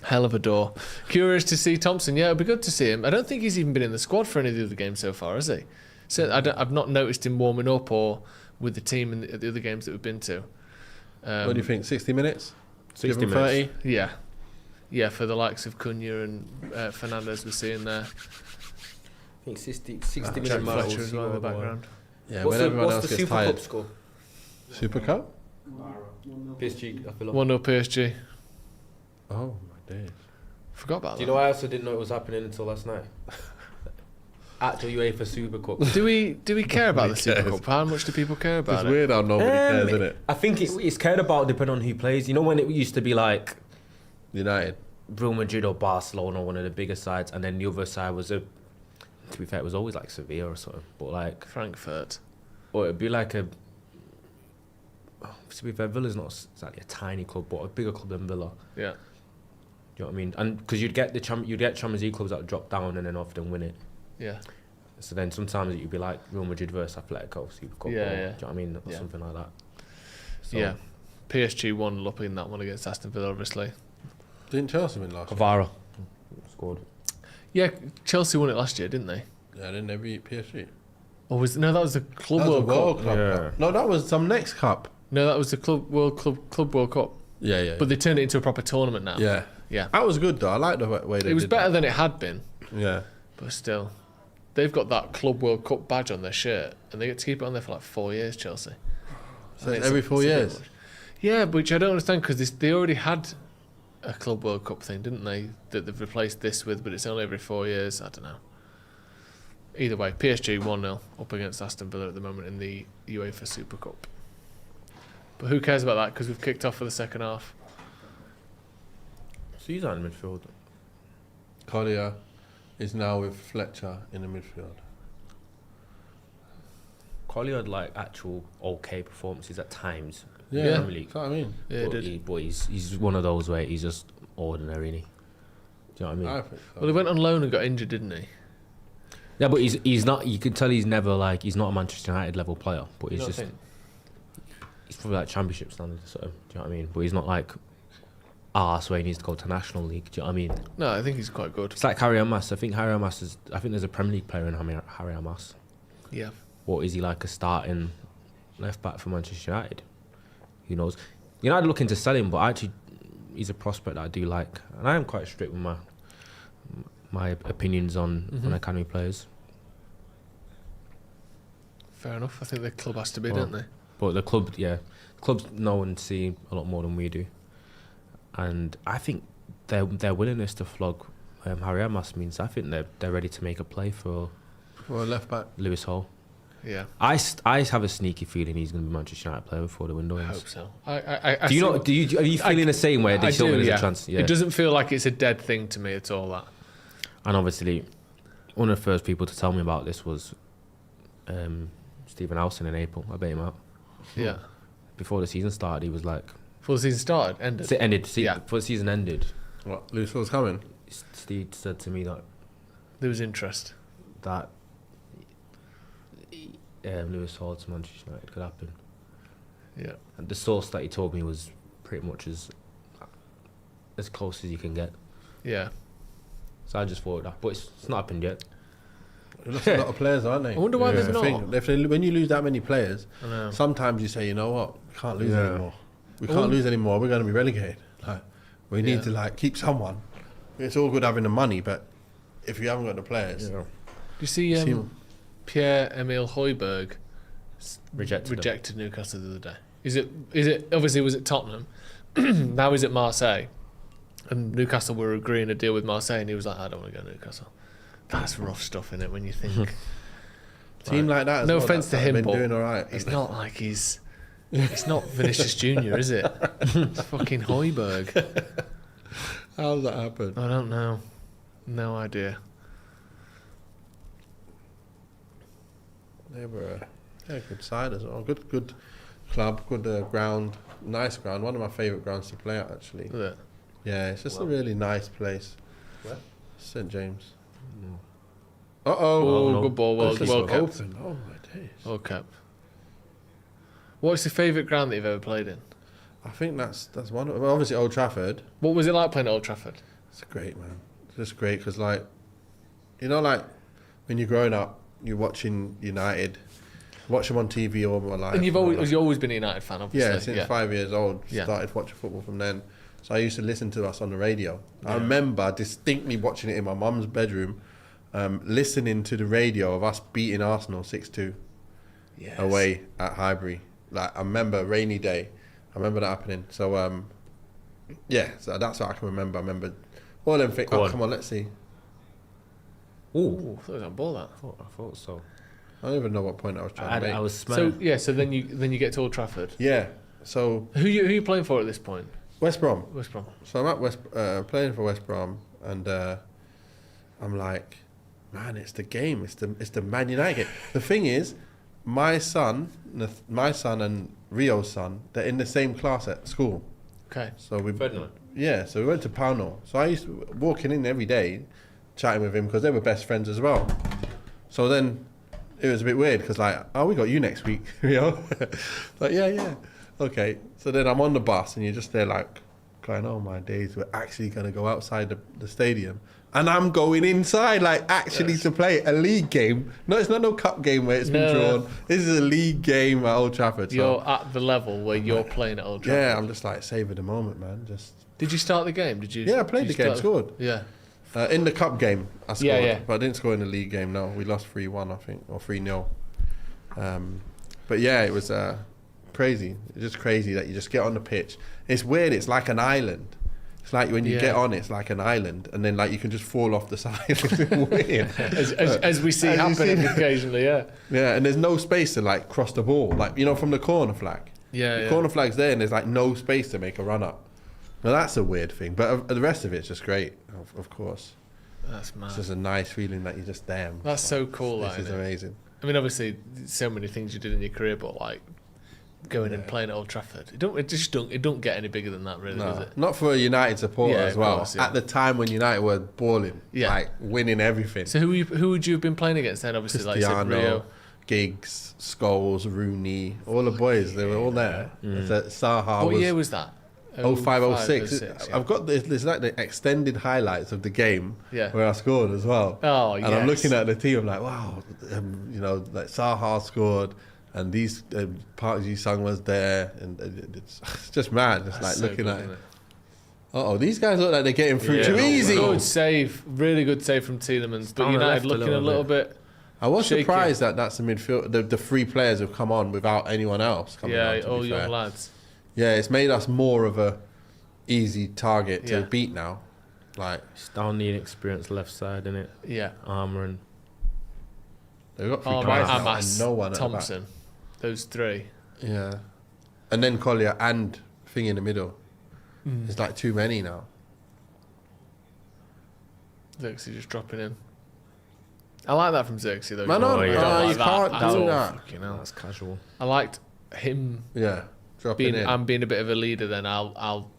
Hell of a door. Curious to see Thompson. Yeah, it'd be good to see him. I don't think he's even been in the squad for any of the other games so far, has he? So I've not noticed him warming up or with the team in the other games that we've been to. What do you think, 60 minutes? 60 minutes. 30? Yeah. Yeah, for the likes of Cunha and Fernandez we're seeing there. I think 60 minutes. Jack Fletcher as well in the background. Yeah, when everyone else gets tired. Cup score? Super Cup? PSG, I feel like. 1-0 PSG. Oh, my days. Forgot about that. Do you know I also didn't know it was happening until last night? Actual UEFA Super Cup. Do we care about the Super Cup? How much do people care about It's weird how nobody cares, isn't it? I think it's cared about depending on who plays. You know when it used to be like United. Real Madrid or Barcelona, one of the bigger sides, and then the other side was to be fair, it was always like Sevilla or something. But like Frankfurt. Or it'd be like to be fair, Villa's not exactly a tiny club, but a bigger club than Villa. Yeah. Do you know what I mean? And because you'd get Champions League clubs that drop down and then often win it. Yeah. So then sometimes you'd be like Real Madrid versus Atletico Super Cup. Yeah, or, yeah. Do you know what I mean? Or something like that. So, Yeah. PSG won up in that one against Aston Villa, obviously. Didn't Chelsea win last year? Kvara scored. Yeah, Chelsea won it last year, didn't they? Yeah, didn't they beat PSG? Or that was the Club That was a World World Cup. Club Yeah. Cup. No, that was some next cup. No, that was the Club World Cup. Yeah. But they turned it into a proper tournament now. Yeah. Yeah. That was good, though. I like the way they It was did better that. than it had been, Yeah. but still. They've got that Club World Cup badge on their shirt, and they get to keep it on there for like 4 years, Chelsea. So it's every 4 it's a bit years? much. Yeah, which I don't understand, because they already had a Club World Cup thing, didn't they? That they've replaced this with, but it's only every 4 years. I don't know. Either way, PSG 1-0 up against Aston Villa at the moment in the UEFA Super Cup. But who cares about that, because we've kicked off for the second half. So he's out in midfield. Collier is now with Fletcher in the midfield. Collier had like actual okay performances at times. Yeah, Premier League. that's what I mean. Yeah, he did. But he's one of those where he's just ordinary, innit? Do you know what I mean? I think so. Well, he went on loan and got injured, didn't he? Yeah, but he's not. You can tell he's never like he's not a Manchester United level player. But he's You don't just think? he's probably like Championship standard. So do you know what I mean? But he's not like arse where he needs to go to National League. Do you know what I mean? No, I think he's quite good. It's like Harry Hamas. I think there's a Premier League player in Harry Hamas. Yeah. What is he like a starting left back for Manchester United? Who knows? United looking to sell him, but actually he's a prospect that I do like, and I am quite strict with my opinions on academy players. Fair enough. I think the club has to be, Well, don't they? But the clubs know and see a lot more than we do, and I think their willingness to flog Harry Hamas means I think they're ready to make a play for left back. Lewis Hall. Yeah. I have a sneaky feeling he's going to be Manchester United player before the window I ends. hope so. I Do you know? Are you feeling the same way? I They still do, there's yeah. a chance. Yeah. It doesn't feel like it's a dead thing to me at all, that. And obviously, one of the first people to tell me about this was Stephen Howson in April. I bet him out. Yeah. Before the season started, he was like, Before the season started, ended. Before the season ended, What? Lewis Hall's coming? Steve said to me There was interest. that Lewis Hall to Manchester United could happen. Yeah. And the source that he told me was pretty much as close as you can get. Yeah. So I just thought that, but it's not happened yet. They lost a lot of players, aren't they? I wonder why That's they've the not. thing. When you lose that many players, I know. sometimes you say, you know what, we can't lose Yeah. anymore. We I can't wonder- lose anymore. We're going to be relegated. Like, we need Yeah. to like keep someone. It's all good having the money, but if you haven't got the players, Do you see See- Pierre-Emile Højbjerg Rejected them. Newcastle the other day? Is it obviously was at Tottenham? Now he's at Marseille, and Newcastle were agreeing a deal with Marseille, and he was like, I don't want to go to Newcastle. That's rough stuff, innit? When you think team like that. As no well, offense to that have him, been but doing all right. it's not like it's not Vinicius Junior, is it? It's fucking Højbjerg. How's that happen? I don't know. No idea. They were a good side as well. Good club, good ground, nice ground. One of my favourite grounds to play at, actually. Is it? Yeah, it's just a really nice place. Where? St James. No. Uh oh. Oh, no. good ball. World It's Cup. open. Oh my days. World Cup. What's your favourite ground that you've ever played in? I think that's one. Well, obviously Old Trafford. What was it like playing at Old Trafford? It's great, man. It's just great because, like, you know, like when you're growing up, you're watching United, watch them on TV all my life. And you've always been a United fan, obviously. Yeah, since 5 years old, Yeah. started watching football from then. So I used to listen to us on the radio. I Yeah. remember distinctly watching it in my mum's bedroom, listening to the radio of us beating Arsenal 6-2 Yes. away at Highbury. Like, I remember a rainy day. I remember that happening. So, yeah, so that's what I can remember. I remember all them things. Go Oh, on. come on, let's see. Ooh, Ooh, I thought it was on ball, that. I thought so. I don't even know what point I was trying to make. I was smelling. So, yeah, so then you get to Old Trafford. Yeah, so Who you playing for at this point? West Brom. West Brom. So I'm at playing for West Brom, and I'm like, man, it's the game. It's the Man United game. The thing is, my son and Rio's son, they're in the same class at school. Okay. So we Ferdinand. Yeah, so we went to Pownall. So I used to walking in every day, chatting with him because they were best friends as well. So then it was a bit weird because like, oh, we got you next week, you know? Like, yeah, okay. So then I'm on the bus and you're just there like going, oh my days, we're actually going to go outside the stadium. And I'm going inside, like, actually to play a league game. No, it's not no cup game where it's been No. drawn. This is a league game at Old Trafford. So, You're at the level where you're playing at Old Trafford. yeah, I'm just like, savor the moment, man. Just Did you start the game? Did you? Yeah, I played did the you game, scored. Yeah. In the cup game, I scored. Yeah. But I didn't score in the league game, no. We lost 3-1, I think, or 3-0. But yeah, it was crazy. It's just crazy that you just get on the pitch. It's weird. It's like an island. It's like when you Yeah. get on, it's like an island, and then like you can just fall off the side. It's weird. As we see As you happening see- occasionally, yeah. Yeah, and there's no space to like cross the ball, like, you know, from the corner flag. Yeah, The yeah. corner flag's there, and there's like no space to make a run up. Now that's a weird thing, but the rest of it's just great, of course. That's mad. It's just a nice feeling that you're just damn. That's so cool, This that, is innit? amazing. I mean, obviously, so many things you did in your career, but like going and playing at Old Trafford, it don't get any bigger than that, really, does it? Not for a United supporter Yeah, as of well. course, yeah. At the time when United were balling, like winning everything. So who would you have been playing against then? Obviously, like you said, Cristiano, Rio. Giggs, Scholes, Rooney, all the boys, they were all there. Saha What was year was that? 05, 06. yeah. I've got there's like the extended highlights of the game Yeah. where I scored as well. Oh, and I'm looking at the team, I'm like, wow, you know, like Saha scored, and these Park Ji-sung was there, and it's just mad. It's like so looking good, at isn't it. These guys look like they're getting through too easy. Good save, really good save from Tielemans. But down the United left a looking a little bit. I was shaky. surprised that that's the midfield. The three players have come on without anyone else coming on. To All be young fair. lads. Yeah, it's made us more of a easy target to Yeah. beat now. Like It's down the inexperienced left side, isn't it? Yeah. Armour and they've got three Oh, players now Amas, and no one at Thompson. Those three. the back. Yeah, and then Collier and Thing in the middle. It's like too many now. Xerxes just dropping in. I like that from Xerxes though. Man, Oh, yeah. you like can't at do all. that. Fucking hell. that's casual. I liked him Yeah, dropping in. I'm being a bit of a leader. Then I'll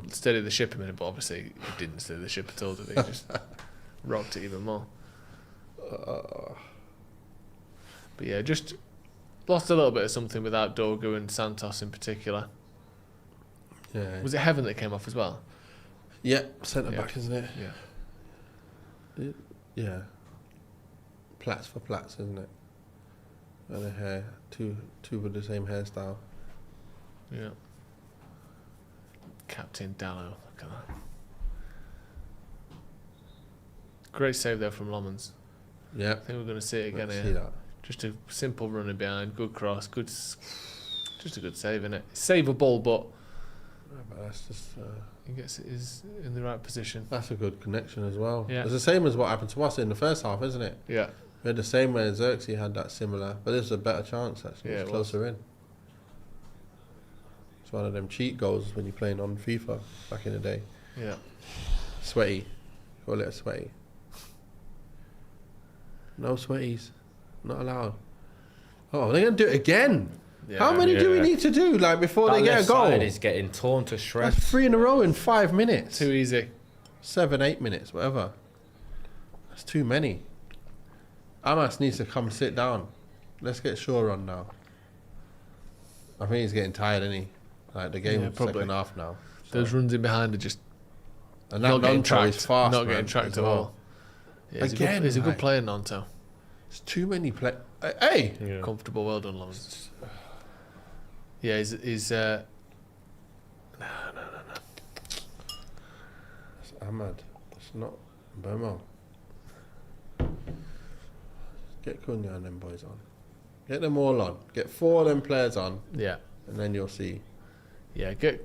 steady the ship a minute. But obviously he didn't steady the ship at all. Did he? Just rocked it even more. But yeah, just lost a little bit of something without Dorgu and Santos in particular. Yeah, Was it Heaven that came off as well? yeah, centre Yeah. back, isn't it? Yeah. Yeah. Plats for Plats, isn't it? And a hair, two with the same hairstyle. Yeah. Captain Dallow. Look at that. Great save there from Lomans. Yeah, I think we're going to see it again let's here. see that. Just a simple running behind, good cross, just a good save, innit? Saveable, but Yeah, but that's just. he gets it is in the right position. That's a good connection as well. Yeah. It's the same as what happened to us in the first half, isn't it? Yeah. We had the same way Xerxes had that similar, but this is a better chance actually. Yeah, It's it was. closer in. It's one of them cheat goals when you're playing on FIFA back in the day. Yeah. Sweaty. Call it a sweaty. No sweaties. Not allowed. Oh, they're going to do it again. Yeah. How many do we need to do like before That they get a left goal? side is getting torn to shreds. That's 3 in a row in 5 minutes. Too easy. 7, 8 minutes, whatever. That's too many. Amas needs to come sit down. Let's get Shaw on now. I think he's getting tired, isn't he? Like the game Yeah, was probably. second half now. Those runs in behind are just And not that getting Nonto tracked. is fast, not man, getting tracked as at well. all. Yeah, Again, he's a good like- player, Nonto. It's too many play. Hey! Yeah. Comfortable, well done, Lawrence. Yeah, he's no. It's Ahmad. It's not Bomo. Get Cunha and them boys on. Get them all on. Get 4 of them players on, Yeah. and then you'll see. Yeah, good.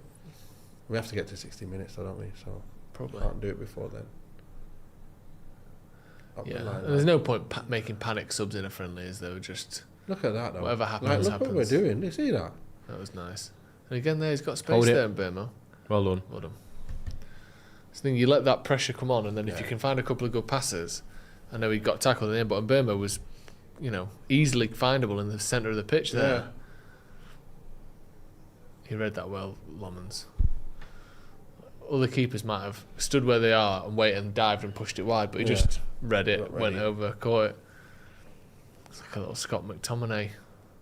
We have to get to 60 minutes, though, don't we? So Probably. can't do it before then. Up the Yeah. line, And there's no point making panic subs in a friendly, is there? Just Look at that, though. Whatever happens, Like, look happens. what we're doing. You see that? that was nice. And again, there he's got space Hold it. there in Burma. Well done. Well done. It's the thing, you let that pressure come on, and then if Yeah. you can find a couple of good passes, I know he got tackled in the end, but Burma was, easily findable in the centre of the pitch there. Yeah. He read that well, Lomans. Other keepers might have stood where they are and waited and dived and pushed it wide, but he Yeah. just read it, Got went ready. over, caught it. It's like a little Scott McTominay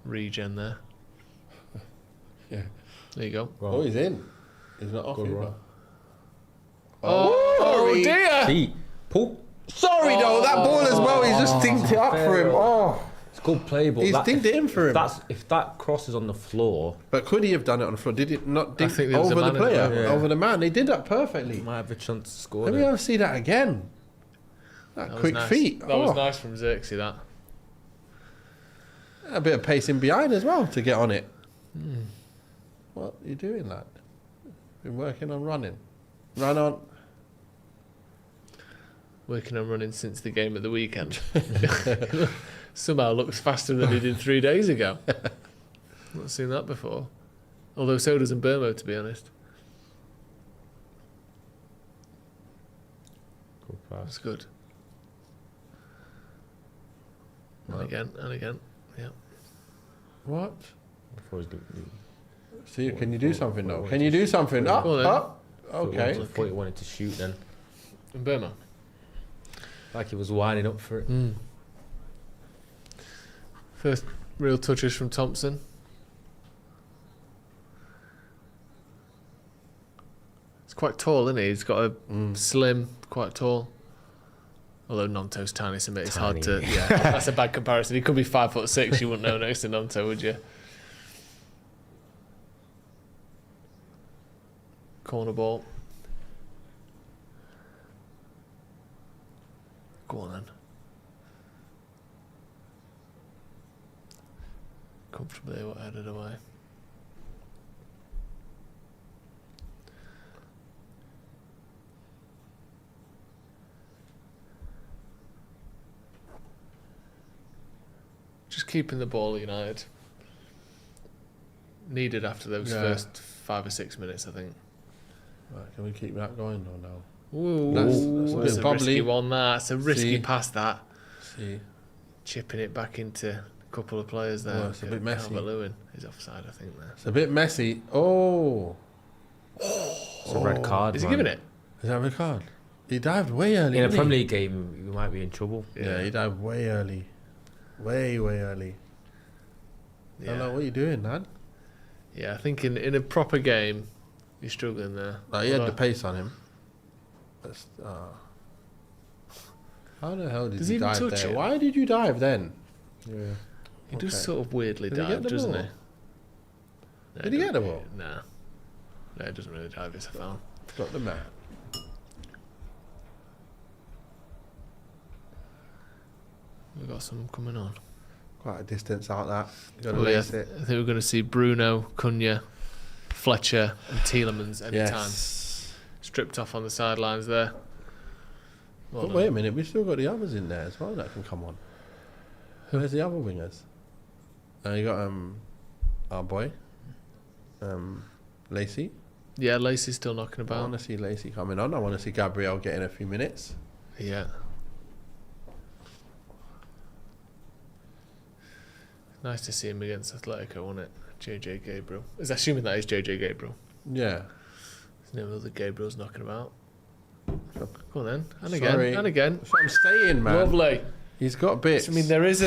regen there. Yeah. There you go. Oh, he's in. He's not off Good either. run. Oh, sorry. dear! See, Paul. Sorry, though. That ball as well. He's just dinked it up for him. Oh. It's good play, but He's dinked it in for him. If that cross is on the floor, But could he have done it on the floor? Did it not dink think there was a over the man in the player? way. Yeah. Over the man? They did that perfectly. he might have a chance to score. Let me there. ever see that again. That was quick nice. feet. That was Oh. nice from Xerxes, that. A bit of pacing behind as well to get on it. What are you doing, lad? Been working on running. Run on. Working on running since the game at the weekend. Somehow looks faster than he did 3 days ago. Not seen that before. Although so does Burmo, to be honest. Good pass. That's good. And again. Yeah. What? Before he's See, can you do something though? Can you do something? Up, Well, then. up. Okay. I thought he wanted to shoot then. In Burma. Like he was winding up for it. First real touches from Thompson. He's quite tall, isn't he? He's got a slim, quite tall. Although Nanto's tiny, so it's hard to. Tiny. Yeah, that's a bad comparison. He could be 5'6". You wouldn't know next to Nanto, would you? Corner ball. Go on then. Comfortably headed away. Just keeping the ball, United. Needed after those first 5 or 6 minutes, I think. Right, can we keep that going or no? Ooh, That's a probably risky one. That's a risky pass. That See, chipping it back into a couple of players there. Well, it's a bit messy. Calvert-Lewin is offside, I think. There. it's a bit messy. Oh, It's a red card. Is he man. giving it? is that a red card? He dived way early. In a didn't Premier he? League game, you might be in trouble. Yeah, he dived way early. Way early. I don't know what are you doing, man. Yeah, I think in a proper game, you're struggling there. Like, he had the pace on him. That's, how the hell did Does you he even dive touch there? it? Why did you dive then? Yeah. He does Okay. sort of weirdly Did he get dive, the doesn't ball? he? No, Did he get the ball? Nah. No, it doesn't really dive. It's a foul. Got the man. We've got some coming on. Quite a distance out that. You gotta Oh, yeah, lace it. I think we're going to see Bruno, Cunha, Fletcher, and Tielemans anytime. Yes. Stripped off on the sidelines there. Well But done. wait a minute, we've still got the others in there as well that can come on. Where's the other wingers? You got our boy, Lacey. Yeah, Lacey's still knocking I about. want to see Lacey coming on. I want to see Gabriel getting a few minutes. Yeah. Nice to see him against Atletico, wasn't it? JJ Gabriel. Is assuming that is JJ Gabriel. Yeah. There's no other Gabriels knocking about. Go on then. And Sorry. again. And again. That's what I'm saying, man. Lovely. He's got bits. I mean, there is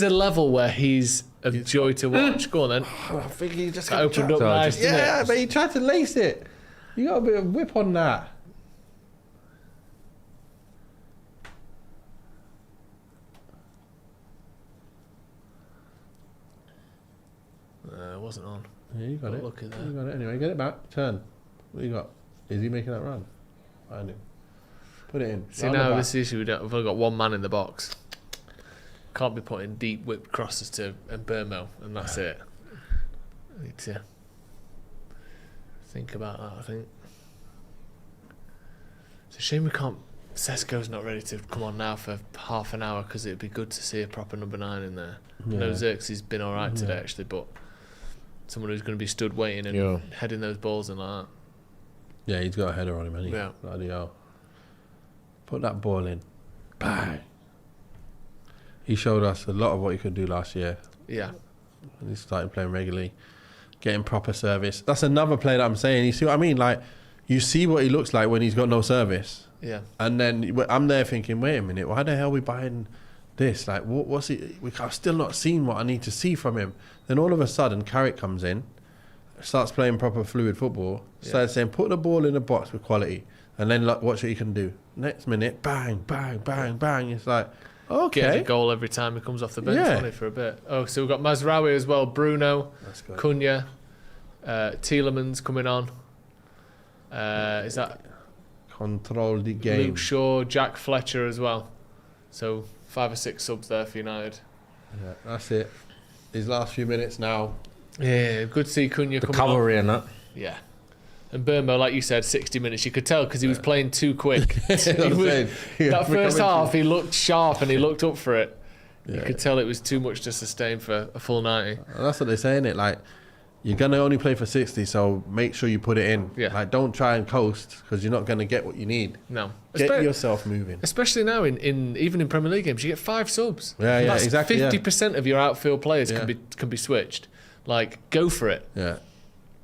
a level where he's a joy to watch. Go on then. I think he just That opened up So nice, just- didn't Yeah, it? but he tried to lace it. You got a bit of whip on that. It wasn't on. Yeah, you got But it. look at that. You got it. Anyway, get it back. Turn. What you got? Is he making that run? Find him. Put it in. See, Round the now back. this issue, we've only got one man in the box. Can't be putting deep whipped crosses to Burmo, and that's it. Need to think about that, I think. It's a shame we can't. Sesko's not ready to come on now for half an hour because it'd be good to see a proper number 9 in there. No, Yeah. Xerxes been alright today, actually, but someone who's going to be stood waiting and Yeah. heading those balls and like that. Yeah, he's got a header on him, hasn't he? Yeah. Bloody hell. Put that ball in. Bang. He showed us a lot of what he could do last year. Yeah. When he started playing regularly, getting proper service. That's another player that I'm saying. You see what I mean? Like, you see what he looks like when he's got no service. Yeah. And then I'm there thinking, wait a minute, why the hell are we buying this? Like, what's he? I've still not seen what I need to see from him. Then all of a sudden, Carrick comes in, starts playing proper fluid football, starts saying, put the ball in the box with quality, and then watch what he can do. Next minute, bang, bang, bang, bang. It's like, Getting okay. a goal every time he comes off the bench, Yeah. wasn't he, for a bit. Oh, so we've got Mazraoui as well, Bruno, That's good. Cunha, Tielemans coming on. Is that Control the game. Luke Shaw, Jack Fletcher as well? So 5 or 6 subs there for United. Yeah, that's it. His last few minutes now. Yeah, good to see Cunha The coming on. cavalry and that. Yeah. And Burmo, like you said, 60 minutes. You could tell because he was playing too quick. That first half, he looked sharp and he looked up for it. You Yeah. could tell it was too much to sustain for a full 90. That's what they're saying. It like you're gonna only play for 60, so make sure you put it in. Yeah. Like, don't try and coast because you're not gonna get what you need. No. Get yourself moving. Especially now in even in Premier League games, you get 5 subs. Yeah, That's exactly. 50% of your outfield players Yeah. can be switched. Like, go for it. Yeah,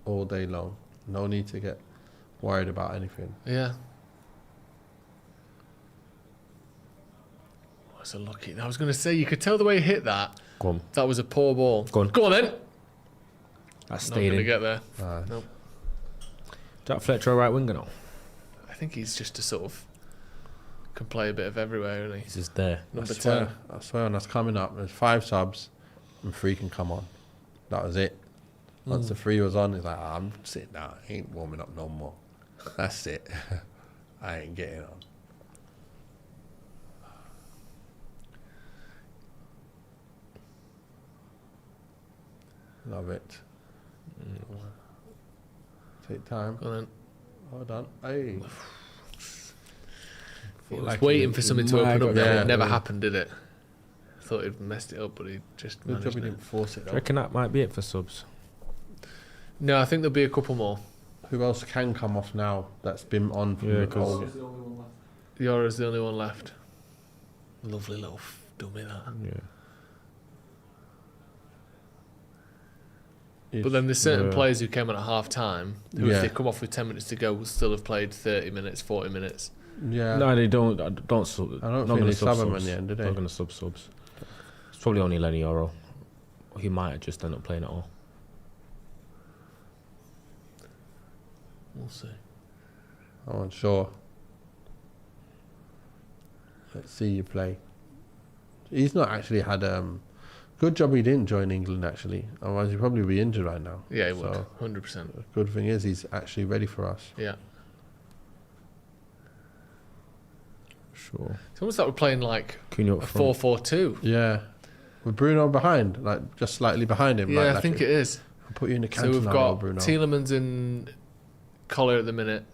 all day long. No need to get worried about anything. Yeah. Was a lucky. I was going to say, you could tell the way he hit that. Go on. That was a poor ball. Go on. Go on then. That's Not going stayed to in. get there. Nope. Jack Fletcher, a right winger now. I think he's just a sort of can play a bit of everywhere, isn't he? He's just there. Number I 10. swear, I swear, and that's coming up. There's 5 subs, and 3 can come on. That was it. Once the 3 was on, it's like, I'm sitting down. I ain't warming up no more. That's it. I ain't getting on. Love it. Take time. Go on then. Hold on. Hey. He was waiting for something to open up. Yeah. It never happened, did it? I thought he'd messed it up, but he just Good job managed he it. didn't force it Do you though. reckon that might be it for subs? No, I think there'll be a couple more. Who else can come off now that's been on from Yeah, the 'cause- old? He's the only one left. Yora's the only one left. Lovely little dummy that. Yeah. But then there's certain Yeah. players who came on at half time who, Yeah. if they come off with 10 minutes to go, will still have played 30 minutes, 40 minutes. Yeah. No, they don't. Don't sub. I don't not think gonna they sub him subs. in the end, did they? Not going to subs. It's probably only Lenny Yoro. He might have just end up playing at all. We'll see. I'm unsure. Let's see you play. He's not actually had good job he didn't join England actually. Otherwise he'd probably be injured right now. Yeah, he would. So 100%. the good thing is he's actually ready for us. Yeah. Sure. It's almost like we're playing like Cunha a up front. 4-4-2. Yeah. With Bruno behind, like just slightly behind him. Yeah, like I think it is. I'll put you in the So canton we've now, got Bruno. Tielemans and Collier at the minute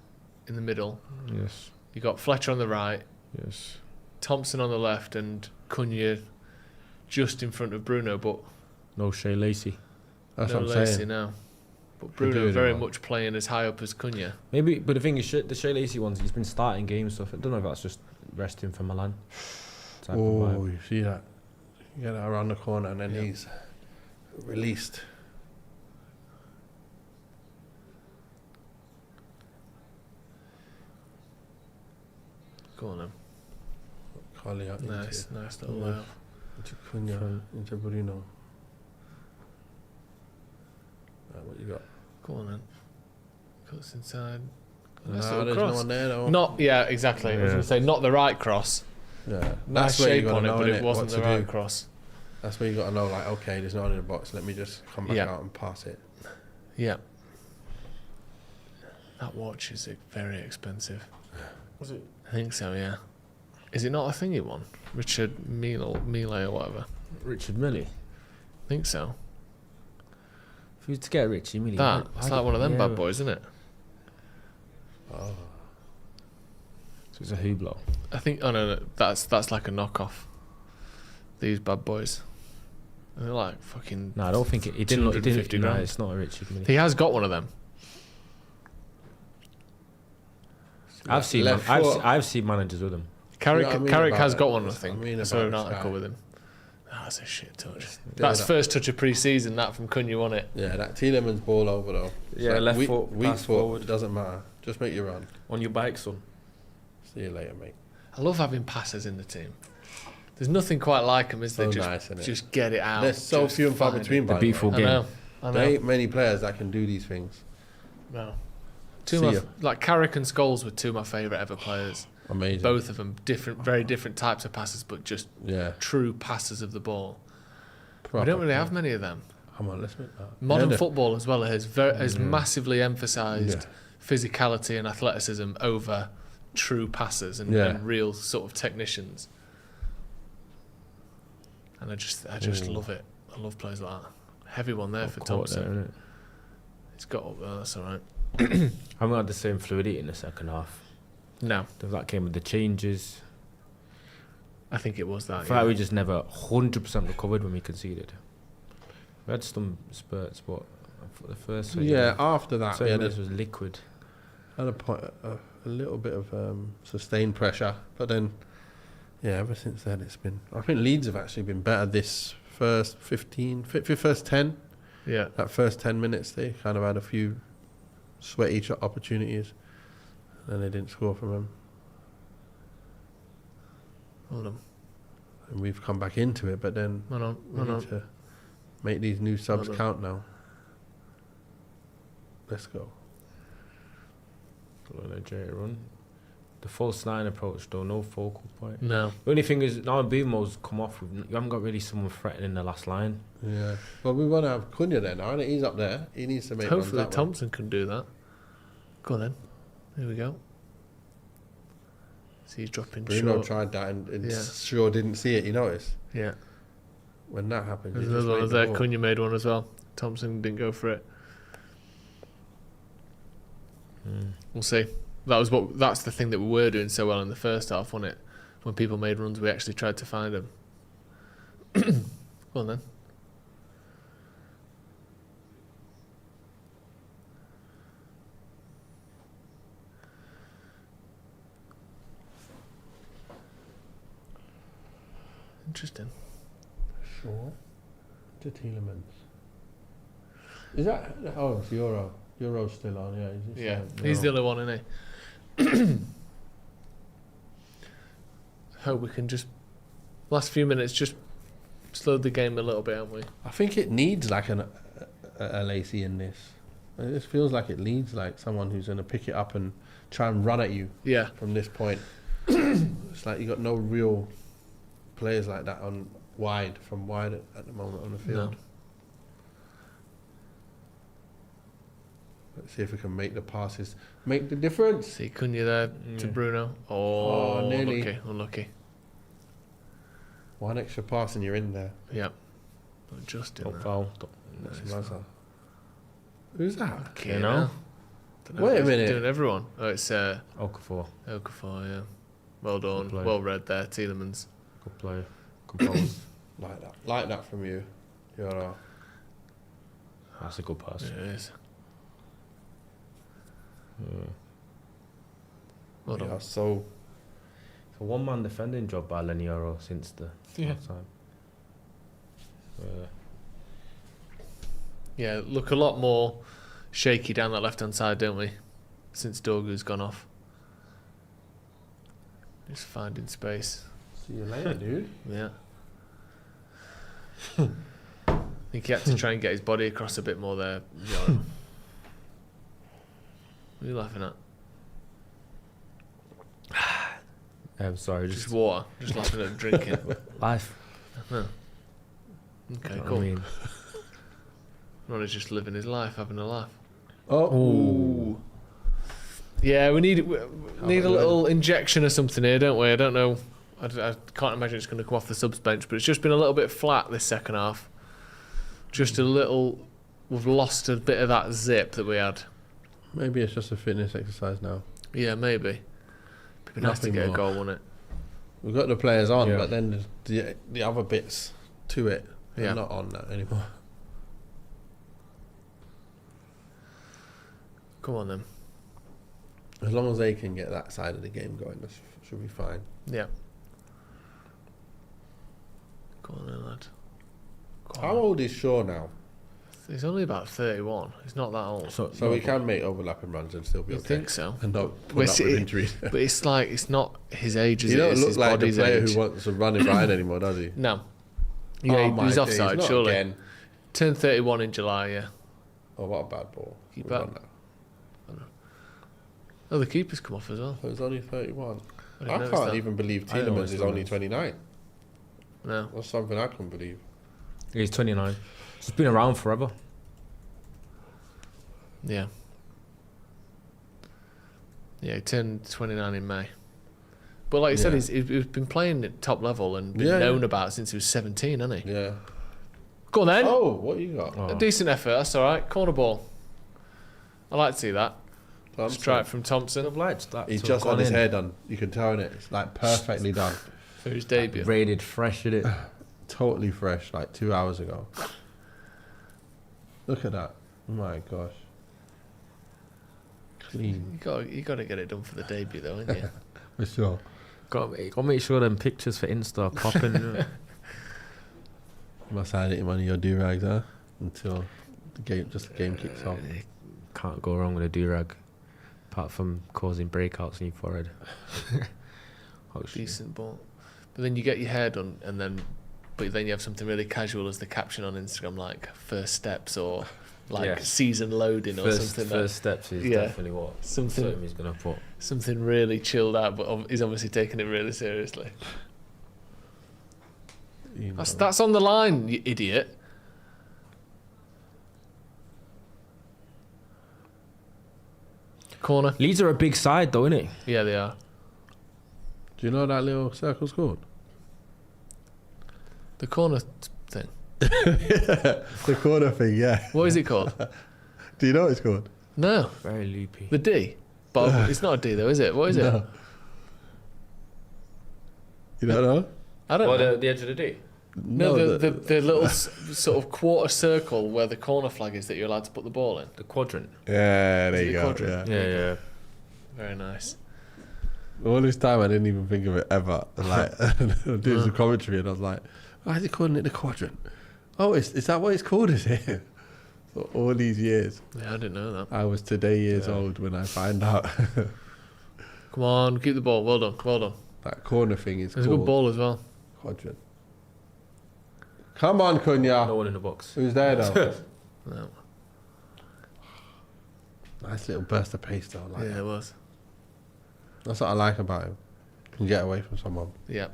in the middle. Yes. You got Fletcher on the right, Yes. Thompson on the left, and Cunha just in front of Bruno, but No Shea Lacey. That's no what I'm Lacey saying. now. But Could do Bruno it very well. much playing as high up as Cunha. Maybe, but the thing is, the Shea Lacey ones, he's been starting games, so I don't know if that's just resting for Milan. Type of Oh, vibe. you see that? You get that around the corner and then Yeah. he's released. Go on then. Collier Nice little Yeah. layout. into Cunha, into Bruno. Right, what you got? Go on then. Cuts inside. No, Nice little there's no cross. one there though. Not, yeah, exactly. I was Yeah. going to say, not the right cross. Yeah, Nice where you shape gotta on it, know, but innit, it wasn't what the to right do. cross. That's where you got to know, like, okay, there's no one in the box. Let me just come back Yeah. out and pass it. Yeah. That watch is very expensive. Was it? I think so, yeah. Is it not a thingy one? Richard Mille or whatever. Richard Millie. I think so. If you was to get Richie Millie, That. It's like one of them bad boys, isn't it? Oh, So it's a Hublot. I think. Oh no, that's like a knockoff. These bad boys. And they're like fucking. No, I don't think it didn't look. It 250 didn't. No, grand. it's not a Richard Millie. He has got one of them. I've seen. Left foot. I've seen managers with him. Carrick, You know what I mean Carrick about has it? got one, I That's what think. I mean I saw an about article Sky. with him. That's a shit touch. Do That's that. first touch of pre-season. That from Cunha on it. Yeah, that Tielemans ball over though. It's Yeah, left weak, foot, weak pass foot. forward. Doesn't matter. Just make your run. On your bike, son. See you later, mate. I love having passers in the team. There's nothing quite like them, is there? So nice, innit? Just get it out. There's so just few and far find between. it. The By the beautiful way. I game. know. I There know. ain't many players that can do these things. No. Two See of ya. my, like Carrick and Scholes were two of my favourite ever players. Amazing. Both of them different, very different types of passes, but just Yeah. true passers of the ball. Proper We don't really player. have many of them. Come on, let's make that. Modern Yeah, football as well has massively emphasised Yeah. physicality and athleticism over true passers and, Yeah. and real sort of technicians. And I just Ooh. love it. I love players like that. Heavy one there for Caught Thompson. there, innit? He's got up there. That's all right. Haven't had the same fluidity in the second half. No, That came with the changes. I think it was that. I feel like we just never 100% recovered when we conceded. We had some spurts, but For the first after that, 20 we minutes was liquid. had a little bit of sustained pressure, but then, ever since then it's been. I think Leeds have actually been better this first 10. Yeah. That first 10 minutes, they kind of had a few sweaty shot opportunities, and they didn't score from them. Hold on. And we've come back into it, but then we need to make these new subs count now. Let's go. Run. The false 9 approach though, no focal point. No. The only thing is now Bumo's come off. You haven't got really someone threatening the last line. Yeah. Well, we want to have Cunha there now, and he's up there. He needs to make. Hopefully Thompson can do that. Go on then. Here we go. See, he's dropping Bruno short. tried that and sure didn't see it. You notice? Yeah. When that happens, There's another one there. Cunha made one as well. Thompson didn't go for it. We'll see. That's the thing that we were doing so well in the first half, wasn't it? When people made runs, we actually tried to find them. Go on then. Interesting. Sure. To Tielemans. Is that? Oh, it's Euro. Euro's still on, He's the only one, isn't he? Hope we can just last few minutes just slow the game a little bit, haven't we? I think it needs like a Lacey in this. It just feels like it needs like someone who's going to pick it up and try and run at you. Yeah. From this point, it's like you got no real players like that from wide at the moment on the field. No. Let's see if we can make the passes make the difference. See Cunha there to Bruno. Oh, nearly. Unlucky. One extra pass and you're in there. Yeah. Not just in Don't there. foul. Who's that? Okay, You know? Dunno. Wait a He's minute. doing everyone. Oh, it's Okafor. Okafor, yeah. Well done. Good play. Well read there, Tielemans. Good player. Composed. Like that from you. You're That's a good pass. Yeah, it is. Well done. so It's a one-man defending job by Leniero since the last time. Yeah, look a lot more shaky down that left-hand side, don't we? Since Dorgu's gone off. Just finding space. see you later, dude. Yeah. I think he had to try and get his body across a bit more there. What are you laughing at? I'm sorry, Just water. Just laughing at drinking. life. Oh. Okay, You know what cool. I mean? Ronnie's just living his life, having a laugh. Oh. Yeah, we need a little injection or something here, don't we? I don't know. I can't imagine it's going to come off the subs bench, but it's just been a little bit flat this second half. Just a little. We've lost a bit of that zip that we had. Maybe it's just a fitness exercise now. Yeah, maybe. It'd be nice to Nothing get more. a goal, wouldn't it? We've got the players on, Yeah. but then the other bits to it Yeah. are not on that anymore. Come on then. As long as they can get that side of the game going, that should be fine. Yeah. Go on then, lad. Go How on. old is Shaw now? He's only about 31. He's not that old. So we can make overlapping runs and still be You okay. think so? And not Well, put up see, with injuries. But it's like, it's not his age as He it don't is look his like the body's player age. who wants to run in behind anymore, does he? No. Yeah, my he's days, offside, not surely. again. Turned 31 in July, yeah. Oh, what a bad ball. Keep We up. won that. Oh, the keeper's come off as well. So it's only 31. I I didn't notice can't that. even believe I didn't Tielemans notice is only Tielemans. 29. No. That's something I couldn't believe. He's 29. He's been around forever. Yeah. Yeah, he turned 29 in May. But like you said, he's been playing at top level and been known about since he was 17, hasn't he? Yeah. Go on then. Oh, what you got? A decent effort, that's all right. Corner ball. I like to see that. Thompson. Strike from Thompson I've liked that. He's to just have on gone his in. hair done. You can tell in it. It's like perfectly done. for his debut. Rated fresh, is it? Totally fresh, like 2 hours ago. Look at that. My gosh. Clean. You got to get it done for the debut, though, ain't you? For sure. Got to make sure them pictures for Insta are popping. You must hide it in one of your do-rags, huh? Until the game kicks off. Can't go wrong with a do-rag. Apart from causing breakouts in your forehead. Decent ball. But then you get your hair done, but then you have something really casual as the caption on Instagram, like first steps or like season loading or something. First steps is definitely what something he's going to put. Something really chilled out, but he's obviously taking it really seriously. You know. That's on the line, you idiot. Corner. Leeds are a big side though, innit? Yeah, they are. Do you know what that little circle's called? The corner thing. The corner thing, yeah. What is it called? Do you know what it's called? No. Very loopy. The D. But it's not a D though, is it? What is it? No. You don't know? I don't know. The edge of the D? No, the little sort of quarter circle where the corner flag is that you're allowed to put the ball in. The quadrant. Yeah, there you go. Quadrant? Yeah. Very nice. All this time I didn't even think of it ever. Like, doing some commentary and I was like, why is he calling it the quadrant? Oh, is that what it's called, is it? For all these years. Yeah, I didn't know that. I was today years old when I find out. Come on, keep the ball. Well done. That corner thing is It's a called good ball as well. quadrant. Come on, Cunha. No one in the box. Who's there though? No. Nice little burst of pace though. Like Yeah, it was. That's what I like about him. Can get away from someone. Yeah.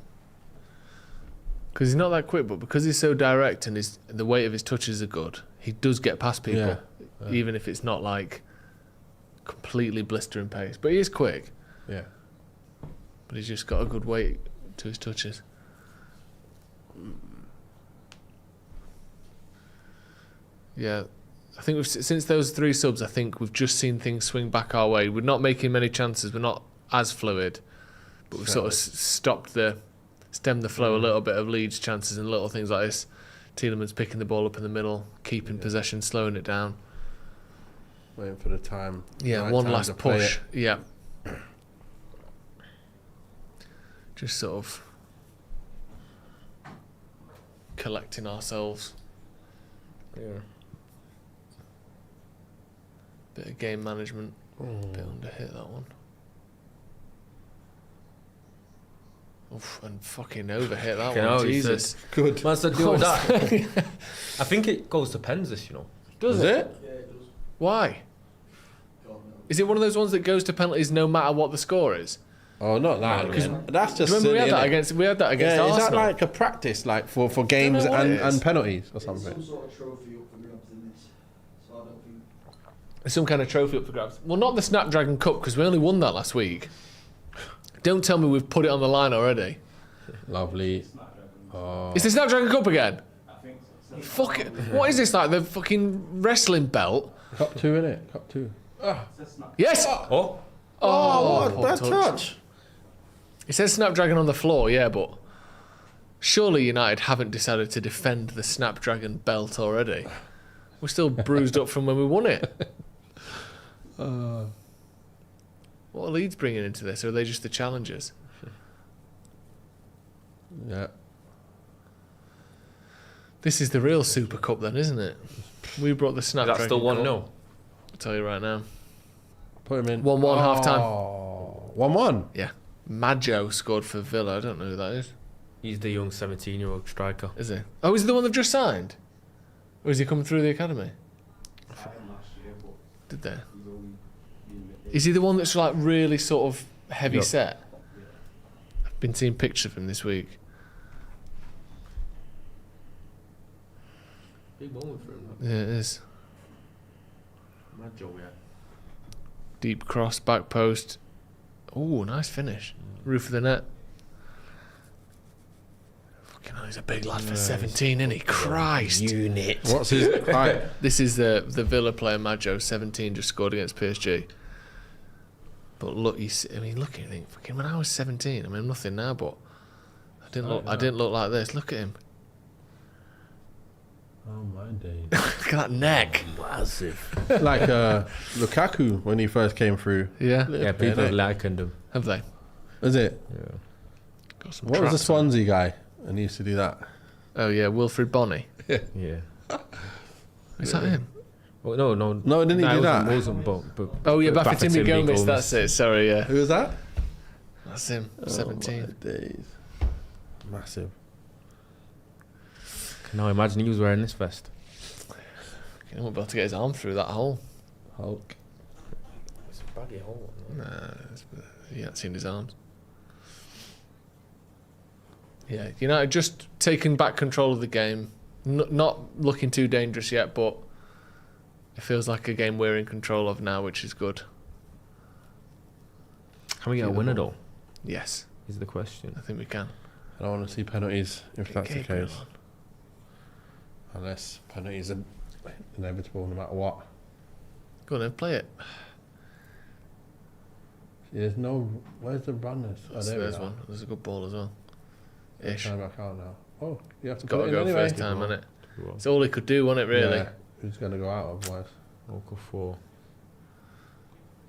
Because he's not that quick, but because he's so direct and the weight of his touches are good, he does get past people, Yeah. even if it's not like completely blistering pace. But he is quick. Yeah. But he's just got a good weight to his touches. Yeah, I think since those three subs, I think we've just seen things swing back our way. We're not making many chances. We're not as fluid, but we've sort of stemmed the flow a little bit of Leeds' chances and little things like this. Tielemans picking the ball up in the middle, keeping possession, slowing it down. Waiting for the time. Yeah, right one time to last play push. it. Yeah. Just sort of collecting ourselves. Yeah. Bit of game management. Bit under hit that one. Oof, and fucking over hit that one. Jesus. Good. Man said do that. I think it goes to pens this, you know. Does Is it? it? Yeah, it does. Why? God, no. Is it one of those ones that goes to penalties no matter what the score is? Oh, not that. That's just Remember silly, we had that innit? against Arsenal. Yeah, is that like a practice, like for games know what it is. and penalties or It's something? some sort of trophy up for grabs in this, so I don't think. Some kind of trophy up for grabs. Well, not the Snapdragon Cup because we only won that last week. Don't tell me we've put it on the line already. Lovely. Oh. It's the Snapdragon Cup again. Fuck it. What is this like? The fucking wrestling belt? Cup 2, innit? Cup 2. Yes. Oh. Oh, poor what? That touch. It says Snapdragon on the floor, yeah, but surely United haven't decided to defend the Snapdragon belt already. We're still bruised up from when we won it. What are Leeds bringing into this? Or are they just the challengers? Yeah. This is the real Super Cup then, isn't it? We brought the Snapdragon That's still 1-0. Cup. I'll tell you right now. Put him in. 1-1 half time. Oh. 1-1. Yeah. Maggio scored for Villa. I don't know who that is. He's the young 17-year-old striker. Is he? Oh, is he the one they've just signed? Or is he coming through the academy? Did they? Is he the one that's like really sort of heavy set? I've been seeing pictures of him this week. Big moment for him. Yeah, it is. Mad Joe, yeah. Deep cross, back post. Oh, nice finish. Roof of the net. Fucking hell, he's a big lad for 17, isn't he? Christ. Unit. What's his height? This is the Villa player Maggio, 17, just scored against PSG. But look, look, you think, fucking when I was 17, I mean, I'm nothing now, but I didn't look like this. Look at him. Oh my days. Look at that neck. Massive. Like Lukaku when he first came through. Yeah. Yeah, people have likened him. Have they? Is it? Yeah. Got some What was the traps on. Swansea guy? And he used to do that. Oh yeah, Wilfred Bonney. Yeah. Is that him? No, Well, no. didn't he do that? It wasn't, but Oh yeah, Bafétimbi Gomis. That's it. Sorry, yeah. Who was that? That's him. Oh 17. my days. Massive. Now imagine he was wearing this vest. He won't be able to get his arm through that hole. Hulk. It's a baggy hole. Nah, he hasn't seen his arms. Yeah, United just taking back control of the game. Not looking too dangerous yet, but it feels like a game we're in control of now, which is good. Can we get a winner though? Yes, Is the question. I think we can. I don't want to see penalties if that's the Gabriel case. on. Unless penalties are inevitable no matter what. Go on then, play it. There's no. Where's the runners? Oh, there we There's are. one. There's a good ball as well. They're Ish. trying back out now. Oh, you have to Got put to it go in anyway. first time, hasn't it? It's all he could do, wasn't it, really? Yeah. Who's going to go out otherwise? Okafor.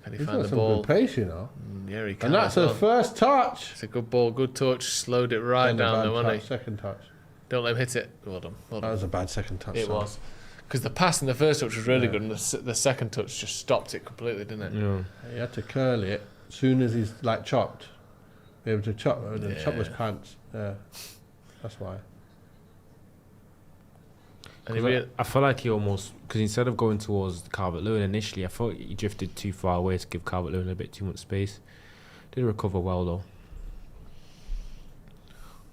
Can he He's find got the some ball? good pace, you know. Yeah, he can. And that's as well. the first touch. It's a good ball, good touch. Slowed it right And a down bad there, wasn't touch, he? second touch. Don't let him hit it. Well done. Well That done. was a bad second touch. It so. was. Because the pass in the first touch was really Yeah. good, and the second touch just stopped it completely, didn't it? Yeah. He had to curl it as soon as he's like chopped. Be able to chop. Chop his Yeah. pants. Yeah, that's why. And he really, I feel like he almost, because instead of going towards Calvert-Lewin initially, I thought he drifted too far away to give Calvert-Lewin a bit too much space. Did recover well though.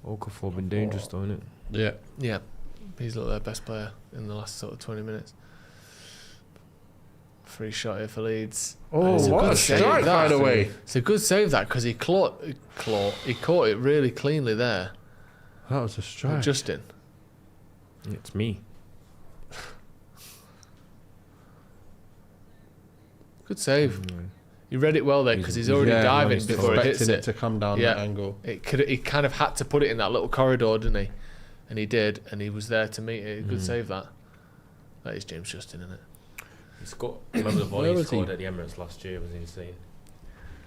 Okafor been dangerous though, innit? Yeah. yeah, he's looked their best player in the last sort of 20 minutes. Free shot here for Leeds. Oh, It's a what good a save, strike, by that. the way. It's a good save that because he caught it really cleanly there. That was a strike. Justin. It's me. Good save. He read it well there because he's already Yeah, diving he's before he hits expecting it. to come down Yeah. that angle. He kind of had to put it in that little corridor, didn't he? And he did, and he was there to meet it. Good save that. That is James Justin, isn't it? He's got. Remember the Where volley he was he? scored at the Emirates last year was insane.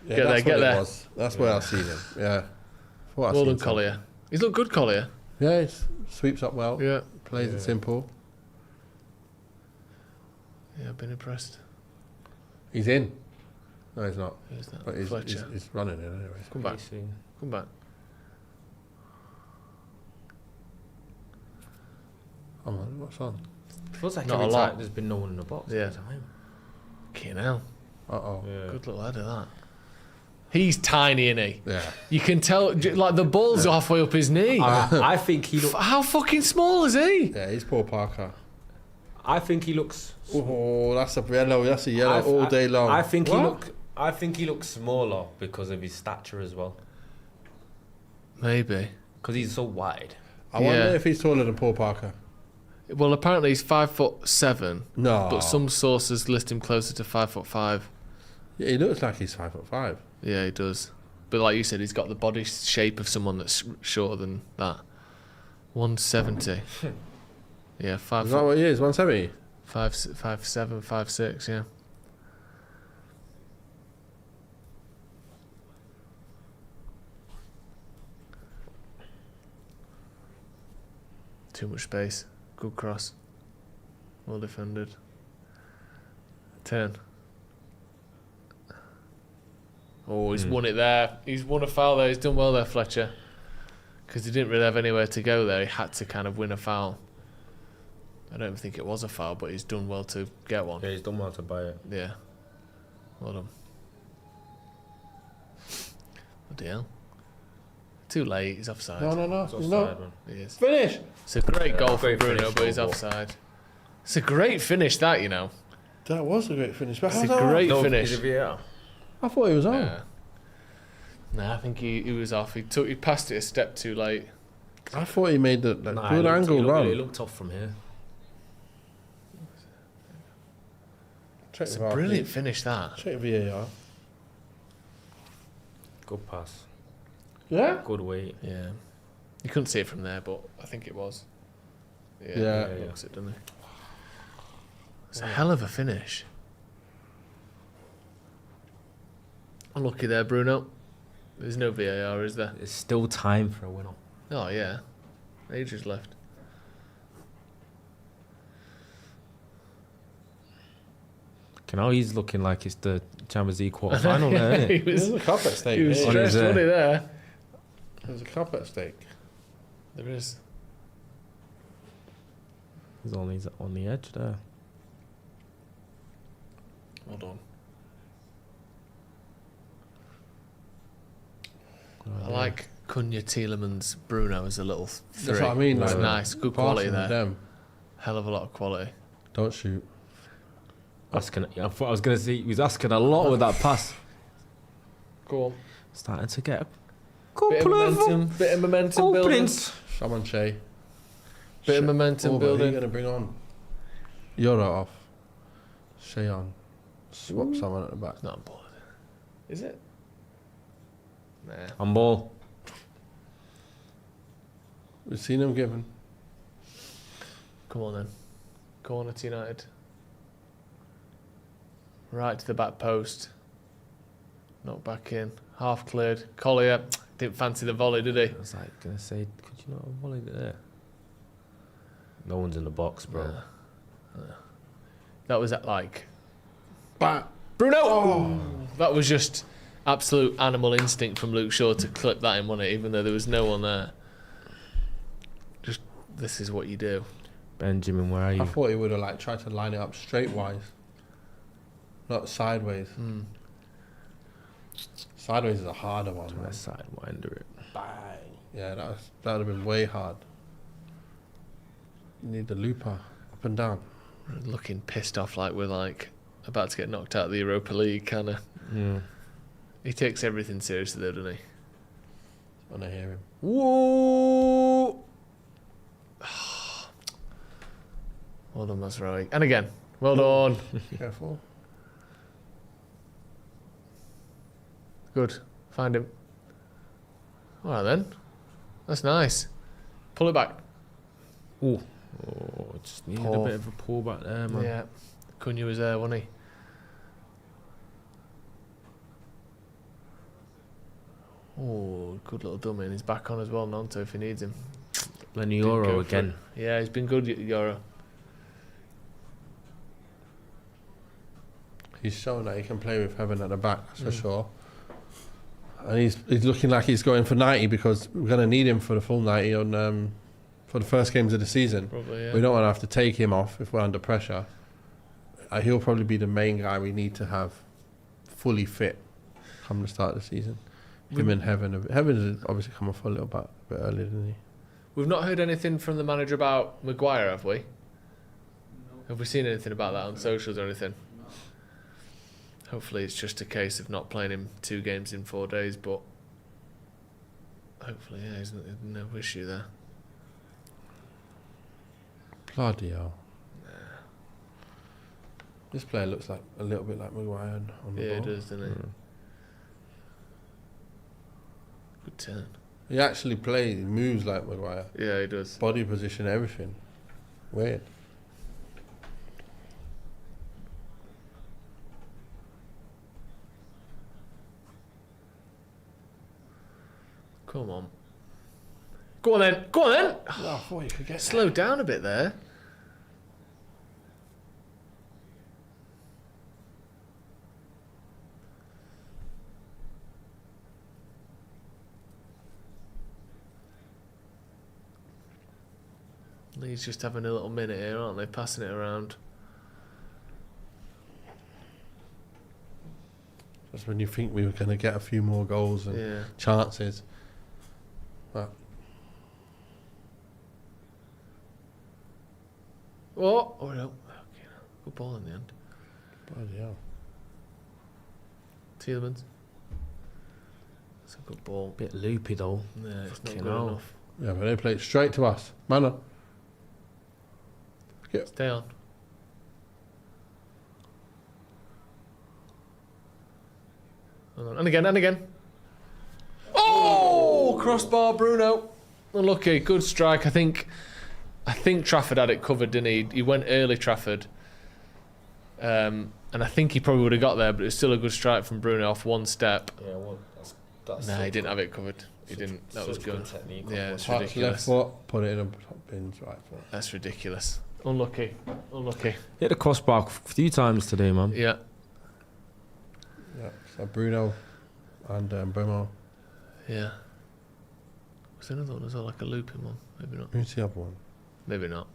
Yeah, Get that's there, what get it there. was. That's where I seen him. Yeah. Thought I Well seen done, something. Collier. He's looked good, Collier. Yeah, he sweeps up well. Yeah. Plays it simple. Yeah, I've been impressed. He's in. No, he's not. Who's that? But Fletcher. he's running it anyway. Come back. Pacing. Come back. Come on, what's on? Feels like Not every a lot. time there's been no one in the box. Yeah. Every time. Fucking hell. Uh-oh. Yeah. Good little header, that. He's tiny, isn't he? Yeah. You can tell, like, the ball's halfway up his knee. I think he look. How fucking small is he? Yeah, he's Paul Parker. I think he looks. Oh, that's a yellow. That's a yellow all day long. I think What? he look. I think he looks smaller because of his stature as well. Maybe. Because he's so wide. I wonder Yeah. if he's taller than Paul Parker. Well, apparently he's 5'7", No. but some sources list him closer to 5'5". Yeah, he looks like he's 5'5". Yeah, he does. But like you said, he's got the body shape of someone that's shorter than that. 170. Yeah, 5 Is that foot, what he is? 170? 5'7", 5'6", yeah. Too much space. Good cross. Well defended. Turn. Oh, he's won it there. He's won a foul there. He's done well there, Fletcher. Because he didn't really have anywhere to go there. He had to kind of win a foul. I don't think it was a foul, but he's done well to get one. Yeah, he's done well to buy it. Yeah. Well done. Bloody hell. Too late. He's offside. No. It's He's offside, not. man. He is. Finish. It's a great goal for great Bruno, finish, but he's goal. offside. It's a great finish, that, you know. That was a great finish. But It's how's a that on? great No, finish. is it VAR? I thought he was on. Yeah. Nah, I think he was off. He passed it a step too late. I thought he made the Nah, good angle it run. looked tough from here. Check It's a VAR, brilliant please. finish, that. Check VAR. Good pass. Yeah? Good weight. Yeah. You couldn't see it from there, but I think it was. Yeah. Looks it, doesn't he? It's a hell of a finish. Unlucky there, Bruno. There's no VAR, is there? There's still time for a winner. Oh, yeah. Ages left. Now he's looking like it's the Champions League quarter final there, isn't it? There's a cup at stake. He was here. stressed, wasn't he, there? There's a cup at stake. There is. He's on the edge there. Hold on. I like Cunha, Tielemans, Bruno as a little three. That's what I mean. It's like, nice. Good quality passing with there. them. Hell of a lot of quality. Don't shoot. I thought I was going to say he was asking a lot with that pass. Go on. Starting to get a Bit of momentum building. openings. Someone Shay. Bit of momentum Who are you building. going to bring on? You're off. Shay on. Swap someone at the back. It's not bored. Is it? Nah. On ball. We've seen him given. Come on then. Corner to United. Right to the back post. Knocked back in. Half cleared. Collier didn't fancy the volley, did he? I was like going to say, could you not have volleyed it there? No one's in the box, bro. That was at like But Bruno. Oh. That was just absolute animal instinct from Luke Shaw to clip that in, wasn't it? Even though there was no one there. Just this is what you do. Benjamin, where are you? I thought he would have like tried to line it up straight wise, not sideways. Sideways is a harder one. Man. West side, winder it. Bang. Yeah, that would have been way hard. You need the looper up and down. Looking pissed off like we're like about to get knocked out of the Europa League, kind of. Yeah. He takes everything seriously though, doesn't he? When I hear him. Whoa! Well done, Masraoui. And again, well done. Careful. Good. Find him. All right then. That's nice. Pull it back. Oh, just needed Paul. a bit of a pull back there, man. Yeah. Cunha was there, wasn't he? Oh, good little dummy. And he's back on as well, Nanto, if he needs him. Lenny Didn't go Euro for again. it. Yeah, he's been good, Euro. He's shown that he can play with Heaven at the back, that's for sure. And he's looking like he's going for 90 because we're going to need him for the full 90 on for the first games of the season. Probably, yeah. We don't want to have to take him off if we're under pressure. He'll probably be the main guy we need to have fully fit come the start of the season. Him and Heaven. Heaven has obviously come off a little bit earlier, didn't he? We've not heard anything from the manager about Maguire, have we? Have we seen anything about that on socials or anything? Hopefully it's just a case of not playing him 2 games in 4 days, but hopefully, yeah, there's no issue there. Bloody hell. This player looks like a little bit like Maguire on the Yeah, ball. it does, doesn't it? Good turn. He actually plays, he moves like Maguire. Yeah, he does. Body position, everything. Weird. Come on. Go on then. Go on then. Oh, I thought you could get Slow down a bit there. Leeds just having a little minute here, aren't they? Passing it around. That's when you think we were going to get a few more goals and Yeah. chances. But Oh no. Okay, good ball in the end. bloody hell. Tielemans. It's a good ball. Bit loopy though. Yeah, it's not Fucking good hell. enough. Yeah, but they played straight to us. Man, Stay on. Hold on. And again, and again. Oh! Crossbar, Bruno. Unlucky. Good strike. I think I think Trafford had it covered, didn't he? He went early, Trafford. And I think he probably would have got there, but it was still a good strike from Bruno off one step. Yeah, well, that's Nah, he didn't have it covered. He didn't. That was good. Technique. Yeah, it's Touch ridiculous. left foot, put it in a top bins right foot. That's ridiculous. Unlucky. Hit the crossbar a few times today, man. Yeah. Yeah, so Bruno and Bomo. Yeah. Was there another one as well, like a looping one? Maybe not. Who's the other one? Maybe not.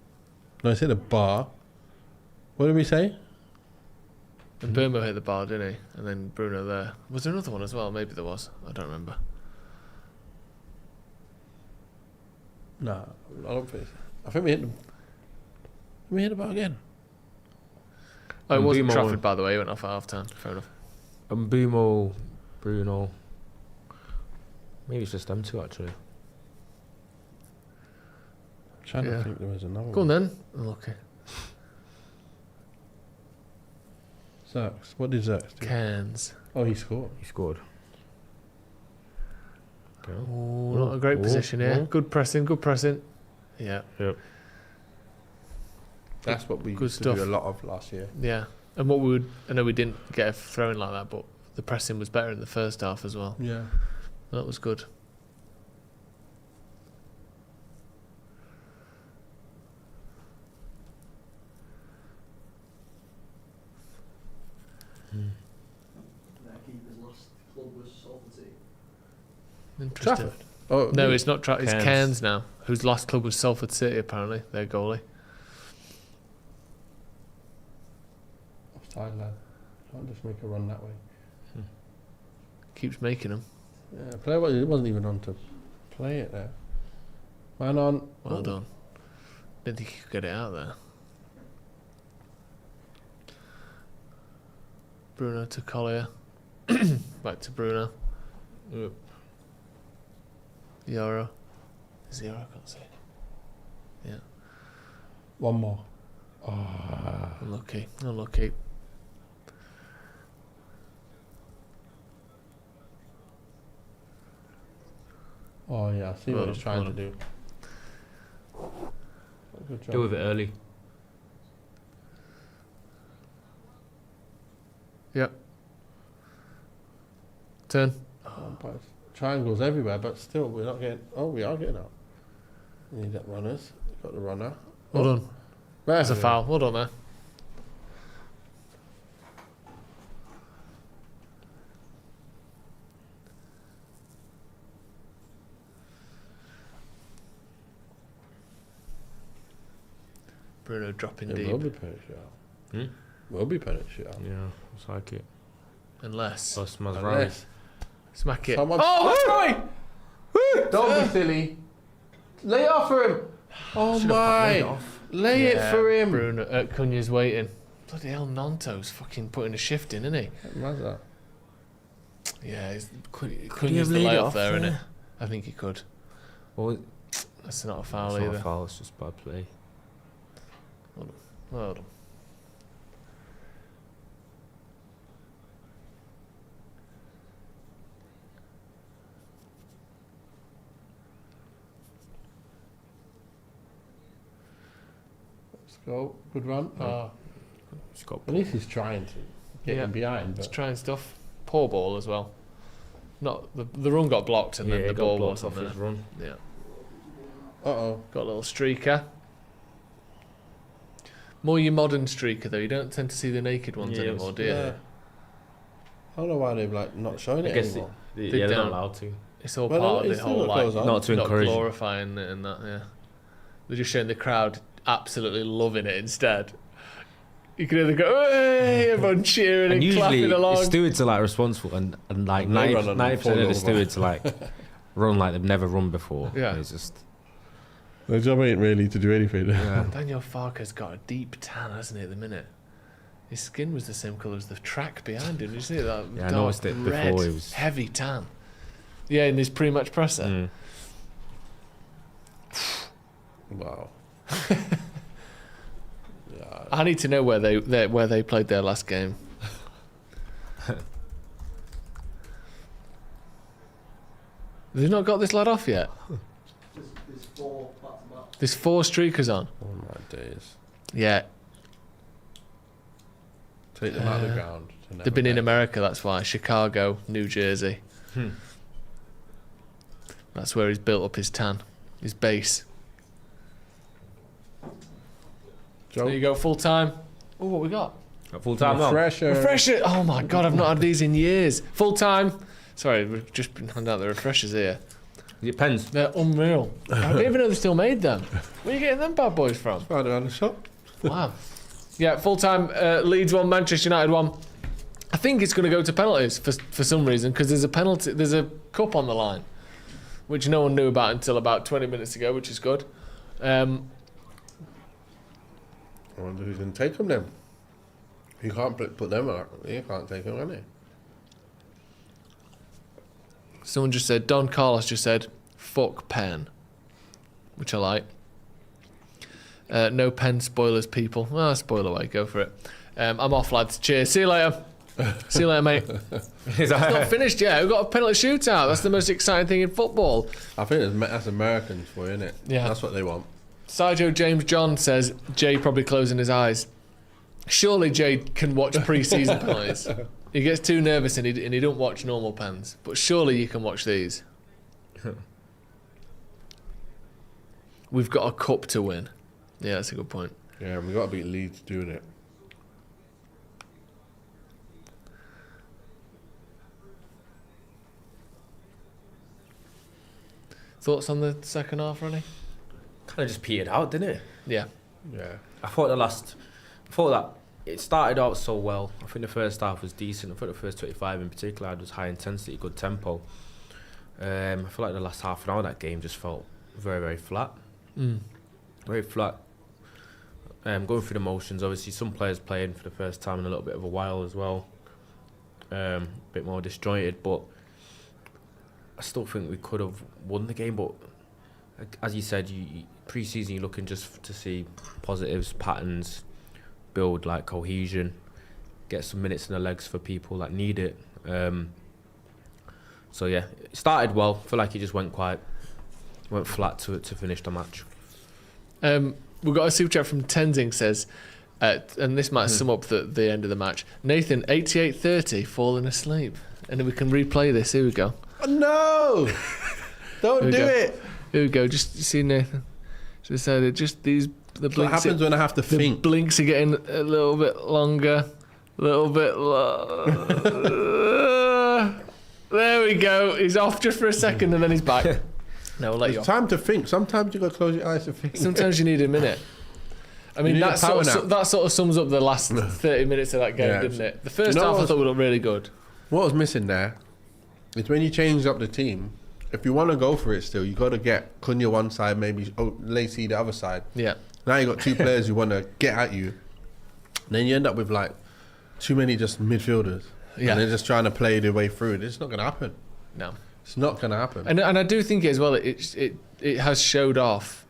No, it's hit the bar. What did we say? And Burmo hit the bar, didn't he? And then Bruno there. Was there another one as well? Maybe there was. I don't remember. No, I don't think so. I think we hit them. We hit the bar again. Oh, it And wasn't Bumo- Trafford, by the way. He went off at half time. Fair enough. And Bumo, Bruno. Maybe it's just them two, actually. Trying Yeah. to think there was another Go on one. then. Unlucky. Zerks. What did Zerks do? Cairns. Oh, he scored. He scored. Okay. Oh, not a great position here. oh. Good pressing. Yeah. Yep. That's what we Good used to stuff. do a lot of last year. Yeah. And what we would, I know we didn't get a throw in like that, but the pressing was better in the first half as well. Yeah. That was good. Their keeper's last club was Salford City. Interesting. Trafford. Oh No, really? it's not. It's Cairns. Cairns now, whose last club was Salford City, apparently, their goalie. Offside lad. Can't just make a run that way. Keeps making them. Yeah, player wasn't even on to play it there. Man on. Well Oh. done. Didn't think he could get it out there. Bruno to Collier. Back to Bruno. Yep. Euro. Is it Euro? I can't see. Yeah. One more. Ah. Unlucky. Oh yeah, I see Well what he's done, trying well to do. Good job. Deal with it early. Yep. Turn. But triangles everywhere, but still we're not getting. Oh, we are getting out. We need that runners. Got the runner. Well done. There's a foul. Well done there. Bruno dropping It deep. will be penalty shootout. Hmm? Will be penalty shootout. Yeah, it's like it. Unless. Plus Mazraoui. Unless Smack it. someone. Oh, Don't be silly. Lay it off for him. Oh Should've laid it my! off. Lay it for him. Bruno. Cunha's waiting. Bloody hell, Nanto's fucking putting a shift in, isn't he? Mazza. Yeah, he Cunha's have the laid it layoff off there, isn't there? it? I think he could. Well, That's not a foul it's either. not a foul, it's just bad play. Well done. Let's go. Good run. It's got At least he's trying to get Yeah. him behind. He's But trying stuff. Poor ball as well. Not the run got blocked and then he the got ball blocked wasn't off his there. run. Yeah. uh-oh. Got a little streaker. More your modern streaker though. You don't tend to see the naked ones Yeah, anymore, do you? Yeah. I don't know why they're like not showing I it guess anymore. They they're not don't. allowed to. It's all Well, part of it's the still whole got like goes on. Not to not encourage. glorifying it and that. Yeah. They're just showing the crowd absolutely loving it instead. You can either go, hey, everyone cheering and, And usually clapping along. the stewards are like responsible and like They run on 90% of full the over. stewards are like run like they've never run before. Yeah. It's just Their job ain't really to do anything. yeah. Daniel Farker's got a deep tan, hasn't he, at the minute? His skin was the same colour as the track behind him. Did you see that? Yeah, I dark noticed it before red, it was- heavy tan. Yeah, in his pre-match presser. Mm. Wow. Yeah. I need to know where they played their last game. They've not got this lad off yet. There's 4 back to back. There's 4 streakers on. Oh my days. Yeah. Take them out of the ground. They've been in America, that's why. Chicago, New Jersey. That's where he's built up his his base. Joe? There you go, full time. Oh, what we got? Full time now. Refresher. Oh my God, I've not had these in years. Full time. Sorry, we've just been handing out the refreshers here. It pens. They're unreal. I didn't even know they still made them. Where are you getting them bad boys from? Found it on the shop. Wow. Yeah, full time. Leeds 1, Manchester United 1. I think it's going to go to penalties for some reason because there's a penalty. There's a cup on the line, which no one knew about until about 20 minutes ago, which is good. I wonder who's going to take them then. You can't put them on. You can't take them, can you? Someone just said, Don Carlos just said, fuck pen, which I like. No pen spoilers, people. Well, spoil away, go for it. I'm off, lads. Cheers. See you later. See you later, mate. It's not finished yet. We've got a penalty shootout. That's the most exciting thing in football. I think that's Americans for you, isn't it? Yeah. That's what they want. Sergio James John says, Jay probably closing his eyes. Surely Jay can watch pre-season penalties. He gets too nervous and he don't watch normal pens. But surely you can watch these. We've got a cup to win. Yeah, that's a good point. Yeah, we've got to beat Leeds doing it. Thoughts on the second half, Ronnie? Kind of just petered out, didn't it? Yeah. Yeah. I thought that it started out so well. I think the first half was decent. I thought the first 25 in particular had was high intensity, good tempo. I feel like the last half an hour of that game just felt very, very flat. Very flat. Going through the motions, obviously some players playing for the first time in a little bit of a while as well. A bit more disjointed, but I still think we could have won the game. But as you said, pre-season you're looking just to see positives, patterns, build like cohesion, get some minutes in the legs for people that need it. So yeah, it started well. I feel like it just went flat to finish the match. We've got a super chat from Tenzing says, and this might sum up the end of the match. Nathan, 88:30, falling asleep. And then we can replay this. Here we go. Oh, no! Don't do it! Here we go. Just see Nathan. Just said just these. The What blinks. happens when I have to The think? blinks are getting a little bit longer. A little bit. There we go. He's off just for a second and then he's back. No, we'll let you It's off. time to think. Sometimes you got to close your eyes to think. Sometimes you need a minute. I mean, need that a power sort nap. of sums up the last 30 minutes of that game, Yeah. didn't it? The first You know half I what thought we looked really good. What was missing there is when you change up the team, if you want to go for it still, you got to get Cunha one side, maybe Lacey the other side. Yeah. Now you got two players who want to get at you. Then you end up with like too many just midfielders. Yeah. And they're just trying to play their way through. It's not going to happen. No. It's not going to happen. And I do think as well, it has showed off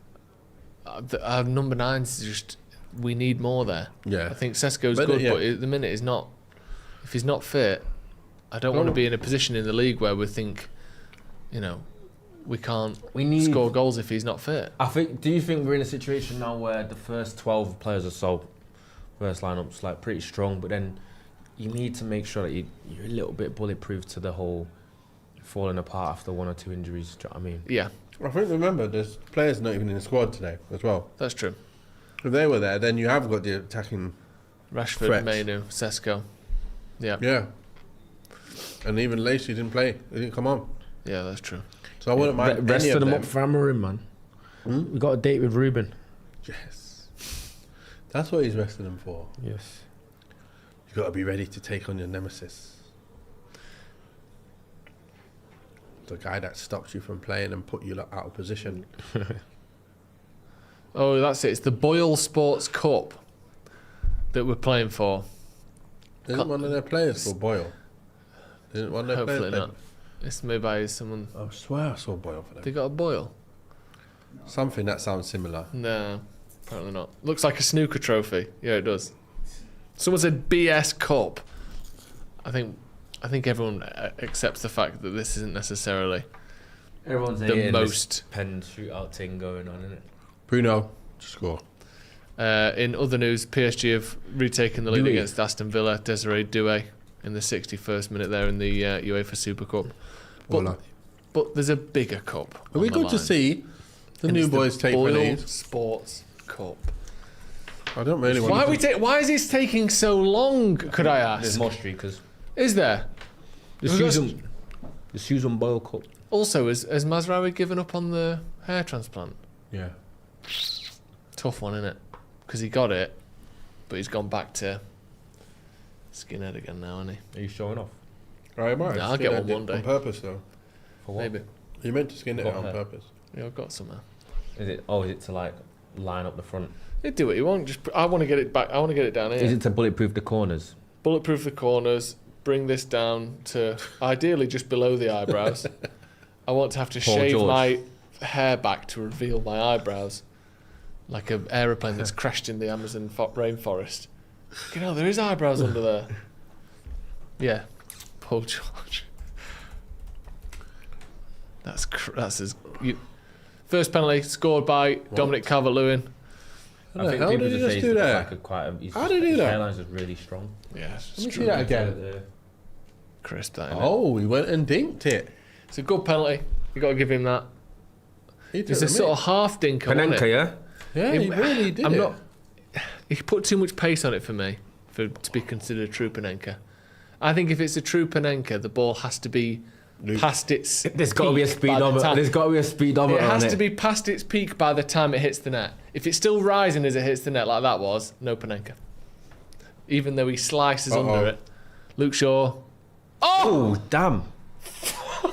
that our number 9's just, we need more there. Yeah. I think Sesko's But, good, yeah. but at the minute he's not. If he's not fit, I don't want to be in a position in the league where we think, we can't score goals if he's not fit. Do you think we're in a situation now where the first 12 players or so, first lineup's like pretty strong, but then you need to make sure that you're a little bit bulletproof to the whole falling apart after one or two injuries? Do you know what I mean? Yeah, I think, remember, there's players not even in the squad today as well. that's true. If they were there, then you have got the attacking. Rashford, Threats. Mainu, Sesko. Yeah. Yeah. And even Lacey didn't play. He didn't come on. Yeah, that's true. So I wouldn't mind any Rested of them them. up for Amarim, man. We got a date with Ruben. Yes. That's what he's resting them for. Yes. You've got to be ready to take on your nemesis. The guy that stops you from playing and put you out of position. Oh, that's it. It's the Boyle Sports Cup that we're playing for. Isn't one of their players called Boyle? Isn't one of their Hopefully players not. It's made by someone. I swear I saw Boyle for them. They got a Boyle? Something that sounds similar. No, apparently not. Looks like a snooker trophy. Yeah, it does. Someone said BS Cup. I think everyone accepts the fact that this isn't necessarily Everyone's the most. pen shootout thing going on, isn't it? Bruno to score. In other news, PSG have retaken the lead Doué. against Aston Villa. Desiree Doué in the 61st minute there in the UEFA Super Cup. Voila. But there's a bigger cup. Are we on the good to line. see the And new it's boys take Boyle penalties? Sports Cup. I don't really want Why is this taking so long? Could I There's ask? more streakers. Is there? The Susan Boyle Cup. Also, has Mazraoui given up on the hair transplant? Yeah. Tough one, isn't it? Because he got it, but he's gone back to skinhead again now, hasn't he? Are you showing off? Right, might. Yeah, I'll get one day. On purpose, though. For what? Maybe. You meant to skin it Got on hair. purpose. Yeah, I've got somewhere. Is it to like line up the front? They do what you want. I want to get it back. I want to get it down here. Is it to bulletproof the corners? Bulletproof the corners. Bring this down to ideally just below the eyebrows. I want to have to Paul shave George. my hair back to reveal my eyebrows, like an aeroplane that's crashed in the Amazon rainforest. You know, there is eyebrows under there. Yeah, Paul George. That's as first penalty scored by Dominic Calvert-Lewin. How the hell did he just just say do he's that? like How How did he do that? His hairline's just really strong. Yeah, Let me see that again. crisp that. innit? Oh, he went and dinked it. It's a good penalty. You got to give him that. He took It's a the sort mick. of half dinker, wasn't Panenka, it? yeah? Yeah, he really did I'm it. not. He put too much pace on it for me to be considered a true Panenka. I think if it's a true Panenka, the ball has to be past its. There's got to be a peak by the speedometer. time- There's got to be a speedometer It has on to it. be past its peak by the time it hits the net. If it's still rising as it hits the net, like that was, no Panenka. Even though he slices under it. Luke Shaw. Oh, damn.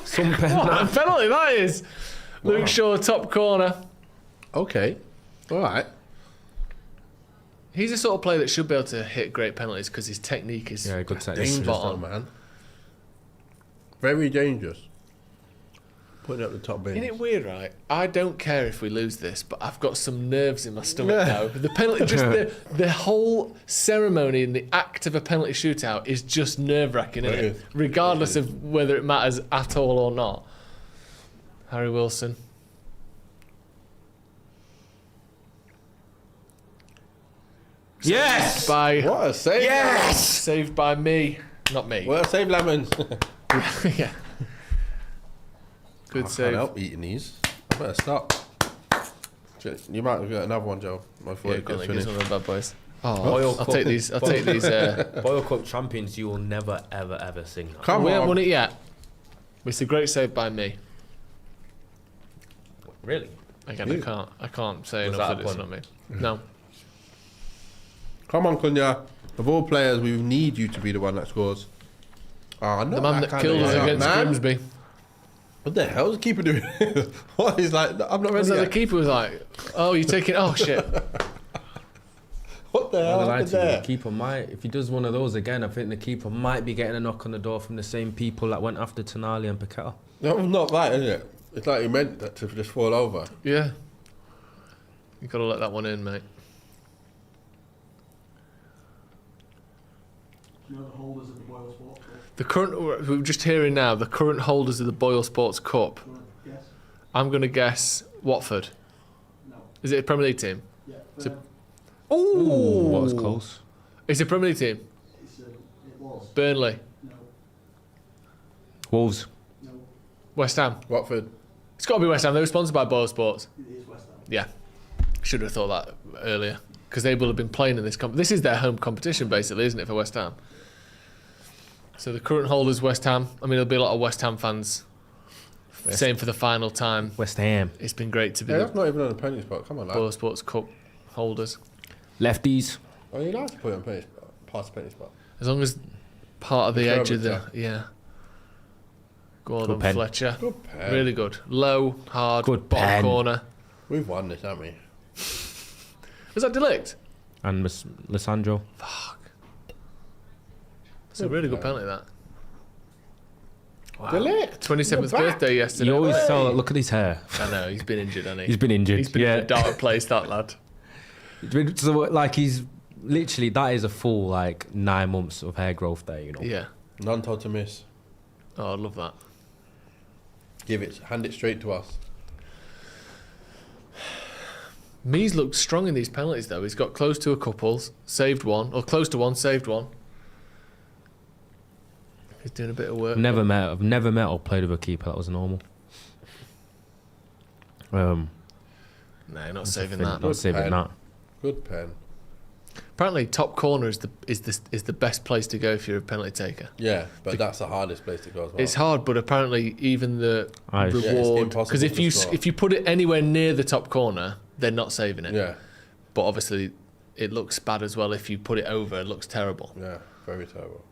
Some pen. What a penalty that is! Luke Shaw, top corner. Okay. All right. He's the sort of player that should be able to hit great penalties because his technique is Yeah, good technique. Dangerous, spot though, on. man. Very dangerous. Putting up the top bins. Isn't it weird, right? I don't care if we lose this, but I've got some nerves in my stomach now. The penalty, just the whole ceremony and the act of a penalty shootout is just nerve-wracking, isn't It it? is. Regardless of whether it matters at all or not. Harry Wilson. Yes! By What a save. Yes! saved by me, not me. Well, save lemons. Yeah. Good I save. can't help eating these. I better stop. You might have got another one, Joe. Before Yeah, it go on gets then, give us finished. one of the bad boys. Oh, Boyle I'll Cup. take these. I'll take these. Boyle Cup champions, you will never, ever, ever sing. Come We haven't on. won it yet. It's a great save by me. Really? Again, You- I can't say Was enough that that a it's pun? not me. No. Come on, Cunha. Of all players, we need you to be the one that scores. Oh, no, The man that kind killed of us shot, against man. Grimsby. What the hell is the keeper doing? What? He's like, I'm not ready Was that the yet. keeper was like, oh, you're taking, oh shit. What the I'm hell not lie happened to you, there? the keeper might, if he does one of those again, I think the keeper might be getting a knock on the door from the same people that went after Tonali and Paqueta. No, not that, is it? It's like he meant that to just fall over. Yeah. You got to let that one in, mate. Do you know the holders of the Boyle Sports Cup? The current, we're just hearing now, the current holders of the Boyle Sports Cup. Do you want to guess? I'm going to guess Watford. No. Is it a Premier League team? Yeah. It's a- Ooh, Ooh. what was close? It's a Premier League team. it was. Burnley. No. Wolves. No. West Ham. Watford. It's got to be West Ham. They were sponsored by Boyle Sports. It is West Ham. Yeah. Should have thought that earlier. Because they will have been playing in this this is their home competition, basically, isn't it, for West Ham? So the current holders, West Ham. I mean, there'll be a lot of West Ham fans saying for the final time, West Ham. it's been great to be Yeah, the that's not even on the penalty spot. Come on, lad. Boyle Sports Cup holders. Lefties. Are you allowed to put it on penalty spot? Past the penalty spot. As long as part of the edge of the... curvature. Yeah. Gordon Good pen. Fletcher. Good pen. Really good. Low, hard, Good bottom pen. corner. We've won this, haven't we? Was that Delict? And Lissandro. It's a really good penalty, that. Wow. Delict. 27th You're back. birthday yesterday. You always tell that, look at his hair. I know, he's been injured, hasn't he? He's been injured. He's been in a dark place, that lad. So, like, he's literally, that is a full, like, 9 months of hair growth there, you know. Yeah. None told to miss. Oh, I love that. Hand it straight to us. Mees looked strong in these penalties, though. He's got close to a couple, saved one, or close to one, saved one. He's doing a bit of work. I've never met or played with a keeper that was normal. No, you're not saving that. Not saving that. Good pen. Apparently, top corner is the best place to go if you're a penalty taker. Yeah, but that's the hardest place to go as well. It's hard, but apparently even the Aye. Yeah, reward, because if you put it anywhere near the top corner, they're not saving it. Yeah. But obviously, it looks bad as well. If you put it over, it looks terrible. Yeah, very terrible.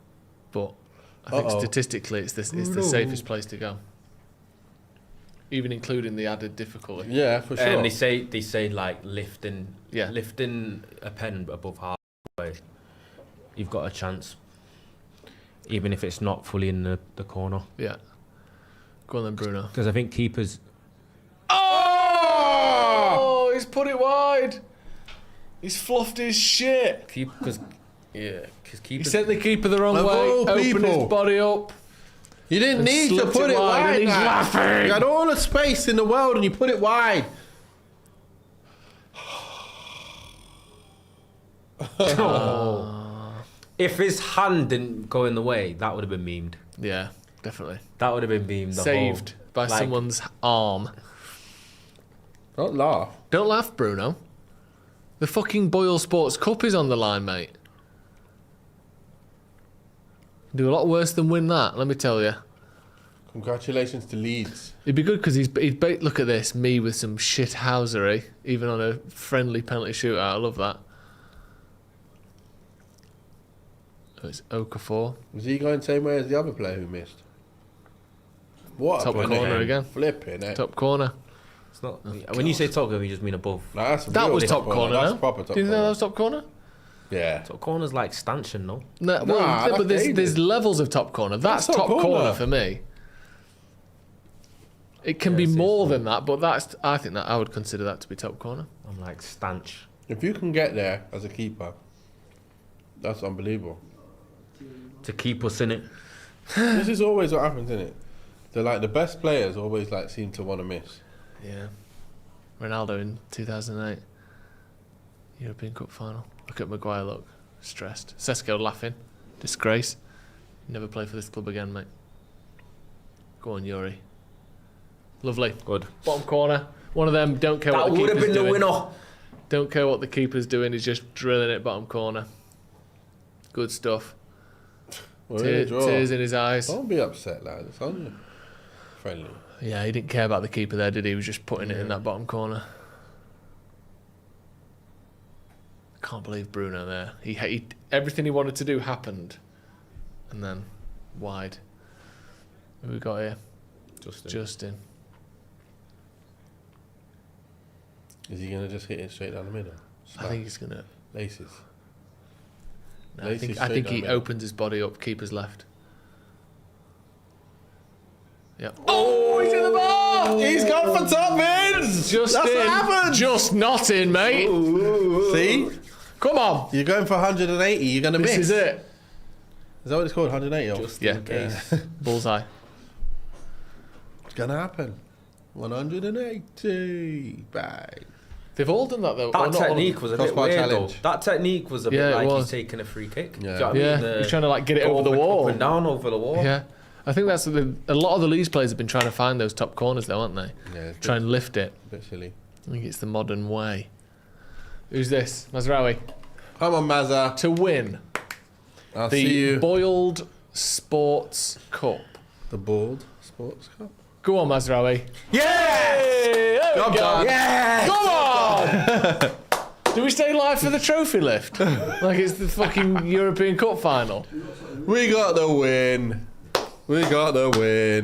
But I think statistically, it's the safest place to go, even including the added difficulty. Yeah, for sure. And they say like lifting a pen above halfway, you've got a chance, even if it's not fully in the corner. Yeah. Go on then, Bruno. Because I think keepers. Oh! He's put it wide. He's fluffed his shit. Because He keepers. sent the keeper the wrong Of way. all Opened people. his body up. You didn't And need to slipped put it it wide, wide. and he's lad. laughing. You had all the space in the world and you put it wide. If his hand didn't go in the way, that would have been memed. Yeah, definitely. That would have been memed. Saved by someone's arm. Don't laugh. Don't laugh, Bruno. The fucking Boyle Sports Cup is on the line, mate. Do a lot worse than win that, let me tell you. Congratulations to Leeds. It'd be good because look at this, me with some shithousery, even on a friendly penalty shootout. I love that. Oh, it's Okafor. Was he going the same way as the other player who missed? What Top a corner penalty. again. Flipping it. Top corner. It's not. When you say top corner, you just mean above. No, that's That real was top corner, That's no? proper top Did you know that corner. was top corner? Yeah. Top corner's like stanchion, no? No, Nah, but that's there's levels of top corner. That's That's top top corner corner for me. It can be more than that, but I think that I would consider that to be top corner. I'm like stanch. If you can get there as a keeper, that's unbelievable. To keep us in it. This is always what happens, isn't it? The best players always seem to want to miss. Yeah. Ronaldo in 2008. European Cup final. Look at Maguire, look. Stressed. Sesko laughing. Disgrace. Never play for this club again, mate. Go on, Yuri. Lovely. Good. Bottom corner. One of them, don't care That what the would have keeper's been the doing. winner. Don't care what the keeper's doing, he's just drilling it bottom corner. Good stuff. Well, really draw. Tears in his eyes. Don't be upset, lad. It's only friendly. Yeah, he didn't care about the keeper there, did he? He was just putting it in that bottom corner. I can't believe Bruno there. He everything he wanted to do happened. And then, wide. Who we got here? Justin. Is he going to just hit it straight down the middle? I think he's going to... Laces. No, I Laces think straight down he the middle. opens his body up, keeper's left. Yep. Oh, he's in the bar! He's gone for top bins! Just That's in. what happened! Just not in, mate. See? Come on. You're going for 180, you're going to miss. This is it. Is that what it's called, 180? Or? Just Yeah. in case. Bullseye. It's going to happen. 180. Bang. They've all done that, though. Or That not all of technique them. was a bit Crossbar weird, challenge. though. That technique was a bit Yeah, it like was. he's taking a free kick. Yeah. Do you know what I Yeah, mean? he's trying to get it over the wall. Up and down over the wall. Yeah. I think that's a lot of the Leeds players have been trying to find those top corners, though, aren't they? Yeah, it's Try and lift it. a bit silly. I think it's the modern way. Who's this? Mazraoui. Come on, Mazza. To win I'll see the you. Boiled Sports Cup. The Bald Sports Cup. Go on, Mazraoui. Yes! There we Job go. done. Yes! Come on! Do we stay live for the trophy lift? Like it's the fucking European Cup final. We got the win. We got the win.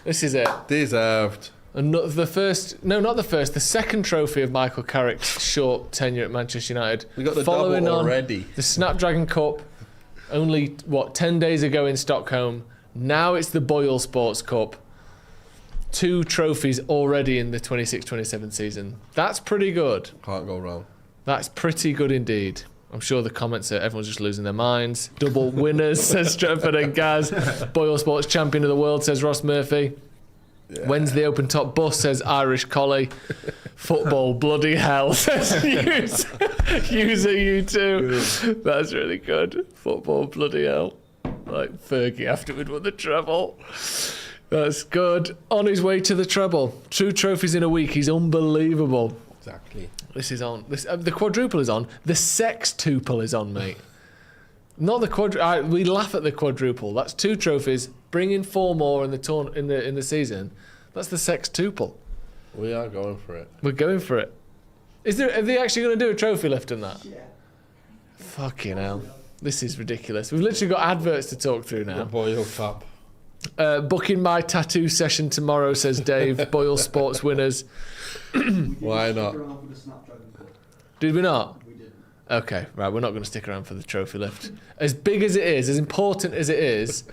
This is it. Deserved. And not the second trophy of Michael Carrick's short tenure at Manchester United. We got the Following double on already. the Snapdragon Cup, only 10 days ago in Stockholm. Now it's the Boyle Sports Cup. 2 trophies already in the 26-27 season. That's pretty good. Can't go wrong. That's pretty good indeed. I'm sure the comments are everyone's just losing their minds. Double winners, says Stretford and Gaz. Boyle Sports Champion of the World, says Ross Murphy. When's the open top bus, says Irish Collie. Football, bloody hell, says user U2. That's really good. Football, bloody hell. Like Fergie after we'd won the treble. That's good. On his way to the treble. 2 trophies in a week. He's unbelievable. Exactly. This is on. The quadruple is on. The sextuple is on, mate. Not the quadruple. We laugh at the quadruple. That's 2 trophies. Bring in 4 more in the season. That's the sextuple. We are going for it. We're going for it. Are they actually going to do a trophy lift in that? Yeah. Fucking hell. This is ridiculous. We've literally got adverts to talk through now. Boyle Cup. Booking my tattoo session tomorrow, says Dave. Boyle Sports winners. Why not? Did we not? We didn't. Okay, right. We're not going to stick around for the trophy lift. As big as it is, as important as it is,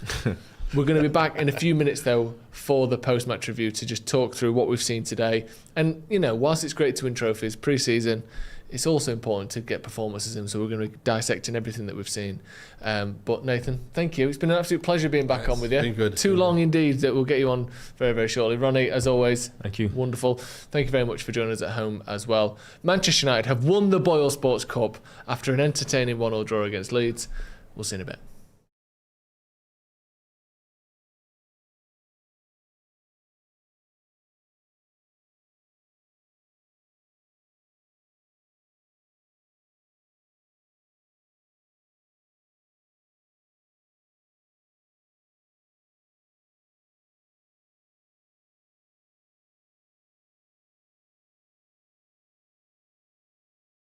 we're going to be back in a few minutes, though, for the post-match review to just talk through what we've seen today. And, you know, whilst it's great to win trophies pre-season, it's also important to get performances in, so we're going to be dissecting everything that we've seen. But Nathan, thank you. It's been an absolute pleasure being back on with you. Been good. Too long indeed that we'll get you on very, very shortly. Ronnie, as always, Thank you. wonderful. Thank you very much for joining us at home as well. Manchester United have won the Boyle Sports Cup after an entertaining 1-1 draw against Leeds. We'll see you in a bit.